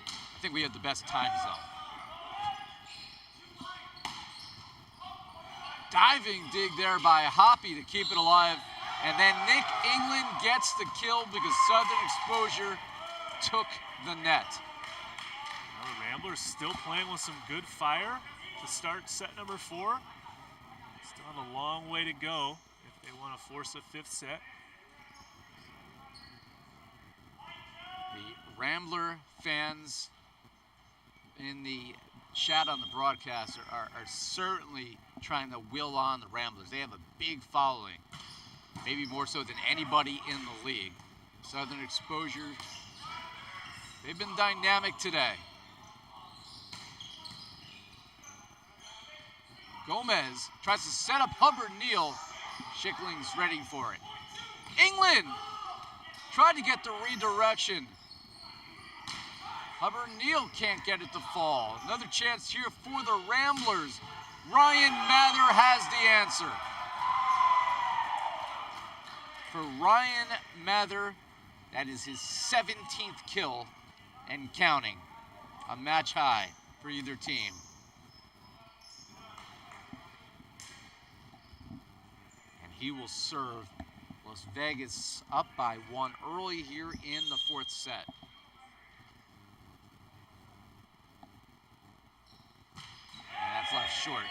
I think we have the best time zone. Diving dig there by Hoppy to keep it alive. And then Nick England gets the kill because Southern Exposure took the net. Well, the Ramblers still playing with some good fire to start set number 4. Still have a long way to go if they want to force a 5th set. The Rambler fans in the chat on the broadcast are certainly trying to will on the Ramblers. They have a big following, maybe more so than anybody in the league. Southern Exposure, they've been dynamic today. Gomez tries to set up Hubbard Neal. Schickling's ready for it. England tried to get the redirection. Hubbard Neal can't get it to fall. Another chance here for the Ramblers. Ryan Mather has the answer. For Ryan Mather, that is his 17th kill and counting. A match high for either team. And he will serve Las Vegas up by 1 early here in the 4th set. And that's left short.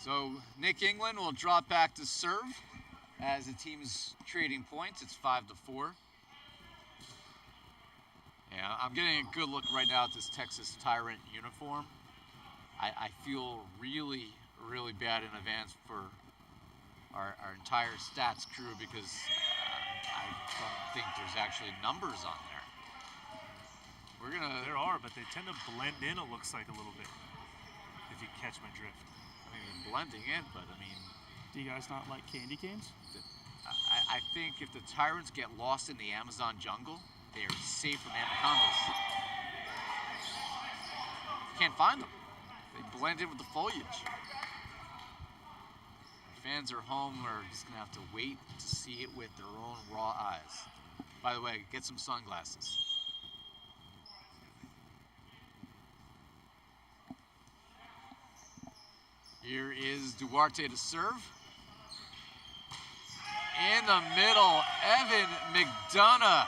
So Nick England will drop back to serve as the team's trading points. It's 5-4. Yeah, I'm getting a good look right now at this Texas Tyrant uniform. I feel really, really bad in advance for our entire stats crew because I don't think there's actually numbers on there. There are, but they tend to blend in, it looks like, a little bit, if you catch my drift. I mean, blending in, but I mean... Do you guys not like candy canes? I think if the Tyrants get lost in the Amazon jungle, they are safe from anacondas. Can't find them. They blend in with the foliage. Fans are home are just going to have to wait to see it with their own raw eyes. By the way, get some sunglasses. Here is Duarte to serve. In the middle, Evan Mcdonough.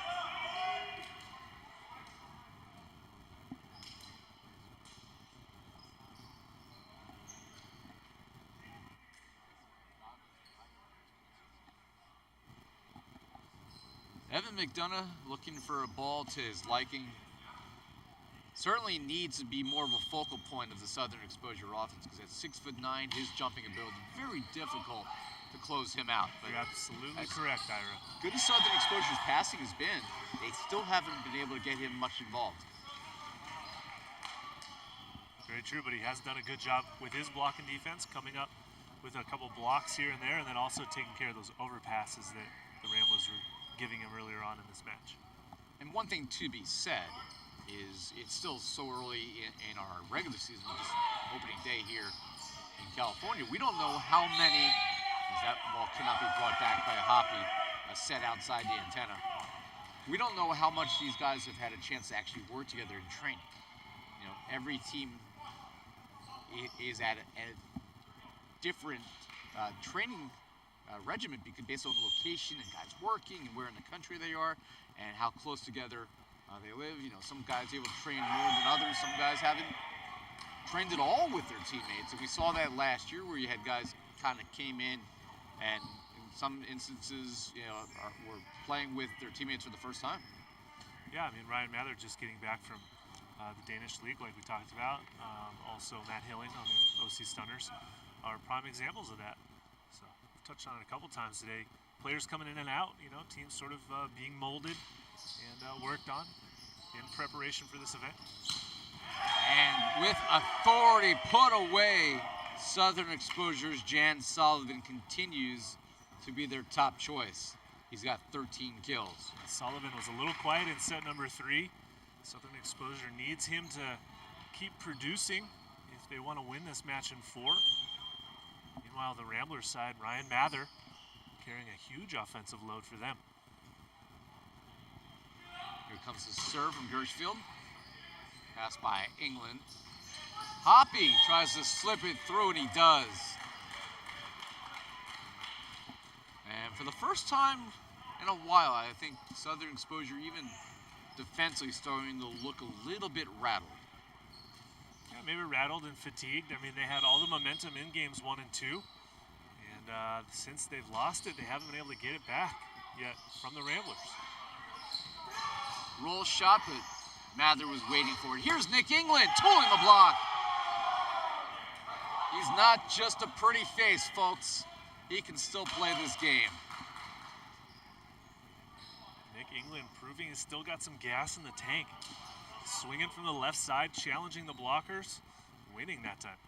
Evan Mcdonough looking for a ball to his liking. Certainly needs to be more of a focal point of the Southern Exposure offense because at 6'9", his jumping ability very difficult to close him out. But you're absolutely correct, Ira. Good as Southern Exposure's passing has been, they still haven't been able to get him much involved. Very true, but he has done a good job with his blocking defense, coming up with a couple blocks here and there, and then also taking care of those overpasses that the Ramblers were giving him earlier on in this match. And one thing to be said is it's still so early in our regular season, just opening day here in California. We don't know how many, as that ball cannot be brought back by a Hoppy, set outside the antenna. We don't know how much these guys have had a chance to actually work together in training. You know, every team is at a different training regimen based on location and guys working and where in the country they are and how close together they live. You know, some guys able to train more than others. Some guys haven't trained at all with their teammates. And we saw that last year where you had guys kind of came in and in some instances, you know, were playing with their teammates for the first time. Yeah, I mean, Ryan Mather just getting back from the Danish League like we talked about. Also Matt Hilling on the OC Stunners are prime examples of that. So I've touched on it a couple times today. Players coming in and out, you know, teams sort of being molded and worked on in preparation for this event. And with authority put away, Southern Exposure's Jan Sullivan continues to be their top choice. He's got 13 kills. Sullivan was a little quiet in set number 3. Southern Exposure needs him to keep producing if they want to win this match in 4. Meanwhile, the Ramblers side, Ryan Mather carrying a huge offensive load for them. Here comes the serve from Gershfield. Passed by England. Hoppy tries to slip it through, and he does. And for the first time in a while, I think Southern Exposure, even defensively, starting to look a little bit rattled. Yeah, maybe rattled and fatigued. I mean, they had all the momentum in games 1 and 2. And since they've lost it, they haven't been able to get it back yet from the Ramblers. Roll shot, but Mather was waiting for it. Here's Nick England tooling the block. He's not just a pretty face, folks. He can still play this game. Nick England proving he's still got some gas in the tank. Swinging from the left side, challenging the blockers, winning that time.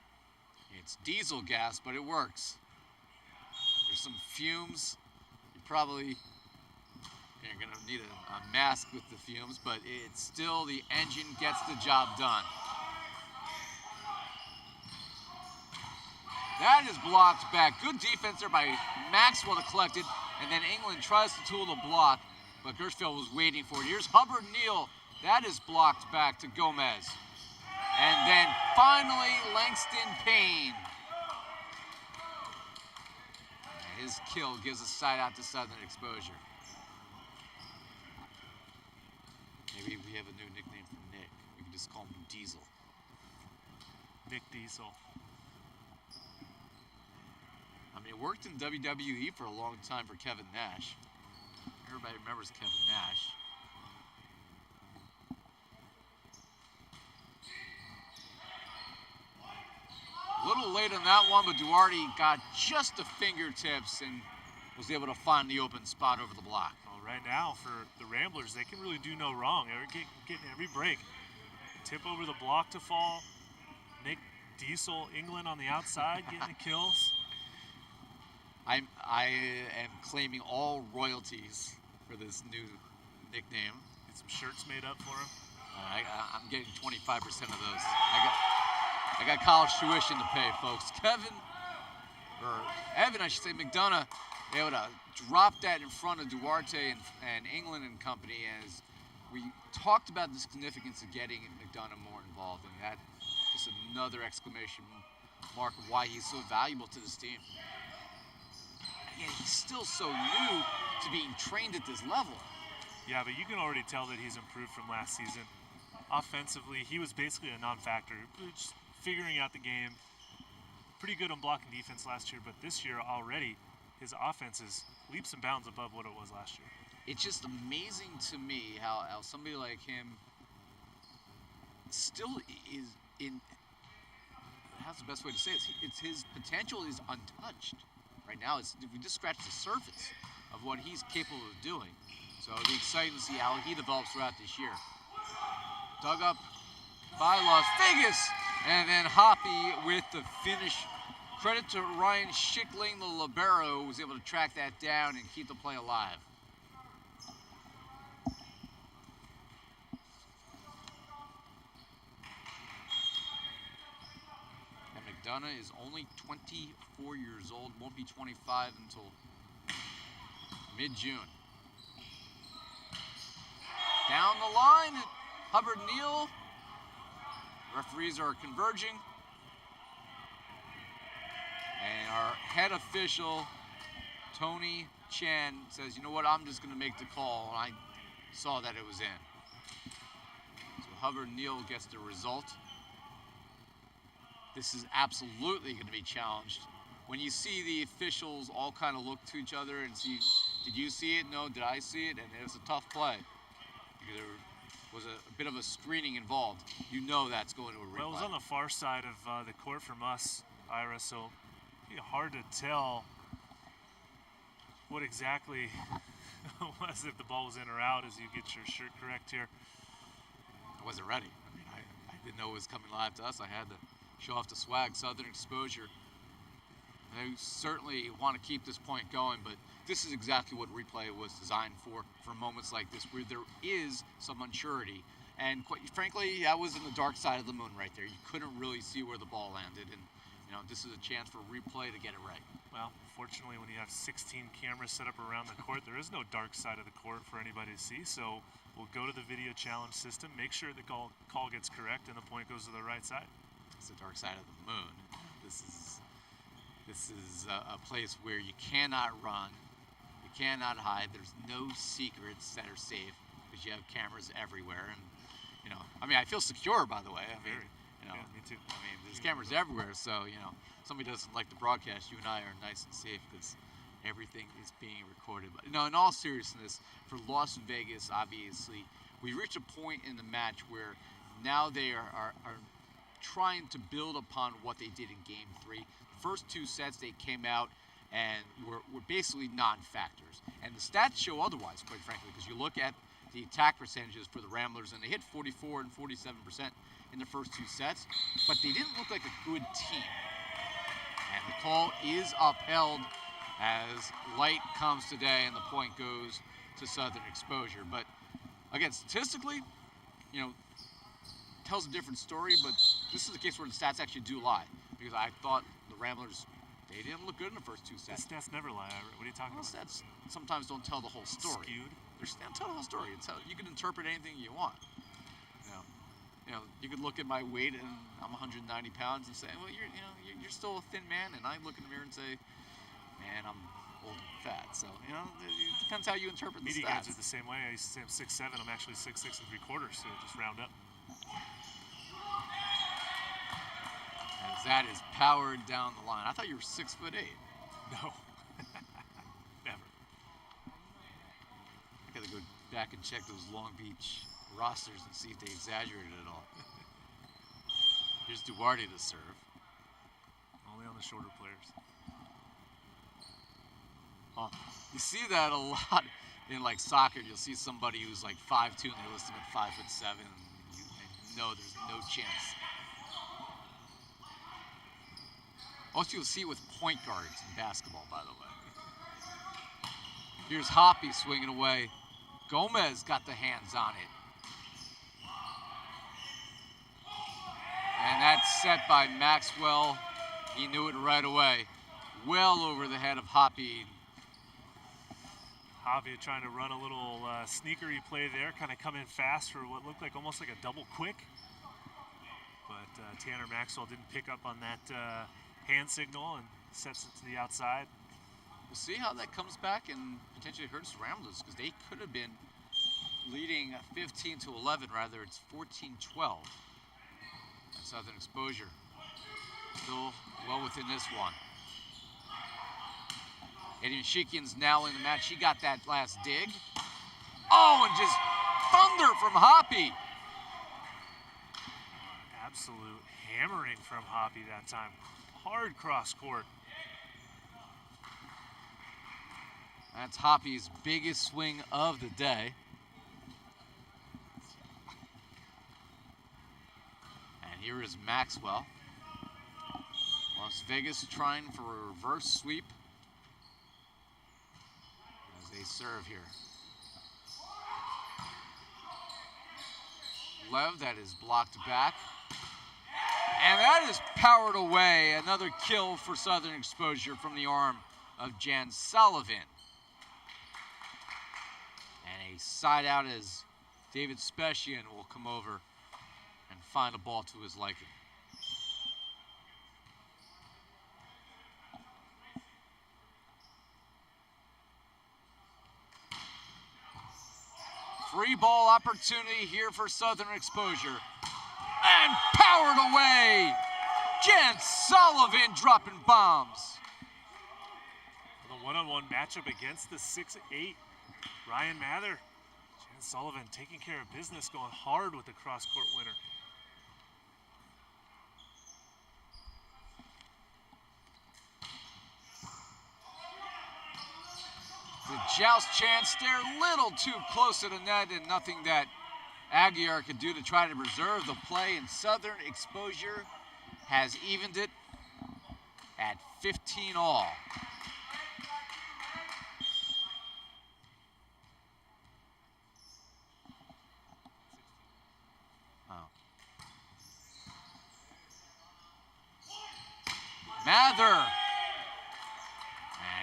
It's diesel gas, but it works. There's some fumes. You're gonna need a mask with the fumes, but it's still, the engine gets the job done. That is blocked back. Good defense there by Maxwell to collect it, and then England tries to tool the block, but Gershfield was waiting for it. Here's Hubbard Neal. That is blocked back to Gomez. And then finally, Langston Payne. His kill gives a side out to Southern Exposure. Maybe we have a new nickname for Nick. We can just call him Diesel. Nick Diesel. I mean, it worked in WWE for a long time for Kevin Nash. Everybody remembers Kevin Nash. A little late on that one, but Duarte got just the fingertips and was able to find the open spot over the block. Well, right now for the Ramblers, they can really do no wrong. They're getting every break. Tip over the block to fall. Nick Diesel, England on the outside, getting the kills. I am claiming all royalties for this new nickname. Get some shirts made up for him. I'm getting 25% of those. I got college tuition to pay, folks. Evan, I should say, Mcdonough, able to drop that in front of Duarte and England and company as we talked about the significance of getting Mcdonough more involved, and that is another exclamation mark of why he's so valuable to this team. Again, he's still so new to being trained at this level. Yeah, but you can already tell that he's improved from last season. Offensively, he was basically a non-factor, just figuring out the game. Pretty good on blocking defense last year, but this year already, his offense is leaps and bounds above what it was last year. It's just amazing to me how somebody like him still is in. How's the best way to say it? It's his potential is untouched right now. We just scratched the surface of what he's capable of doing. So it'll be exciting to see how he develops throughout this year. Dug up by Las Vegas, and then Hoppy with the finish. Credit to Ryan Schickling, the libero, who was able to track that down and keep the play alive. And Mcdonough is only 24 years old, won't be 25 until mid-June. Down the line, Hubbard Neal. Referees are converging. And our head official, Tony Chan, says, you know what, I'm just going to make the call. And I saw that it was in. So Hubbard Neal gets the result. This is absolutely going to be challenged. When you see the officials all kind of look to each other and see, did you see it? No, did I see it? And it was a tough play. Because there was a bit of a screening involved. You know that's going to a replay. Well, it was on the far side of the court from us, Ira, so it'd be hard to tell what exactly was, if the ball was in or out, as you get your shirt correct here. I wasn't ready. I mean, I didn't know it was coming live to us. I had to show off the swag, Southern exposure. I certainly want to keep this point going, but this is exactly what replay was designed for moments like this, where there is some unsurety. And quite frankly, that was in the dark side of the moon right there. You couldn't really see where the ball landed, and this is a chance for replay to get it right. Well, fortunately, when you have 16 cameras set up around the court, there is no dark side of the court for anybody to see, so we'll go to the video challenge system, make sure the call gets correct, and the point goes to the right side. It's the dark side of the moon. This is a place where you cannot run, you cannot hide. There's no secrets that are safe because you have cameras everywhere. And I mean, I feel secure, by the way. I mean, yeah, me too. I mean, there's cameras everywhere, so somebody doesn't like the broadcast, you and I are nice and safe because everything is being recorded. But in all seriousness, for Las Vegas, obviously, we reached a point in the match where now they are trying to build upon what they did in Game 3. The first two sets, they came out and were basically non-factors. And the stats show otherwise, quite frankly, because you look at the attack percentages for the Ramblers, and they hit 44 and 47% in the first two sets, but they didn't look like a good team. And the call is upheld as light comes today, and the point goes to Southern Exposure. But again, statistically, tells a different story, but this is a case where the stats actually do lie, because I thought the Ramblers, they didn't look good in the first two sets. The stats never lie, Ira. What are you talking about? Stats sometimes don't tell the whole story. Skewed? They don't tell the whole story. You can interpret anything you want. You could look at my weight and I'm 190 pounds and say, well, you're still a thin man, and I look in the mirror and say, man, I'm old and fat. So it depends how you interpret the Media stats. guys are the same way. I used to say I'm 6'7". I'm actually 6'6" and 3/4, so just round up. As that is powered down the line. I thought you were 6'8". No. Never. I gotta go back and check those Long Beach rosters and see if they exaggerated at all. Here's Duarte to serve. Only on the shorter players. Oh, you see that a lot in like soccer. You'll see somebody who's like 5'2" and they list them at 5'7", and you know there's no chance. Also, you'll see it with point guards in basketball, by the way. Here's Hoppy swinging away. Gomez got the hands on it. And that's set by Maxwell. He knew it right away. Well over the head of Hoppy. Hoppy trying to run a little sneakery play there, kind of come in fast for what looked like almost like a double quick. But Tanner Maxwell didn't pick up on that hand signal and sets it to the outside. We'll see how that comes back and potentially hurts Ramblers, because they could have been leading 15-11, rather it's 14-12. Southern Exposure still well within this one. Eddie Mashikian's now in the match. He got that last dig. Oh, and just thunder from Hoppy. Absolute hammering from Hoppy that time. Hard cross court. That's Hoppy's biggest swing of the day. And here is Maxwell. Las Vegas trying for a reverse sweep as they serve here. Lev, that is blocked back. And that is powered away. Another kill for Southern Exposure from the arm of Jan Sullivan. And a side out as David Specian will come over and find a ball to his liking. Free ball opportunity here for Southern Exposure. And powered away. Jan Sullivan dropping bombs. The one-on-one matchup against the 6'8" Ryan Mather. Jan Sullivan taking care of business, going hard with the cross-court winner. The joust chance there, a little too close to the net, and nothing that Aguiar could do to try to preserve the play. And Southern Exposure has evened it at 15 all. Mather. And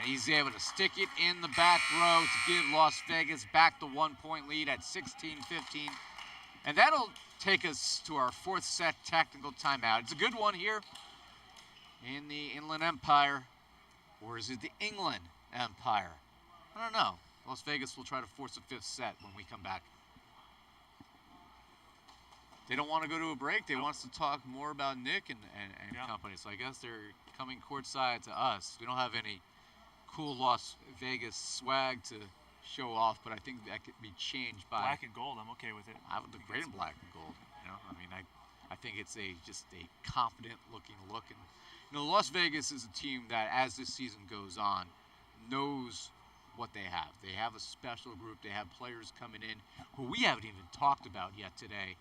he's able to stick it in the back row to give Las Vegas back the 1-point lead at 16-15. And that'll take us to our fourth set technical timeout. It's a good one here in the Inland Empire. Or is it the England Empire? I don't know. Las Vegas will try to force a fifth set when we come back. They don't want to go to a break. They want us to talk more about Nick and company. So I guess they're coming courtside to us. We don't have any cool Las Vegas swag to show off, but I think that could be changed by black and gold. I'm okay with it. I would look great in black and gold. You know, I mean, I think it's just a confident looking look. And you know, Las Vegas is a team that, as this season goes on, knows what they have. They have a special group. They have players coming in who we haven't even talked about yet today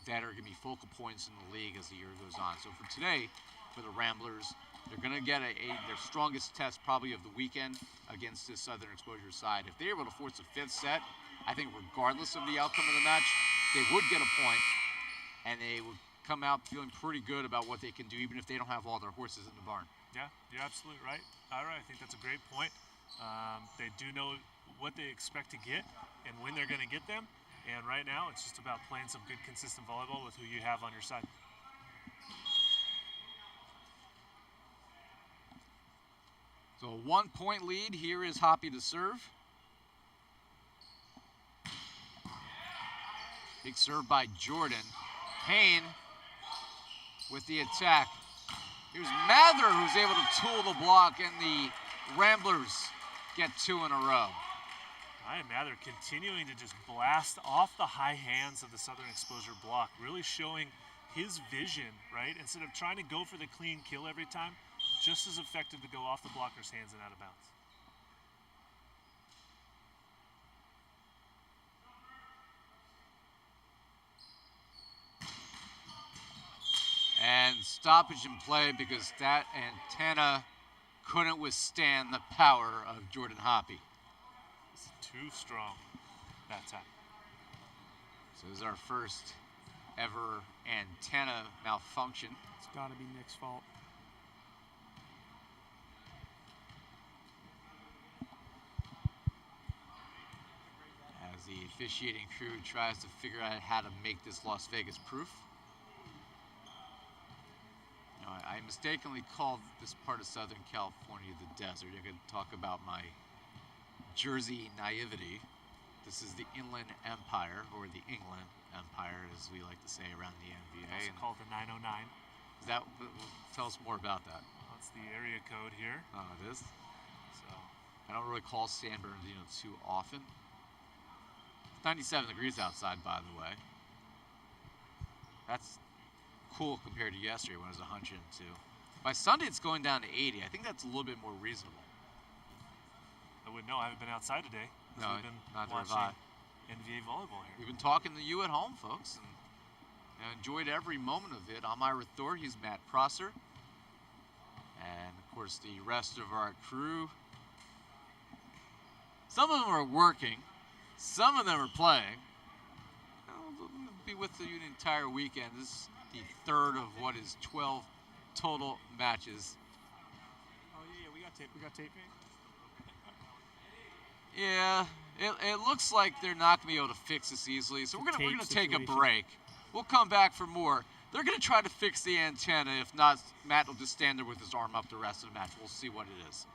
that are going to be focal points in the league as the year goes on. So for today, for the Ramblers, they're going to get their strongest test probably of the weekend against this Southern Exposure side. If they're able to force a fifth set, I think regardless of the outcome of the match, they would get a point, and they would come out feeling pretty good about what they can do, even if they don't have all their horses in the barn. Yeah, you're absolutely right, Ira. I think that's a great point. They do know what they expect to get and when they're going to get them. And right now, it's just about playing some good, consistent volleyball with who you have on your side. So a 1-point lead. Here is Hoppy to serve. Big serve by Jordan. Payne with the attack. Here's Mather, who's able to tool the block, and the Ramblers get 2 in a row. Ryan Mather continuing to just blast off the high hands of the Southern Exposure block, really showing his vision, right? Instead of trying to go for the clean kill every time, just as effective to go off the blocker's hands and out of bounds. And stoppage in play because that antenna couldn't withstand the power of Jordan Hoppy. It's too strong that time. So this is our first ever antenna malfunction. It's got to be Nick's fault. As the officiating crew tries to figure out how to make this Las Vegas proof. I mistakenly called this part of Southern California the desert. I could talk about my Jersey naivety. This is the Inland Empire, or the England Empire, as we like to say around the NVA. Also called the 909. Is that, tell us more about that. That's the area code here. Oh, it is? So I don't really call San Bernardino too often. It's 97 degrees outside, by the way. That's cool compared to yesterday when it was 102. By Sunday, it's going down to 80. I think that's a little bit more reasonable. I wouldn't know. I haven't been outside today. No, we've been not watching have I. NVA volleyball here. We've been talking to you at home, folks, and I enjoyed every moment of it. I'm Ira Thor. He's Matt Prosser. And, of course, the rest of our crew. Some of them are working. Some of them are playing. We'll be with you the entire weekend. This is the third of what is 12 total matches. Oh, yeah, we got tape. We got tape. Yeah, it looks like they're not going to be able to fix this easily, so we're gonna take a break. We'll come back for more. They're going to try to fix the antenna. If not, Matt will just stand there with his arm up the rest of the match. We'll see what it is.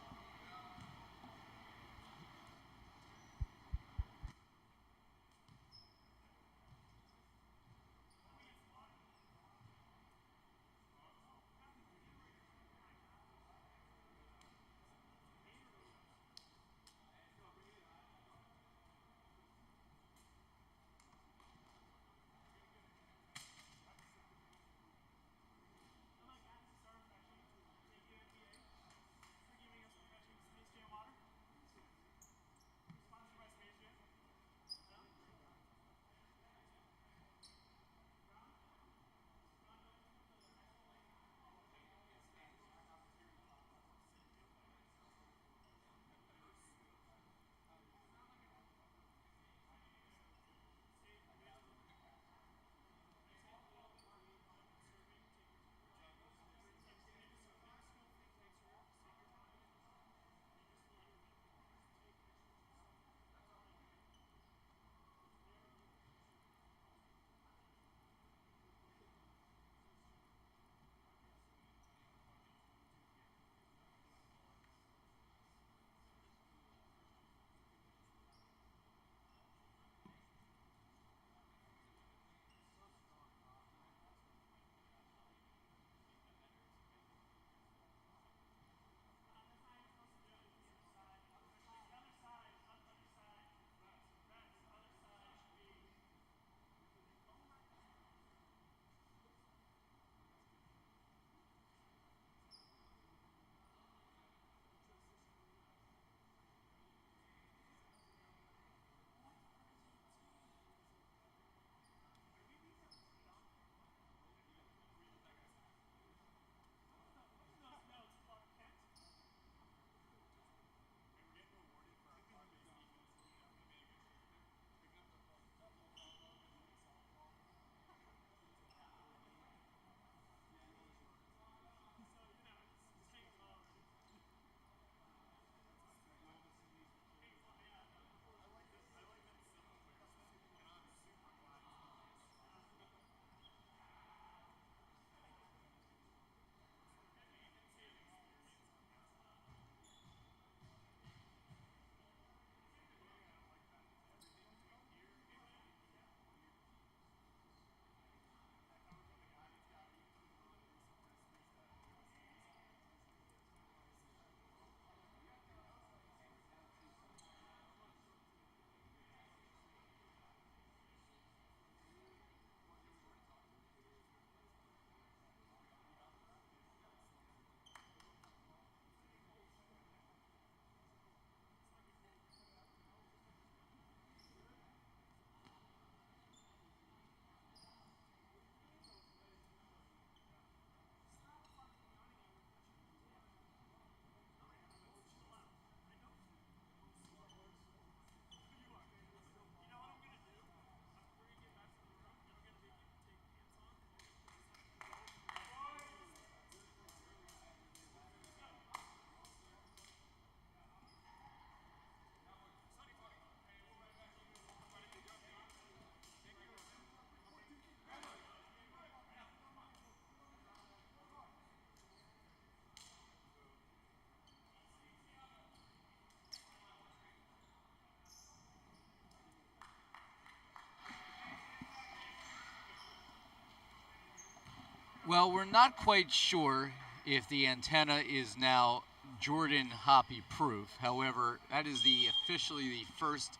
Well, we're not quite sure if the antenna is now Jordan Hoppy proof. However, that is officially the first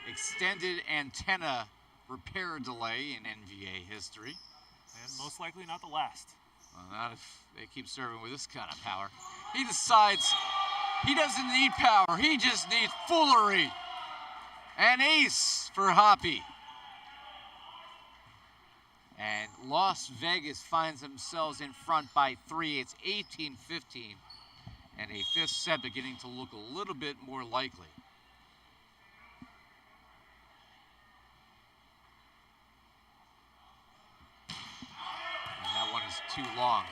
extended antenna repair delay in NVA history. And most likely not the last. Well, not if they keep serving with this kind of power. He decides he doesn't need power, he just needs foolery. An ace for Hoppy. And Las Vegas finds themselves in front by 3. It's 18-15. And a fifth set beginning to look a little bit more likely. And that one is too long.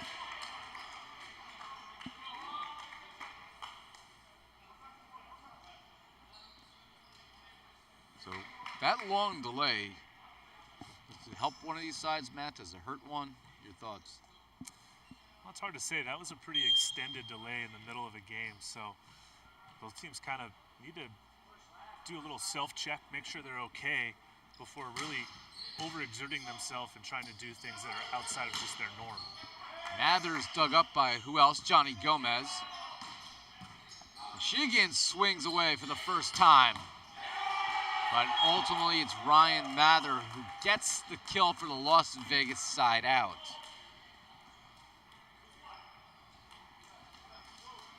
So that long delay, does it help one of these sides, Matt? Does it hurt one? Your thoughts? Well, it's hard to say. That was a pretty extended delay in the middle of a game, so both teams kind of need to do a little self-check, make sure they're okay before really overexerting themselves and trying to do things that are outside of just their norm. Mather's dug up by who else? Johnny Gomez. Michigan swings away for the first time. But ultimately, it's Ryan Mather who gets the kill for the Las Vegas side out.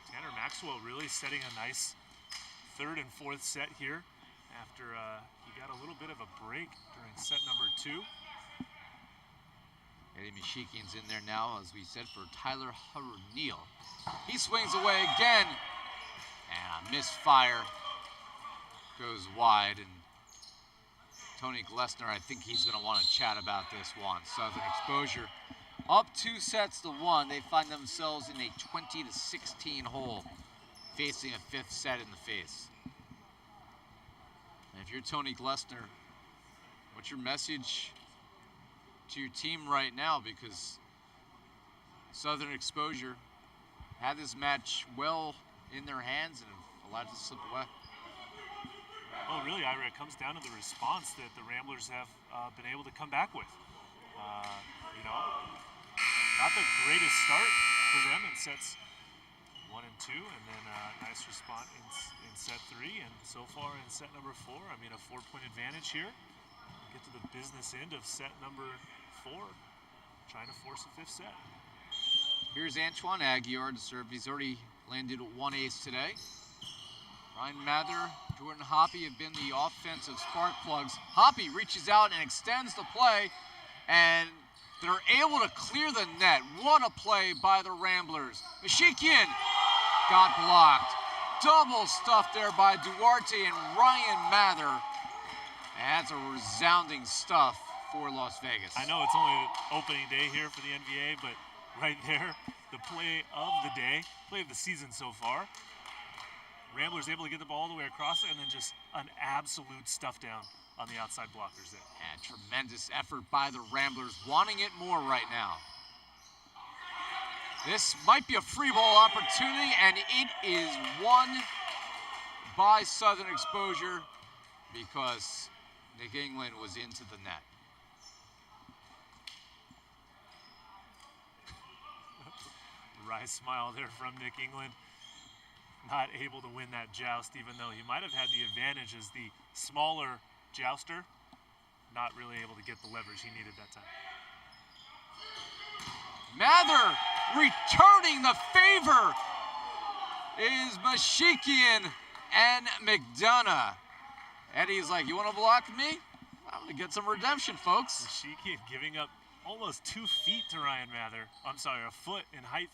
Tanner Maxwell really setting a nice third and fourth set here after he got a little bit of a break during set number 2. Eddie Mishikian's in there now, as we said, for Tyler Hubbard-Neal. He swings away again, and a misfire goes wide, and Tony Glessner, I think he's going to want to chat about this one. Southern Exposure up 2 sets to 1. They find themselves in a 20-16 hole, facing a fifth set in the face. And if you're Tony Glessner, what's your message to your team right now? Because Southern Exposure had this match well in their hands and allowed it to slip away. Well, really, Ira, it comes down to the response that the Ramblers have been able to come back with. You know, not the greatest start for them in sets 1 and 2, and then a nice response in set 3, and so far in set number 4. I mean, a 4-point advantage here. Get to the business end of set number 4, trying to force a fifth set. Here's Antoine Aguiar to serve. He's already landed 1 ace today. Ryan Mather, Jordan Hoppy have been the offensive spark plugs. Hoppy reaches out and extends the play, and they're able to clear the net. What a play by the Ramblers. Mishikian got blocked. Double stuff there by Duarte and Ryan Mather. And that's a resounding stuff for Las Vegas. I know it's only opening day here for the NVA, but right there, the play of the day, play of the season so far. Ramblers able to get the ball all the way across, and then just an absolute stuff down on the outside blockers there. And tremendous effort by the Ramblers, wanting it more right now. This might be a free ball opportunity, and it is won by Southern Exposure because Nick England was into the net. Wry smile there from Nick England. Not able to win that joust, even though he might have had the advantage as the smaller jouster. Not really able to get the leverage he needed that time. Mather returning the favor is Mishikian and Mcdonough. Eddie's like, you want to block me? I'm going to get some redemption, folks. Mishikian giving up almost 2 feet to Ryan Mather. I'm sorry, a foot in height,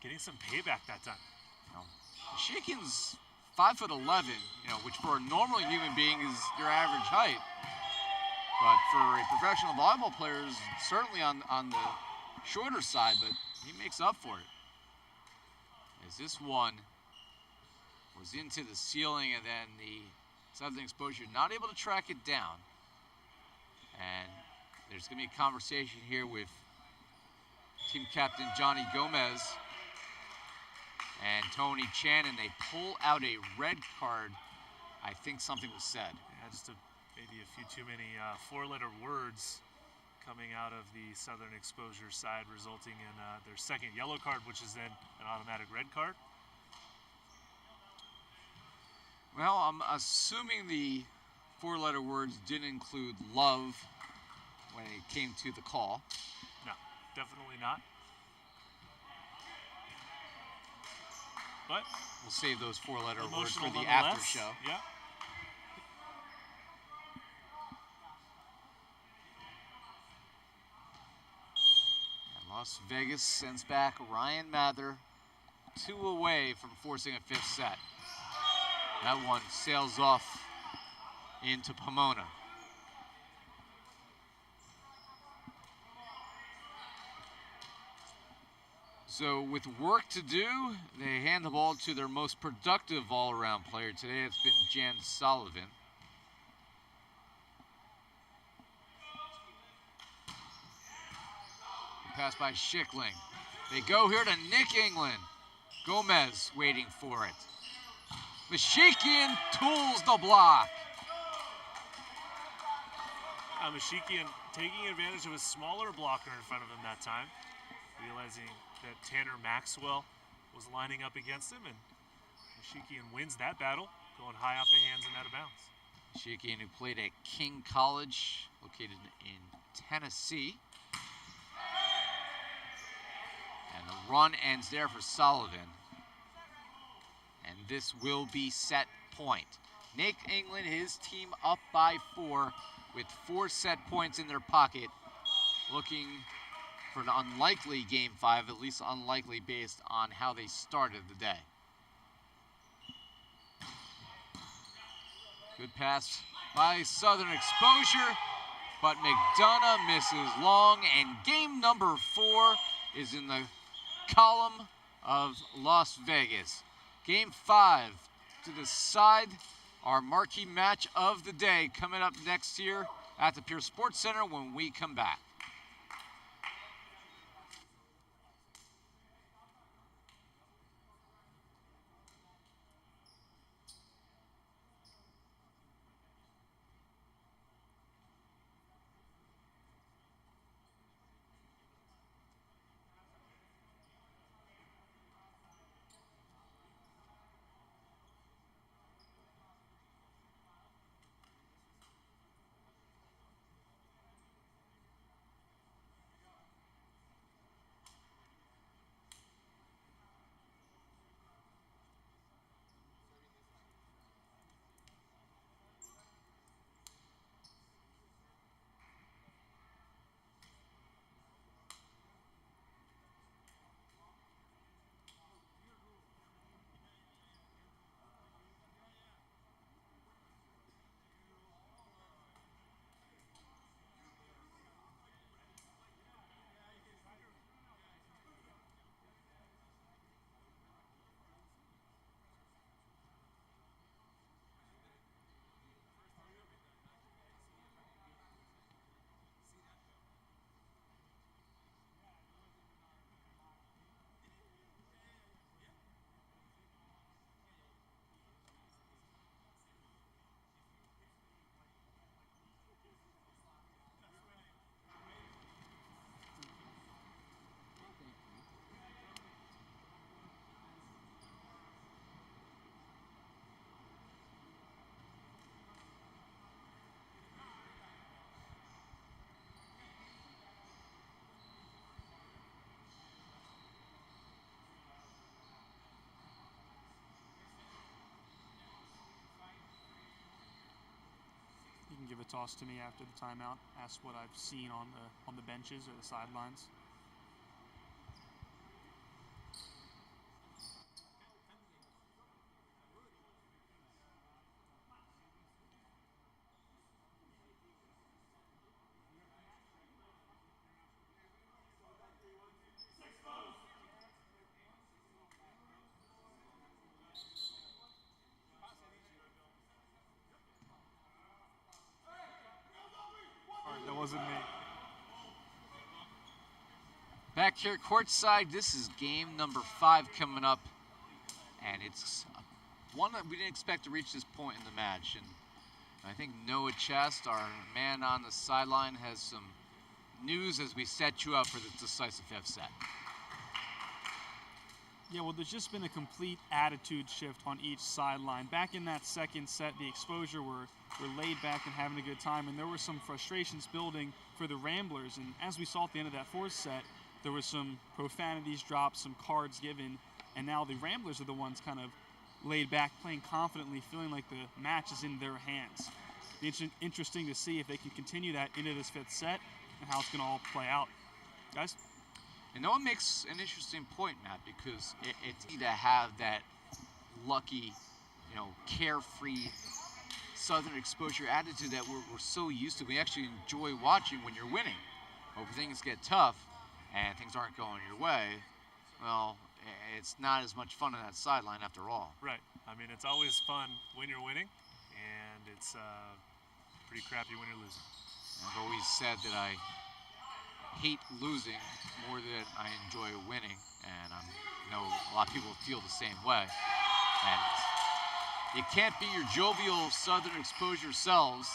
getting some payback that time. Mishikian's 5'11", you know, which for a normal human being is your average height. But for a professional volleyball player, is certainly on the shorter side, but he makes up for it. As this one was into the ceiling, and then the Southern Exposure not able to track it down. And there's going to be a conversation here with team captain Johnny Gomez and Tony Chan, and they pull out a red card. I think something was said. Yeah, just maybe a few too many 4-letter words coming out of the Southern Exposure side, resulting in their second yellow card, which is then an automatic red card. Well, I'm assuming the four-letter words didn't include love when it came to the call. No, definitely not. But we'll save those four-letter words for the nonetheless. after show. Yeah. And Las Vegas sends back Ryan Mather 2 away from forcing a 5th set. That one sails off into Pomona. So with work to do, they hand the ball to their most productive all-around player today. It's been Jan Sullivan. Pass by Schickling. They go here to Nick England. Gomez waiting for it. Mashikian tools the block. Mashikian taking advantage of a smaller blocker in front of him that time, realizing that Tanner Maxwell was lining up against him, and Mashikian wins that battle, going high off the hands and out of bounds. Mashikian, who played at King College, located in Tennessee. And the run ends there for Sullivan. And this will be set point. Nick England, his team up by 4 with 4 set points in their pocket, looking for an unlikely Game 5, at least unlikely based on how they started the day. Good pass by Southern Exposure, but Mcdonough misses long, and game number 4 is in the column of Las Vegas. Game 5 to decide our marquee match of the day, coming up next here at the Pierce Sports Center when we come back. You can give a toss to me after the timeout. Ask what I've seen on the benches or the sidelines. That wasn't me. Back here courtside, this is game number 5 coming up, and it's one that we didn't expect to reach this point in the match. And I think Noah Chest, our man on the sideline, has some news as we set you up for the decisive fifth set? Yeah, well, there's just been a complete attitude shift on each sideline. Back in that second set, the Exposure were laid back and having a good time, and there were some frustrations building for the Ramblers. And as we saw at the end of that fourth set, there was some profanities dropped, some cards given, and now the Ramblers are the ones kind of laid back, playing confidently, feeling like the match is in their hands. It's interesting to see if they can continue that into this fifth set and how it's going to all play out. Guys? And Noah makes an interesting point, Matt, because it's easy to have that lucky, carefree Southern Exposure attitude that we're so used to. We actually enjoy watching when you're winning. But when things get tough and things aren't going your way, well, it's not as much fun on that sideline after all. Right. I mean, it's always fun when you're winning, and it's pretty crappy when you're losing. I've always said that I hate losing more than I enjoy winning, and I know a lot of people feel the same way. And you can't be your jovial Southern Exposure selves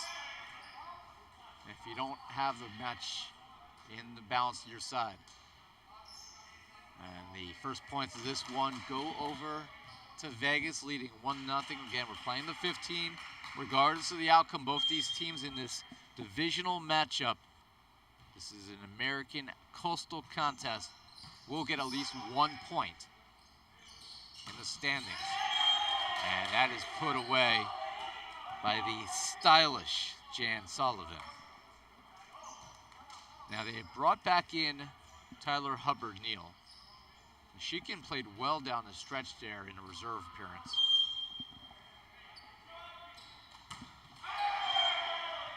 if you don't have the match in the balance to your side. And the first points of this one go over to Vegas, leading 1-0. Again, we're playing the 15. Regardless of the outcome, both these teams in this divisional matchup, this is an American Coastal contest, will get at least 1 point in the standings. And that is put away by the stylish Jan Sullivan. Now they have brought back in Tyler Hubbard-Neal. Sheehan played well down the stretch there in a reserve appearance.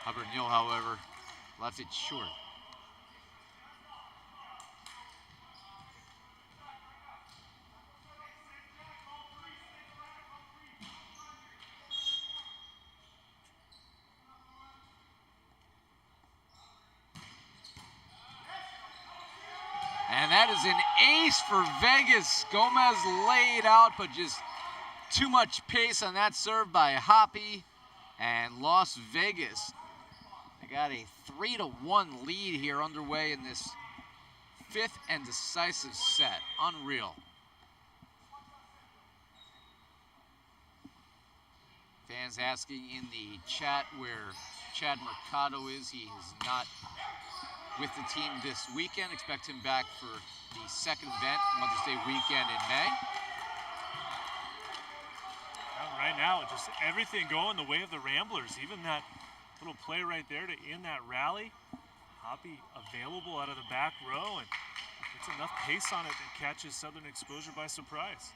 Hubbard-Neal, however, left it short. And that is an ace for Vegas. Gomez laid out, but just too much pace on that serve by Hoppy. And Las Vegas, they got a 3-1 lead here underway in this fifth and decisive set. Unreal. Fans asking in the chat where Chad Mercado is. He is not with the team this weekend. Expect him back for the second event, Mother's Day weekend in May. Well, right now, just everything going the way of the Ramblers. Even that little play right there to end that rally. Hoppy available out of the back row, and gets enough pace on it that catches Southern Exposure by surprise.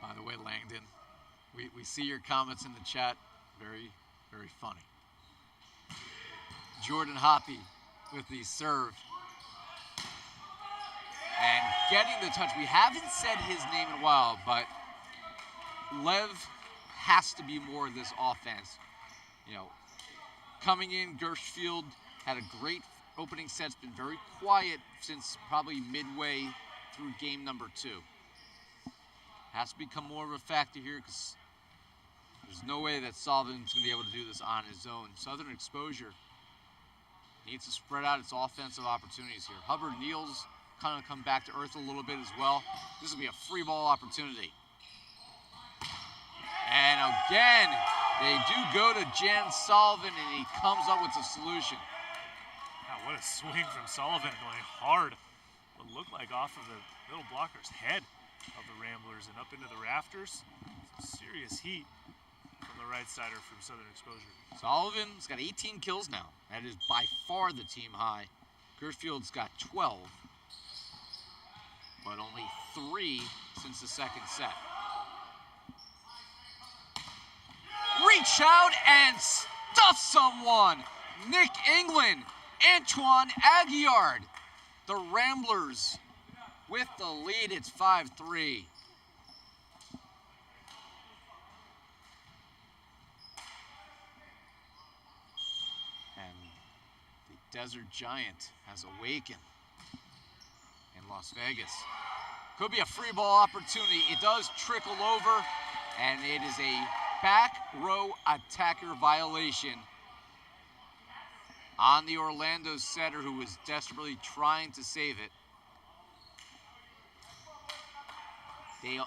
By the way, Langdon, we see your comments in the chat. Very, very funny. Jordan Hoppy with the serve. And getting the touch. We haven't said his name in a while, but Lev has to be more of this offense. Coming in, Gershfield had a great opening set. It's been very quiet since probably midway through game number 2. Has to become more of a factor here because there's no way that Sullivan's going to be able to do this on his own. Southern Exposure needs to spread out its offensive opportunities here. Hubbard-Neal's kind of come back to earth a little bit as well. This will be a free ball opportunity. And again, they do go to Jan Sullivan, and he comes up with a solution. Wow, what a swing from Sullivan, going hard. What looked like off of the middle blocker's head of the Ramblers and up into the rafters. Some serious heat from the right sider from Southern Exposure. Sullivan's got 18 kills now. That is by far the team high. Gershfield's got 12, but only 3 since the second set. Reach out and stuff someone. Nick England, Antoine Aguillard. The Ramblers with the lead. It's 5-3. And the Desert Giant has awakened in Las Vegas. Could be a free ball opportunity. It does trickle over, and it is a back row attacker violation on the Orlando setter, who was desperately trying to save it.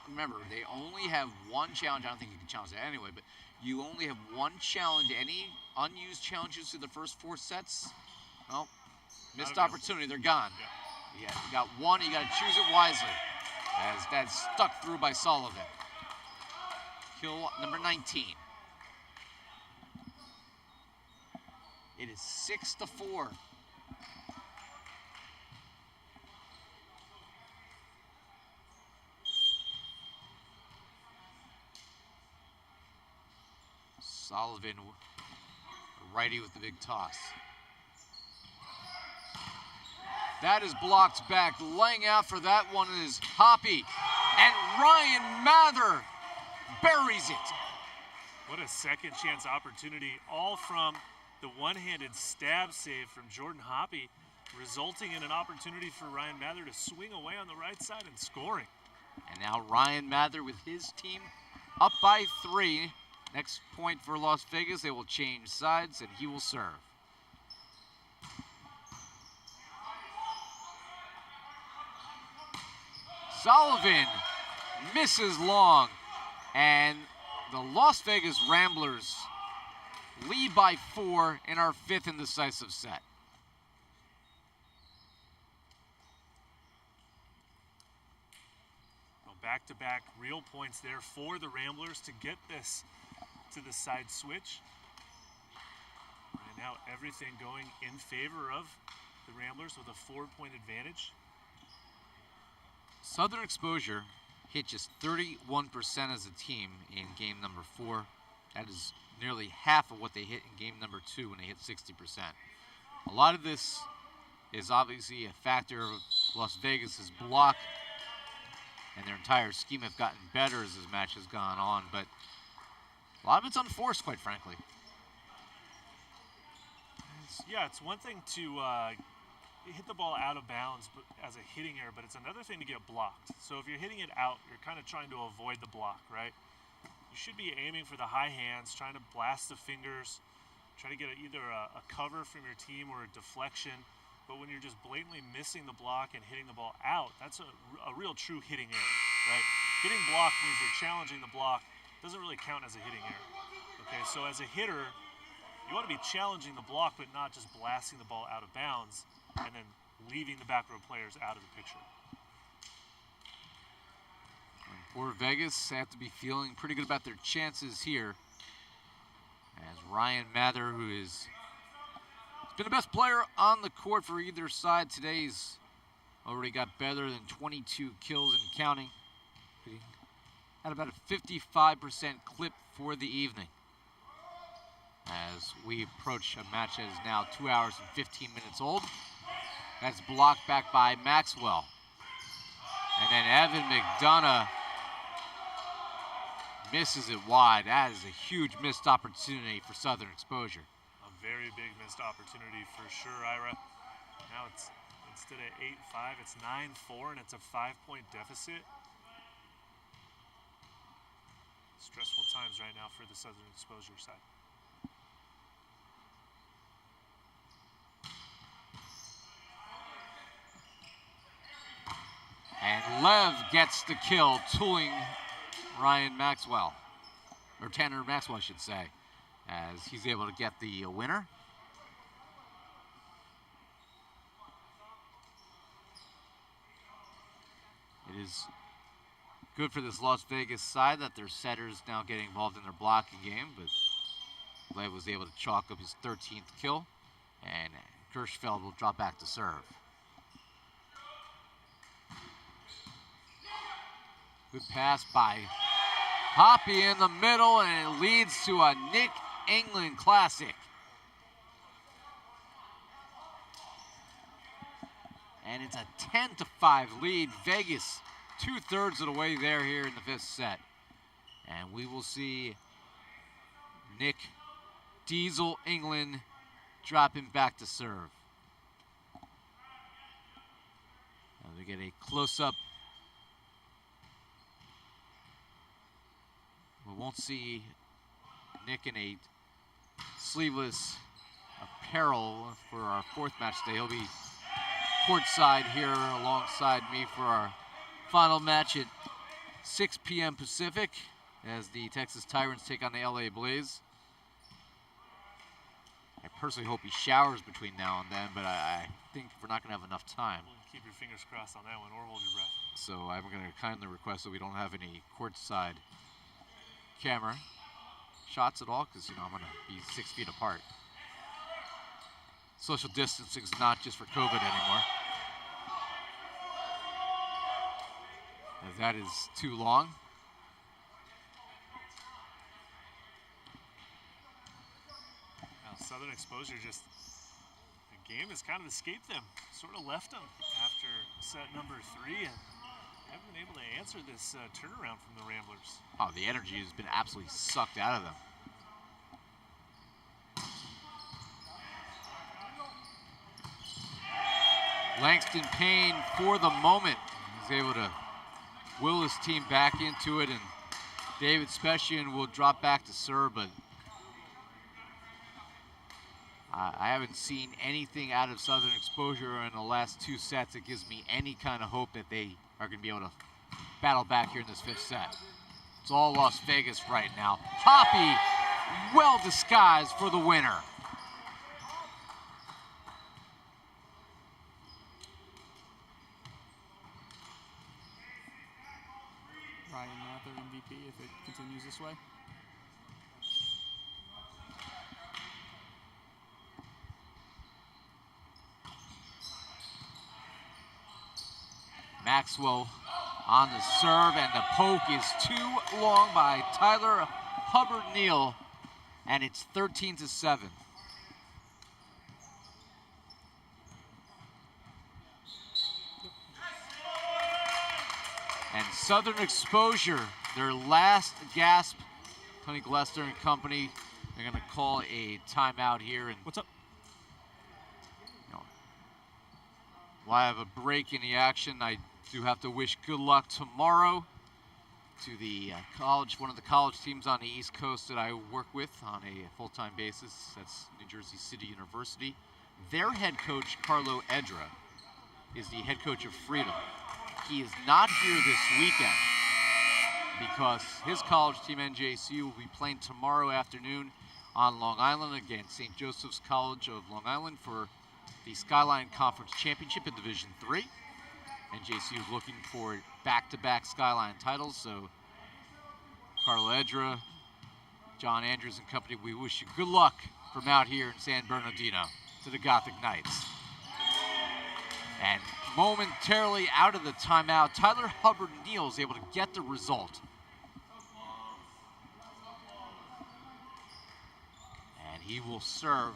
Remember, they only have one challenge. I don't think you can challenge that anyway, but you only have one challenge. Any unused challenges through the first 4 sets, well, missed opportunity, they're gone. Yeah, you got one, you got to choose it wisely. As that's stuck through by Sullivan. Kill number 19. It is 6-4. Sullivan, righty with the big toss. That is blocked back. Laying out for that one is Hoppy. And Ryan Mather buries it. What a second chance opportunity, all from the one-handed stab save from Jordan Hoppy, resulting in an opportunity for Ryan Mather to swing away on the right side and scoring. And now Ryan Mather with his team up by 3. Next point for Las Vegas, they will change sides and he will serve. Sullivan misses long, and the Las Vegas Ramblers lead by 4 in our 5th and decisive set. Well, back-to-back real points there for the Ramblers to get this to the side switch. And now everything going in favor of the Ramblers with a 4-point advantage. Southern Exposure hit just 31% as a team in game number 4. That is nearly half of what they hit in game number 2 when they hit 60%. A lot of this is obviously a factor of Las Vegas's block, and their entire scheme have gotten better as this match has gone on, but a lot of it's unforced, quite frankly. Yeah, it's one thing to hit the ball out of bounds but as a hitting error, but it's another thing to get blocked. So if you're hitting it out, you're kind of trying to avoid the block, right? You should be aiming for the high hands, trying to blast the fingers, try to get either a cover from your team or a deflection. But when you're just blatantly missing the block and hitting the ball out, that's a real true hitting error, right? Getting blocked means you're challenging the block. Doesn't really count as a hitting error. Okay, so as a hitter, you want to be challenging the block, but not just blasting the ball out of bounds and then leaving the back row players out of the picture. For Vegas, they have to be feeling pretty good about their chances here, as Ryan Mather, who has been the best player on the court for either side today, he's already got better than 22 kills and counting. He had about a 55% clip for the evening, as we approach a match that is now 2 hours and 15 minutes old. That's blocked back by Maxwell. And then Evan Mcdonough misses it wide. That is a huge missed opportunity for Southern Exposure. A very big missed opportunity for sure, Ira. Now it's, instead of 8-5, it's 9-4, and it's a 5-point deficit. Stressful times right now for the Southern Exposure side. And Lev gets the kill, tooling Ryan Maxwell, or Tanner Maxwell, I should say, as he's able to get the winner. It is good for this Las Vegas side that their setters now getting involved in their blocking game, but Lev was able to chalk up his 13th kill, and Kirschfeld will drop back to serve. Good pass by Hoppy in the middle, and it leads to a Nick England classic. And it's a 10-5 lead. Vegas 2/3 of the way there here in the 5th set. And we will see Nick Diesel England dropping back to serve. And we get a close-up. We won't see Nick in a sleeveless apparel for our 4th match today. He'll be courtside here alongside me for our final match at 6 p.m. Pacific as the Texas Tyrants take on the LA Blaze. I personally hope he showers between now and then, but I think we're not going to have enough time. Keep your fingers crossed on that one, or hold your breath. So I'm going to kindly request that we don't have any courtside camera shots at all, because I'm going to be 6 feet apart. Social distancing is not just for COVID anymore. As that is too long. Now, Southern Exposure just, the game has kind of escaped them, sort of left them after set number 3, and haven't been able to answer this turnaround from the Ramblers. Oh, the energy has been absolutely sucked out of them. Langston Payne, for the moment, is able to will his team back into it, and David Specian will drop back to serve, but I haven't seen anything out of Southern Exposure in the last 2 sets that gives me any kind of hope that they are going to be able to battle back here in this 5th set. It's all Las Vegas right now. Hoppy, well disguised for the winner. Ryan Mather MVP if it continues this way. Maxwell on the serve, and the poke is too long by Tyler Hubbard-Neal, and it's 13-7. And Southern Exposure, their last gasp. Tony Glester and company, they're going to call a timeout here. And what's up? While I have a break in the action, I do have to wish good luck tomorrow to the one of the college teams on the East Coast that I work with on a full-time basis. That's New Jersey City University. Their head coach, Carlo Edra, is the head coach of Freedom. He is not here this weekend because his college team, NJC, will be playing tomorrow afternoon on Long Island against St. Joseph's College of Long Island for the Skyline Conference Championship in Division III. NJC is looking for back-to-back Skyline titles, so Carlo Edra, John Andrews and company, we wish you good luck from out here in San Bernardino to the Gothic Knights. And momentarily out of the timeout, Tyler Hubbard-Neal is able to get the result. And he will serve,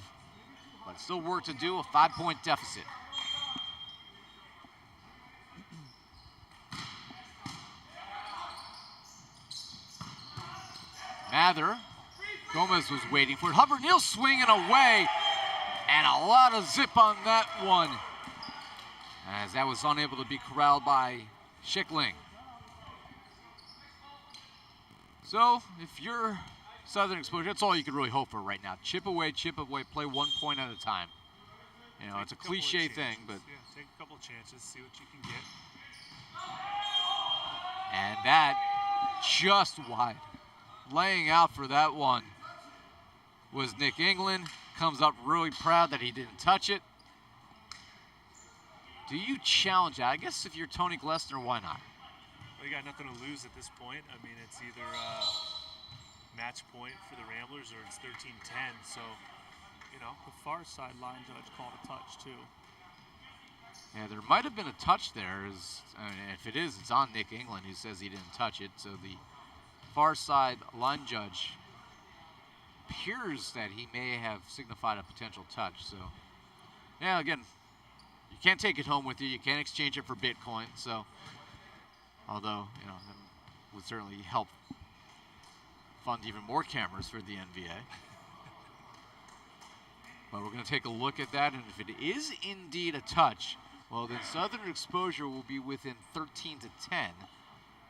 but still work to do, a 5-point deficit. Mather, Gomez was waiting for it. Hubbard-Neal swinging away, and a lot of zip on that one, as that was unable to be corralled by Schickling. So, if you're Southern Exposure, that's all you can really hope for right now. Chip away, play 1 point at a time. You know, it's a cliche thing, but... Yeah, take a couple of chances, see what you can get. And that just wide. Laying out for that one was Nick England. Comes up really proud that he didn't touch it. Do you challenge that? I guess if you're Tony Glessner, why not? Well, you got nothing to lose at this point. I mean, it's either match point for the Ramblers or it's 13-10. So, you know. The far side line judge called a touch, too. Yeah, there might have been a touch there. I mean, if it is, it's on Nick England, who says he didn't touch it. So the far side line judge appears that he may have signified a potential touch. So, yeah, again, you can't take it home with you. You can't exchange it for Bitcoin. So, although, you know, that would certainly help fund even more cameras for the NVA. But we're going to take a look at that, and if it is indeed a touch, well, then Southern Exposure will be within 13-10.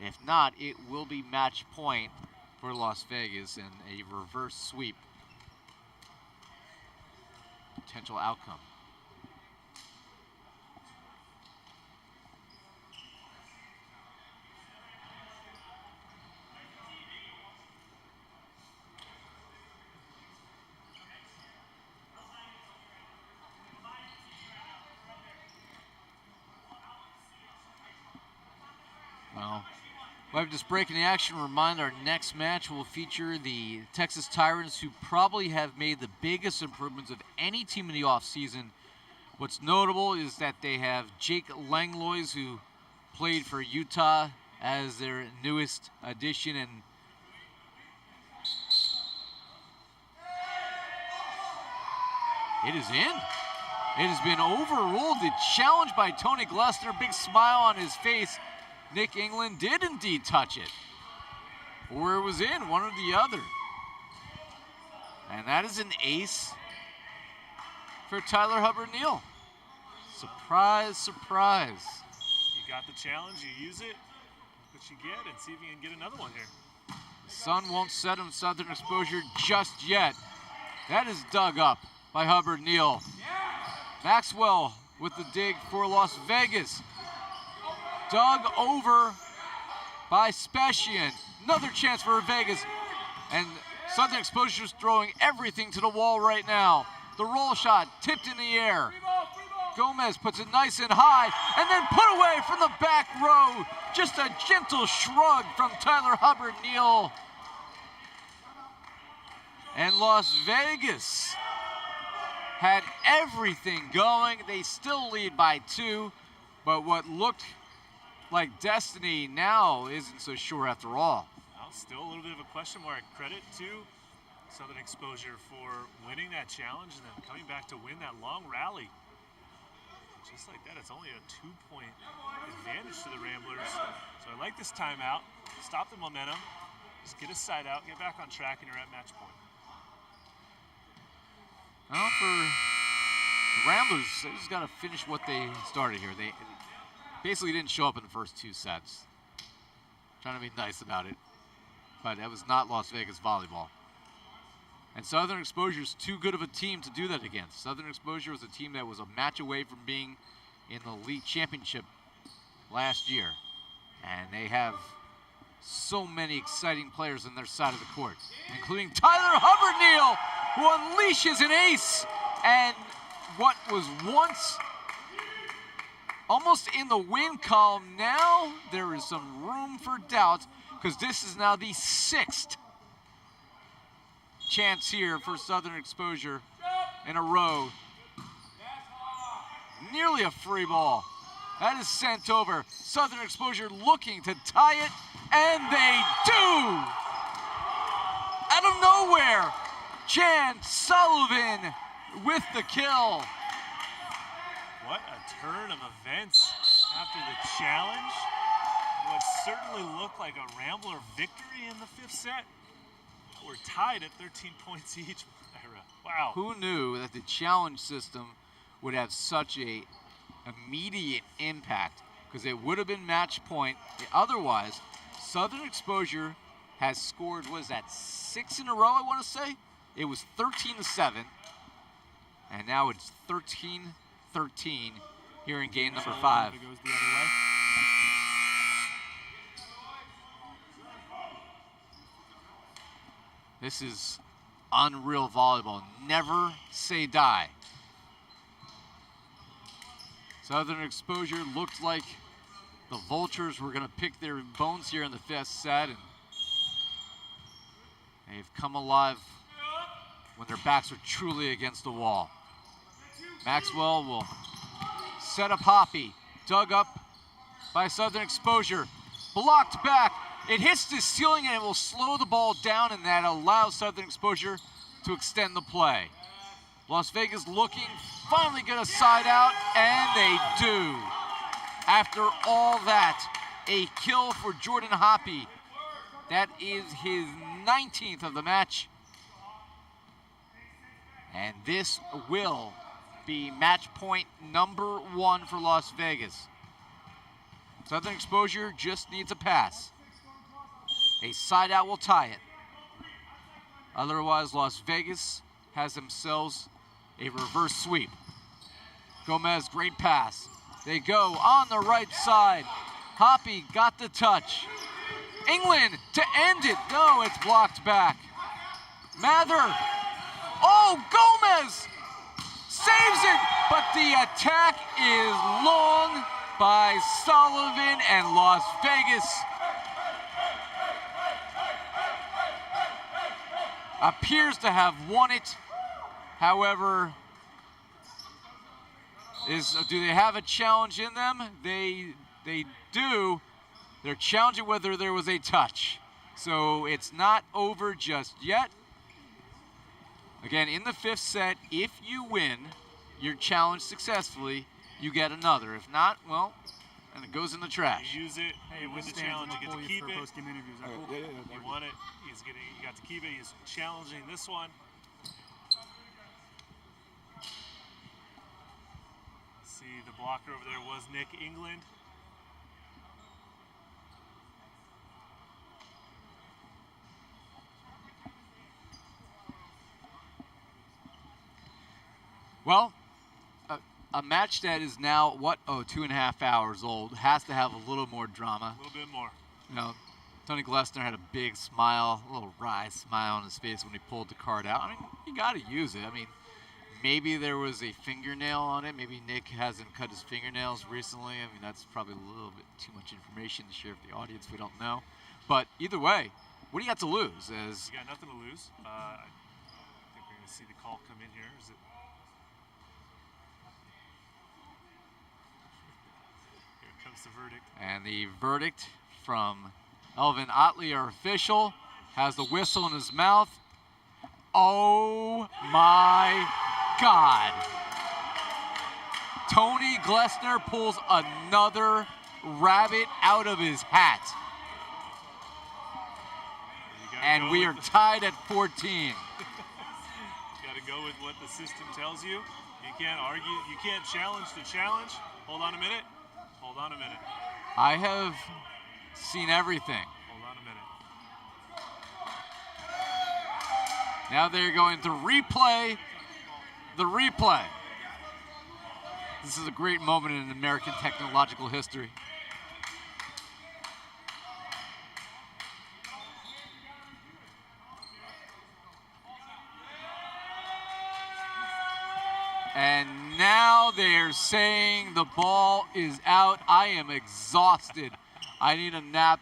If not, it will be match point for Las Vegas and a reverse sweep potential outcome. Well, just breaking the action, remind our next match will feature the Texas Tyrants, who probably have made the biggest improvements of any team in the offseason. What's notable is that they have Jake Langlois, who played for Utah as their newest addition, and it is in. It has been overruled. The challenge by Tony Glessner, big smile on his face. Nick England did indeed touch it. Or it was in, one or the other. And that is an ace for Tyler Hubbard-Neal. Surprise, surprise. You got the challenge, you use it, what you get, and see if you can get another one here. The sun won't set on Southern Exposure just yet. That is dug up by Hubbard-Neal. Maxwell with the dig for Las Vegas. Dug over by Specian. Another chance for Vegas. And Southern Exposure is throwing everything to the wall right now. The roll shot tipped in the air. Gomez puts it nice and high and then put away from the back row. Just a gentle shrug from Tyler Hubbard-Neal. And Las Vegas had everything going. They still lead by 2, but what looked like destiny now isn't so sure after all. Well, still a little bit of a question mark. Credit to Southern Exposure for winning that challenge and then coming back to win that long rally. Just like that, it's only a 2-point advantage to the Ramblers. So I like this timeout. Stop the momentum. Just get a side out, get back on track, and you're at match point. Well, for the Ramblers, they just got to finish what they started here. They basically didn't show up in the first 2 sets. Trying to be nice about it. But that was not Las Vegas volleyball. And Southern Exposure is too good of a team to do that against. Southern Exposure was a team that was a match away from being in the league championship last year. And they have so many exciting players on their side of the court, including Tyler Hubbard-Neal, who unleashes an ace. And what was once almost in the win column, now there is some room for doubt, because this is now the 6th chance here for Southern Exposure in a row. Nearly a free ball. That is sent over. Southern Exposure looking to tie it, and they do! Out of nowhere, Jan Sullivan with the kill. What a turn of events after the challenge. What certainly looked like a Rambler victory in the 5th set. We're tied at 13 points each. Wow. Who knew that the challenge system would have such a immediate impact? Because it would have been match point. Otherwise, Southern Exposure has scored, what is that, 6 in a row, I want to say? It was 13-7. And now it's 13-13 here in game number 5. It goes the other way. This is unreal volleyball. Never say die. Southern Exposure looked like the Vultures were going to pick their bones here in the 5th set, and they've come alive when their backs are truly against the wall. Maxwell will set up Hoppy. Dug up by Southern Exposure. Blocked back. It hits the ceiling and it will slow the ball down, and that allows Southern Exposure to extend the play. Las Vegas looking, finally get a side out, and they do. After all that, a kill for Jordan Hoppy. That is his 19th of the match. And this will be match point number 1 for Las Vegas. Southern Exposure just needs a pass. A side out will tie it. Otherwise, Las Vegas has themselves a reverse sweep. Gomez, great pass. They go on the right side. Hoppy got the touch. England to end it. No, it's blocked back. Mather. Oh, Gomez saves it, but the attack is long by Sullivan, and Las Vegas appears to have won it. However, do they have a challenge in them? They do. They're challenging whether there was a touch. So it's not over just yet. Again, in the 5th set, if you win your challenge successfully, you get another. If not, well, and it goes in the trash. You use it, you win the challenge, you get to keep it. You won it, you got to keep it. He's challenging this one. See, the blocker over there was Nick England. Well, a match that is now, 2.5 hours old, has to have a little more drama. A little bit more. You know, Tony Glessner had a big smile, a little wry smile on his face when he pulled the card out. I mean, you got to use it. I mean, maybe there was a fingernail on it. Maybe Nick hasn't cut his fingernails recently. I mean, that's probably a little bit too much information to share with the audience. We don't know. But either way, what do you got to lose? You got nothing to lose. I think we're going to see the call come in here. Is it? Here comes the verdict. And the verdict from Elvin Otley, our official, has the whistle in his mouth. Oh my God. Tony Glessner pulls another rabbit out of his hat. And we are tied at 14. You got to go with what the system tells you. You can't argue. You can't challenge the challenge. Hold on a minute. Hold on a minute. I have seen everything. Hold on a minute. Now they're going to replay the replay. This is a great moment in American technological history. And now they're saying the ball is out. I am exhausted. I need a nap.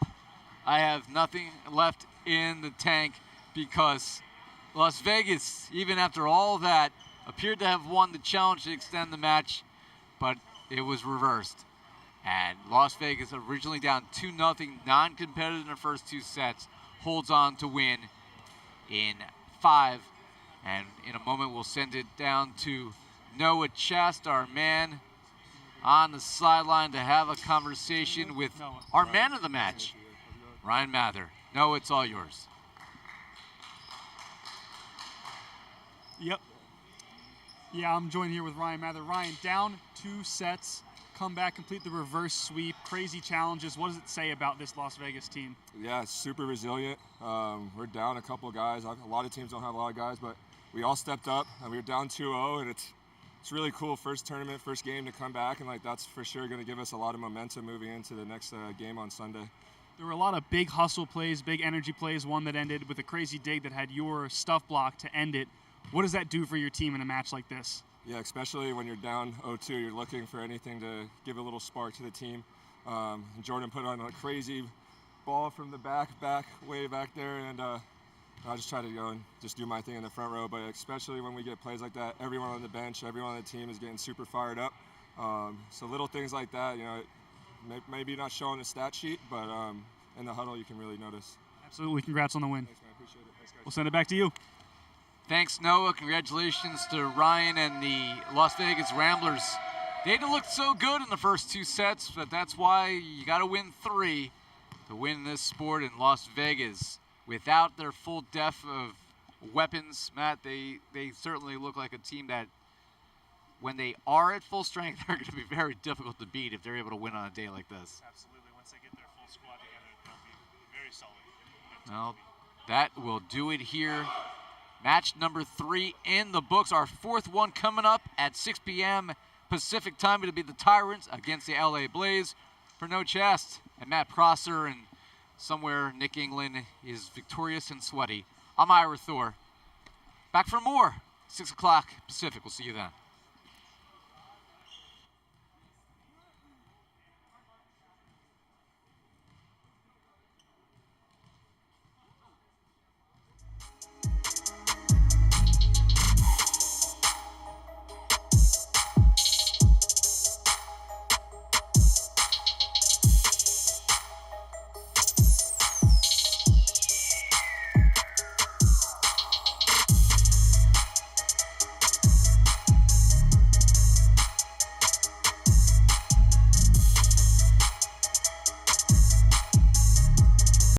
I have nothing left in the tank because Las Vegas, even after all that, appeared to have won the challenge to extend the match, but it was reversed. And Las Vegas, originally down 2-0, non-competitive in the first 2 sets, holds on to win in 5. And in a moment, we'll send it down to Noah Chast, our man on the sideline, to have a conversation with our man of the match, Ryan Mather. Noah, it's all yours. Yep. Yeah, I'm joined here with Ryan Mather. Ryan, down 2 sets, come back, complete the reverse sweep, crazy challenges. What does it say about this Las Vegas team? Yeah, it's super resilient. We're down a couple of guys. A lot of teams don't have a lot of guys, but we all stepped up, and we were down 2-0, and it's really cool. First tournament, first game to come back, and that's for sure going to give us a lot of momentum moving into the next game on Sunday. There were a lot of big hustle plays, big energy plays, one that ended with a crazy dig that had your stuff block to end it. What does that do for your team in a match like this? Yeah, especially when you're down 0-2, you're looking for anything to give a little spark to the team. Jordan put on a crazy ball from the way back there, and I just try to go and just do my thing in the front row. But especially when we get plays like that, everyone on the bench, everyone on the team is getting super fired up. So little things like that, maybe not showing the stat sheet, but in the huddle you can really notice. Absolutely. Congrats on the win. Thanks, man. Appreciate it. Thanks, guys. We'll send it back to you. Thanks, Noah. Congratulations to Ryan and the Las Vegas Ramblers. They didn't look so good in the first 2 sets, but that's why you got to win 3 to win this sport in Las Vegas. Without their full depth of weapons, Matt, they certainly look like a team that, when they are at full strength, they're going to be very difficult to beat if they're able to win on a day like this. Absolutely. Once they get their full squad together, they'll be very solid. Well, that will do it here Match number 3 in the books. Our 4th one coming up at 6 p.m. Pacific time. It'll be the Tyrants against the LA Blaze for no chest. And Matt Prosser and somewhere Nick England is victorious and sweaty. I'm Ira Thor. Back for more. 6 o'clock Pacific. We'll see you then.